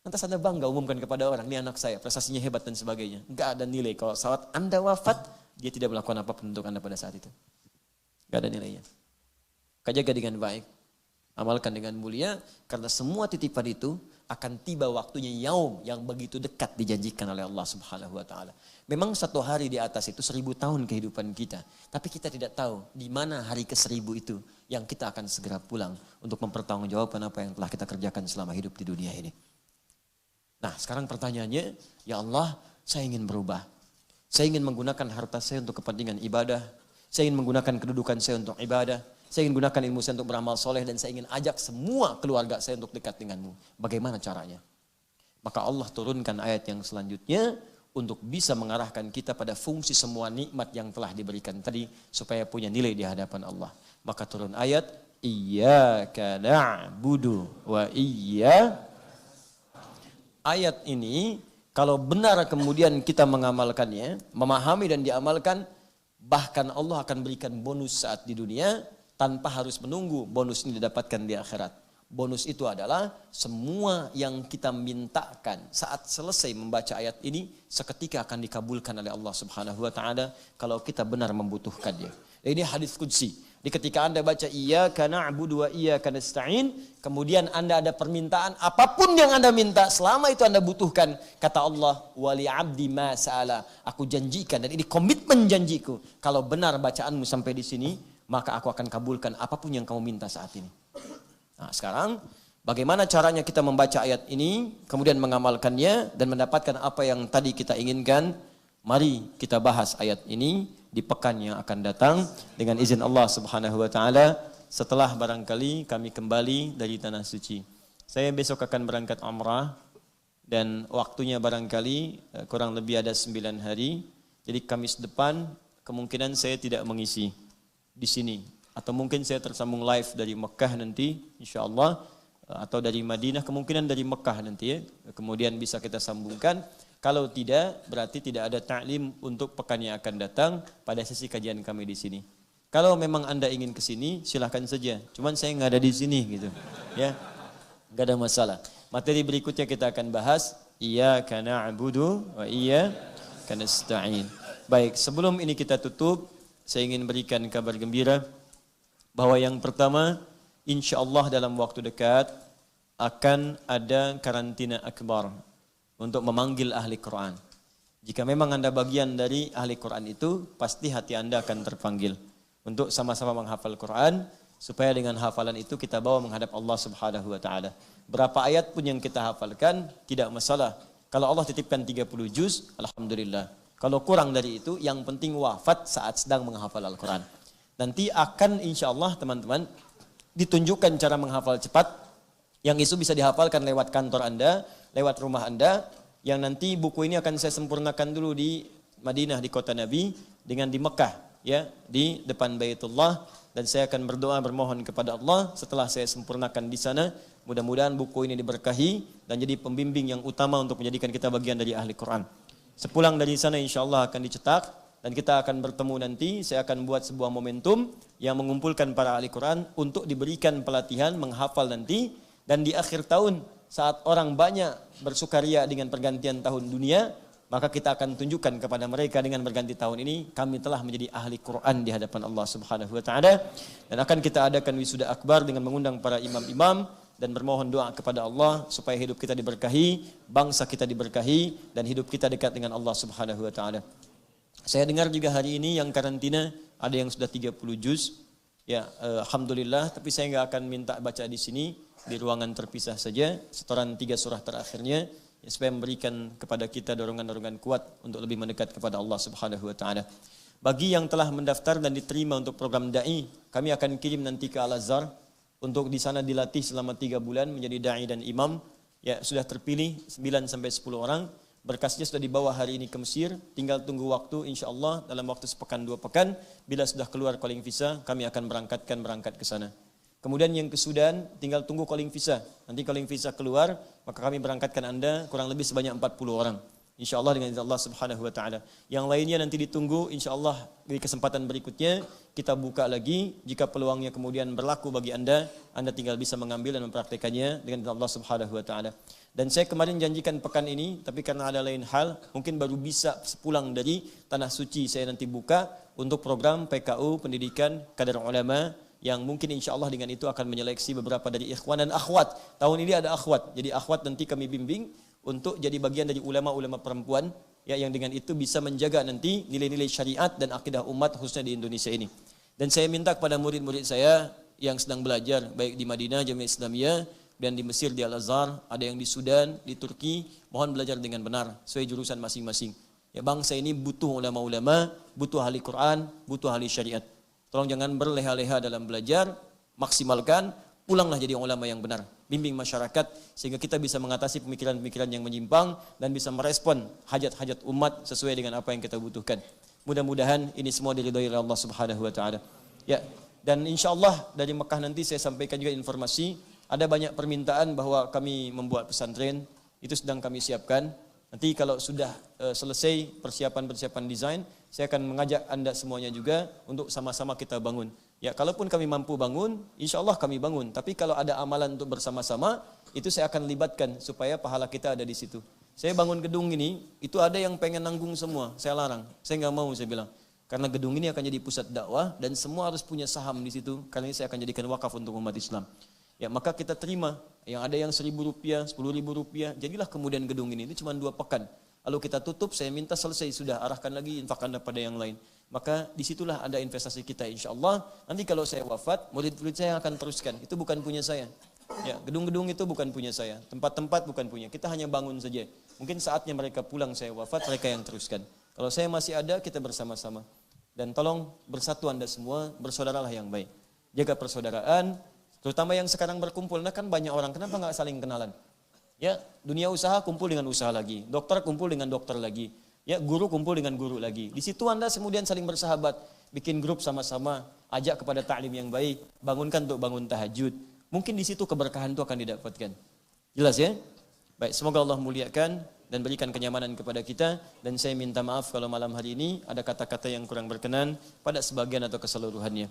Lantas Anda bangga umumkan kepada orang, ini anak saya, prestasinya hebat dan sebagainya. Gak ada nilai. Kalau saat Anda wafat, dia tidak melakukan apapun untuk Anda pada saat itu. Gak ada nilainya. Jaga dengan baik. Amalkan dengan mulia, karena semua titipan itu akan tiba waktunya yaum yang begitu dekat dijanjikan oleh Allah Subhanahu wa taala. Memang satu hari di atas itu 1000 tahun kehidupan kita, tapi kita tidak tahu di mana hari ke-1000 itu yang kita akan segera pulang untuk mempertanggungjawabkan apa yang telah kita kerjakan selama hidup di dunia ini. Nah, sekarang pertanyaannya, ya Allah, saya ingin berubah. Saya ingin menggunakan harta saya untuk kepentingan ibadah. Saya ingin menggunakan kedudukan saya untuk ibadah. Saya ingin gunakan ilmu saya untuk beramal soleh dan saya ingin ajak semua keluarga saya untuk dekat denganmu. Bagaimana caranya? Maka Allah turunkan ayat yang selanjutnya untuk bisa mengarahkan kita pada fungsi semua nikmat yang telah diberikan tadi supaya punya nilai di hadapan Allah. Maka turun ayat, Iyyaka na'budu wa ayat ini kalau benar kemudian kita mengamalkannya, memahami dan diamalkan, bahkan Allah akan berikan bonus saat di dunia tanpa harus menunggu bonus ini didapatkan di akhirat. Bonus itu adalah semua yang kita mintakan saat selesai membaca ayat ini seketika akan dikabulkan oleh Allah Subhanahu wa taala kalau kita benar membutuhkannya. Ini hadis qudsi. Di ketika Anda baca Iyyaka na'budu wa iyyaka nasta'in, kemudian Anda ada permintaan apapun yang Anda minta selama itu Anda butuhkan, kata Allah, wali 'abdi ma sa'ala, aku janjikan dan ini komitmen janjiku, kalau benar bacaanmu sampai di sini, maka aku akan kabulkan apapun yang kamu minta saat ini. Nah, sekarang bagaimana caranya kita membaca ayat ini, kemudian mengamalkannya dan mendapatkan apa yang tadi kita inginkan? Mari kita bahas ayat ini di pekan yang akan datang dengan izin Allah Subhanahu wa taala setelah barangkali kami kembali dari tanah suci. Saya besok akan berangkat umrah dan waktunya barangkali kurang lebih ada 9 hari. Jadi Kamis depan kemungkinan saya tidak mengisi di sini atau mungkin saya tersambung live dari Mekah nanti insyaallah atau dari Madinah, kemungkinan dari Mekah nanti ya. Kemudian bisa kita sambungkan. Kalau tidak, berarti tidak ada ta'lim untuk pekan yang akan datang pada sesi kajian kami di sini. Kalau memang Anda ingin ke sini, silahkan saja. Cuman saya nggak ada di sini gitu. Ya, nggak ada masalah. Materi berikutnya kita akan bahas Iyyaka na'budu wa iyyaka nasta'in. Baik, sebelum ini kita tutup, saya ingin berikan kabar gembira bahwa yang pertama, insyaallah dalam waktu dekat akan ada karantina akbar untuk memanggil ahli Quran. Jika memang Anda bagian dari ahli Quran itu, pasti hati Anda akan terpanggil untuk sama-sama menghafal Quran, supaya dengan hafalan itu kita bawa menghadap Allah Subhanahu wa taala. Berapa ayat pun yang kita hafalkan tidak masalah. Kalau Allah titipkan 30 juz, alhamdulillah. Kalau kurang dari itu, yang penting wafat saat sedang menghafal Al-Quran. Nanti akan insyaallah teman-teman ditunjukkan cara menghafal cepat yang itu bisa dihafalkan lewat kantor Anda, lewat rumah Anda, yang nanti buku ini akan saya sempurnakan dulu di Madinah, di kota Nabi, dengan di Mekah, ya, di depan Baitullah, dan saya akan berdoa bermohon kepada Allah setelah saya sempurnakan di sana. Mudah-mudahan buku ini diberkahi dan jadi pembimbing yang utama untuk menjadikan kita bagian dari ahli Quran. Sepulang dari sana insyaallah akan dicetak dan kita akan bertemu nanti. Saya akan buat sebuah momentum yang mengumpulkan para ahli Quran untuk diberikan pelatihan menghafal nanti. Dan di akhir tahun saat orang banyak bersukaria dengan pergantian tahun dunia, maka kita akan tunjukkan kepada mereka dengan berganti tahun ini kami telah menjadi ahli Quran di hadapan Allah Subhanahu wa taala. Dan akan kita adakan wisuda akbar dengan mengundang para imam-imam dan bermohon doa kepada Allah supaya hidup kita diberkahi, bangsa kita diberkahi dan hidup kita dekat dengan Allah Subhanahu wa taala. Saya dengar juga hari ini yang karantina ada yang sudah 30 juz. Ya, alhamdulillah, tapi saya enggak akan minta baca di sini, di ruangan terpisah saja, setoran 3 surah terakhirnya, ya, supaya memberikan kepada kita dorongan-dorongan kuat untuk lebih mendekat kepada Allah Subhanahu wa taala. Bagi yang telah mendaftar dan diterima untuk program dai, kami akan kirim nanti ke Al-Azhar untuk di sana dilatih selama 3 bulan menjadi dai dan imam Ya, sudah terpilih 9 sampai 10 orang. Berkasnya sudah dibawa hari ini ke Mesir, tinggal tunggu waktu insyaallah dalam waktu sepekan 2 pekan bila sudah keluar calling visa kami akan berangkat ke sana. Kemudian yang ke Sudan tinggal tunggu calling visa. Nanti calling visa keluar maka kami berangkatkan Anda kurang lebih sebanyak 40 orang. InsyaAllah dengan izin Allah Subhanahu wa taala. Yang lainnya nanti ditunggu insyaallah di kesempatan berikutnya kita buka lagi jika peluangnya kemudian berlaku bagi Anda tinggal bisa mengambil dan mempraktekannya dengan izin Allah Subhanahu wa taala. Dan saya kemarin janjikan pekan ini tapi karena ada lain hal mungkin baru bisa sepulang dari tanah suci saya nanti buka untuk program PKU pendidikan kader ulama yang mungkin insyaallah dengan itu akan menyeleksi beberapa dari ikhwan dan akhwat. Tahun ini ada akhwat. Jadi akhwat nanti kami bimbing untuk jadi bagian dari ulama-ulama perempuan ya yang dengan itu bisa menjaga nanti nilai-nilai syariat dan akidah umat khususnya di Indonesia ini. Dan saya minta kepada murid-murid saya yang sedang belajar baik di Madinah Jamiah Islamiyah dan di Mesir di Al-Azhar, ada yang di Sudan, di Turki, mohon belajar dengan benar sesuai jurusan masing-masing. Ya bangsa ini butuh ulama-ulama, butuh ahli Quran, butuh ahli syariat. Tolong jangan berleha-leha dalam belajar, maksimalkan, pulanglah jadi ulama yang benar. Bimbing masyarakat sehingga kita bisa mengatasi pemikiran-pemikiran yang menyimpang dan bisa merespon hajat-hajat umat sesuai dengan apa yang kita butuhkan. Mudah-mudahan ini semua diridhai oleh Allah Subhanahu wa taala. Ya, dan insyaallah dari Mekah nanti saya sampaikan juga informasi ada banyak permintaan bahwa kami membuat pesantren, itu sedang kami siapkan. Nanti kalau sudah selesai persiapan-persiapan desain, saya akan mengajak Anda semuanya juga untuk sama-sama kita bangun. Ya, kalaupun kami mampu bangun, insyaallah kami bangun. Tapi kalau ada amalan untuk bersama-sama, itu saya akan libatkan supaya pahala kita ada di situ. Saya bangun gedung ini, itu ada yang pengen nanggung semua, saya larang. Saya nggak mau, saya bilang. Karena gedung ini akan jadi pusat dakwah dan semua harus punya saham di situ. Karena ini saya akan jadikan wakaf untuk umat Islam. Ya, maka kita terima. Yang ada yang Rp1.000, Rp10.000, jadilah kemudian gedung ini cuma 2 pekan. Lalu kita tutup, saya minta selesai sudah, arahkan lagi infak Anda pada yang lain. Maka disitulah ada investasi kita insyaallah. Nanti kalau saya wafat, murid-murid saya akan teruskan. Itu bukan punya saya. Ya, gedung-gedung itu bukan punya saya. Tempat-tempat bukan punya. Kita hanya bangun saja. Mungkin saatnya mereka pulang saya wafat, mereka yang teruskan. Kalau saya masih ada, kita bersama-sama. Dan tolong bersatu Anda semua, bersaudaralah yang baik. Jaga persaudaraan, terutama yang sekarang berkumpul. Nah kan banyak orang, kenapa nggak saling kenalan? Ya, dunia usaha kumpul dengan usaha lagi. Dokter kumpul dengan dokter lagi. Ya, guru kumpul dengan guru lagi. Di situ Anda kemudian saling bersahabat, bikin grup sama-sama, ajak kepada ta'lim yang baik, bangunkan untuk bangun tahajud. Mungkin di situ keberkahan itu akan didapatkan. Jelas ya? Baik, semoga Allah muliakan dan berikan kenyamanan kepada kita. Dan saya minta maaf kalau malam hari ini ada kata-kata yang kurang berkenan pada sebagian atau keseluruhannya.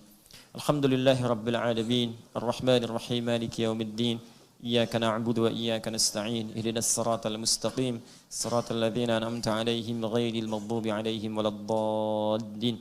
Alhamdulillahirabbil alamin, arrahmanir rahim, maliki yaumiddin. إياك نعبد وإياك نستعين اهدنا الصراط المستقيم صراط الذين أنعمت عليهم غير المغضوب عليهم ولا الضالين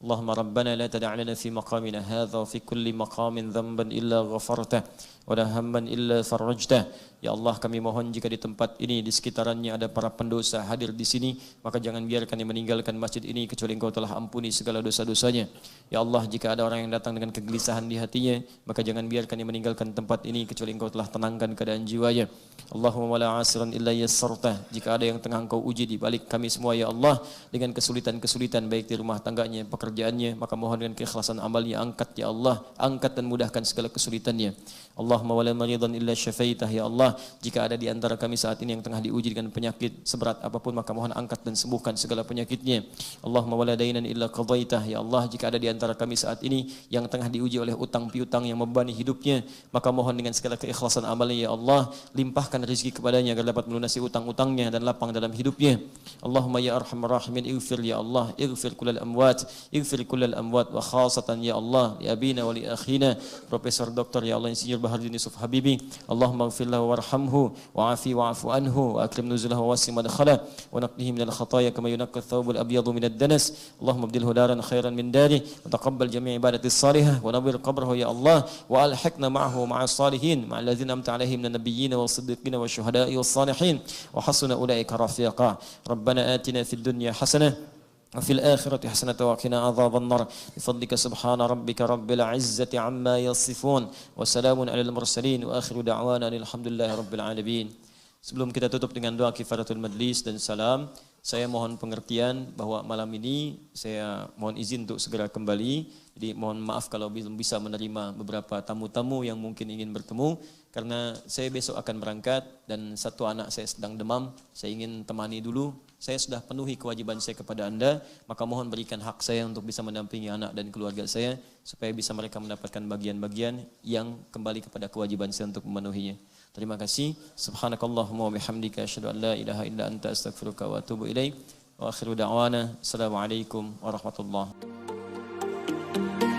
اللهم ربنا لا تدع لنا في مقامنا هذا وفي كل مقام ذنبا إلا غفرته ولا هما إلا فرجته. Ya Allah, kami mohon jika di tempat ini di sekitarannya ada para pendosa hadir di sini, maka jangan biarkan yang meninggalkan masjid ini kecuali Engkau telah ampuni segala dosa-dosanya. Ya Allah, jika ada orang yang datang dengan kegelisahan di hatinya, maka jangan biarkan yang meninggalkan tempat ini kecuali Engkau telah tenangkan keadaan jiwanya. Allahumma wala asiran illa yassartah. Jika ada yang tengah Engkau uji di balik kami semua ya Allah dengan kesulitan-kesulitan baik di rumah tangganya, pekerjaannya, maka mohon dengan keikhlasan amalnya angkat ya Allah, angkat dan mudahkan segala kesulitannya. Allahumma wala maridan illa syafaitah ya Allah. Jika ada di antara kami saat ini yang tengah diuji dengan penyakit seberat apapun, maka mohon angkat dan sembuhkan segala penyakitnya. Allahumma wala dainan illa qadaitah ya Allah. Jika ada di antara kami saat ini yang tengah diuji oleh utang piutang yang membebani hidupnya, maka mohon dengan segala keikhlasan amalnya ya Allah, limpahkan rezeki kepadanya agar dapat melunasi utang-utangnya dan lapang dalam hidupnya. Allahumma ya arhamar rahimin, ighfir ya Allah, ighfir kullal amwat, ighfir kullal amwat wa khasatan ya Allah li abina wa li akhina Profesor Dr. ya Allah Insinyur Baharudin Yusuf Habibi. Allahumma ighfir lahu warhamhu wa'afi wa'afu anhu wa akrim nuzulahu wa wasim madkhalah wa naqnihi minal khataaya kama yunaqqa ath-thawbul abyadu minad danas. Allahumma abdilhu daran khairan min dari wa taqabbal jami' ibadatis salihah wa nawwir qabrahu ya Allah wa alhiqna ma'ahu ma'as salihin ma'al ladzina amta 'alaihim minal nabiyyin was siddiqin was syuhada'i was salihin wa hasuna ulaika rafiqa. Rabbana atina fid dunya hasanah وفي الآخرة حسنة وقنا عذاب النار بفضلك سبحان ربك رب العزة عما يصفون وسلام على المرسلين وآخر دعوانا الحمد لله رب العالمين. Sebelum kita tutup dengan doa kifaratul majlis dan salam, Saya mohon pengertian bahwa malam ini saya mohon izin untuk segera kembali. Jadi mohon maaf kalau belum bisa menerima beberapa tamu-tamu yang mungkin ingin bertemu. Karena saya besok akan berangkat dan satu anak saya sedang demam. Saya ingin temani dulu. Saya sudah penuhi kewajiban saya kepada Anda. Maka mohon berikan hak saya untuk bisa mendampingi anak dan keluarga saya. Supaya bisa mereka mendapatkan bagian-bagian yang kembali kepada kewajiban saya untuk memenuhinya. Terima kasih. Subhanakallahumma wa bihamdika asyhadu an la ilaha illa anta astaghfiruka wa atubu ilaik. Wa akhiru da'wana. Assalamualaikum warahmatullahi wabarakatuh.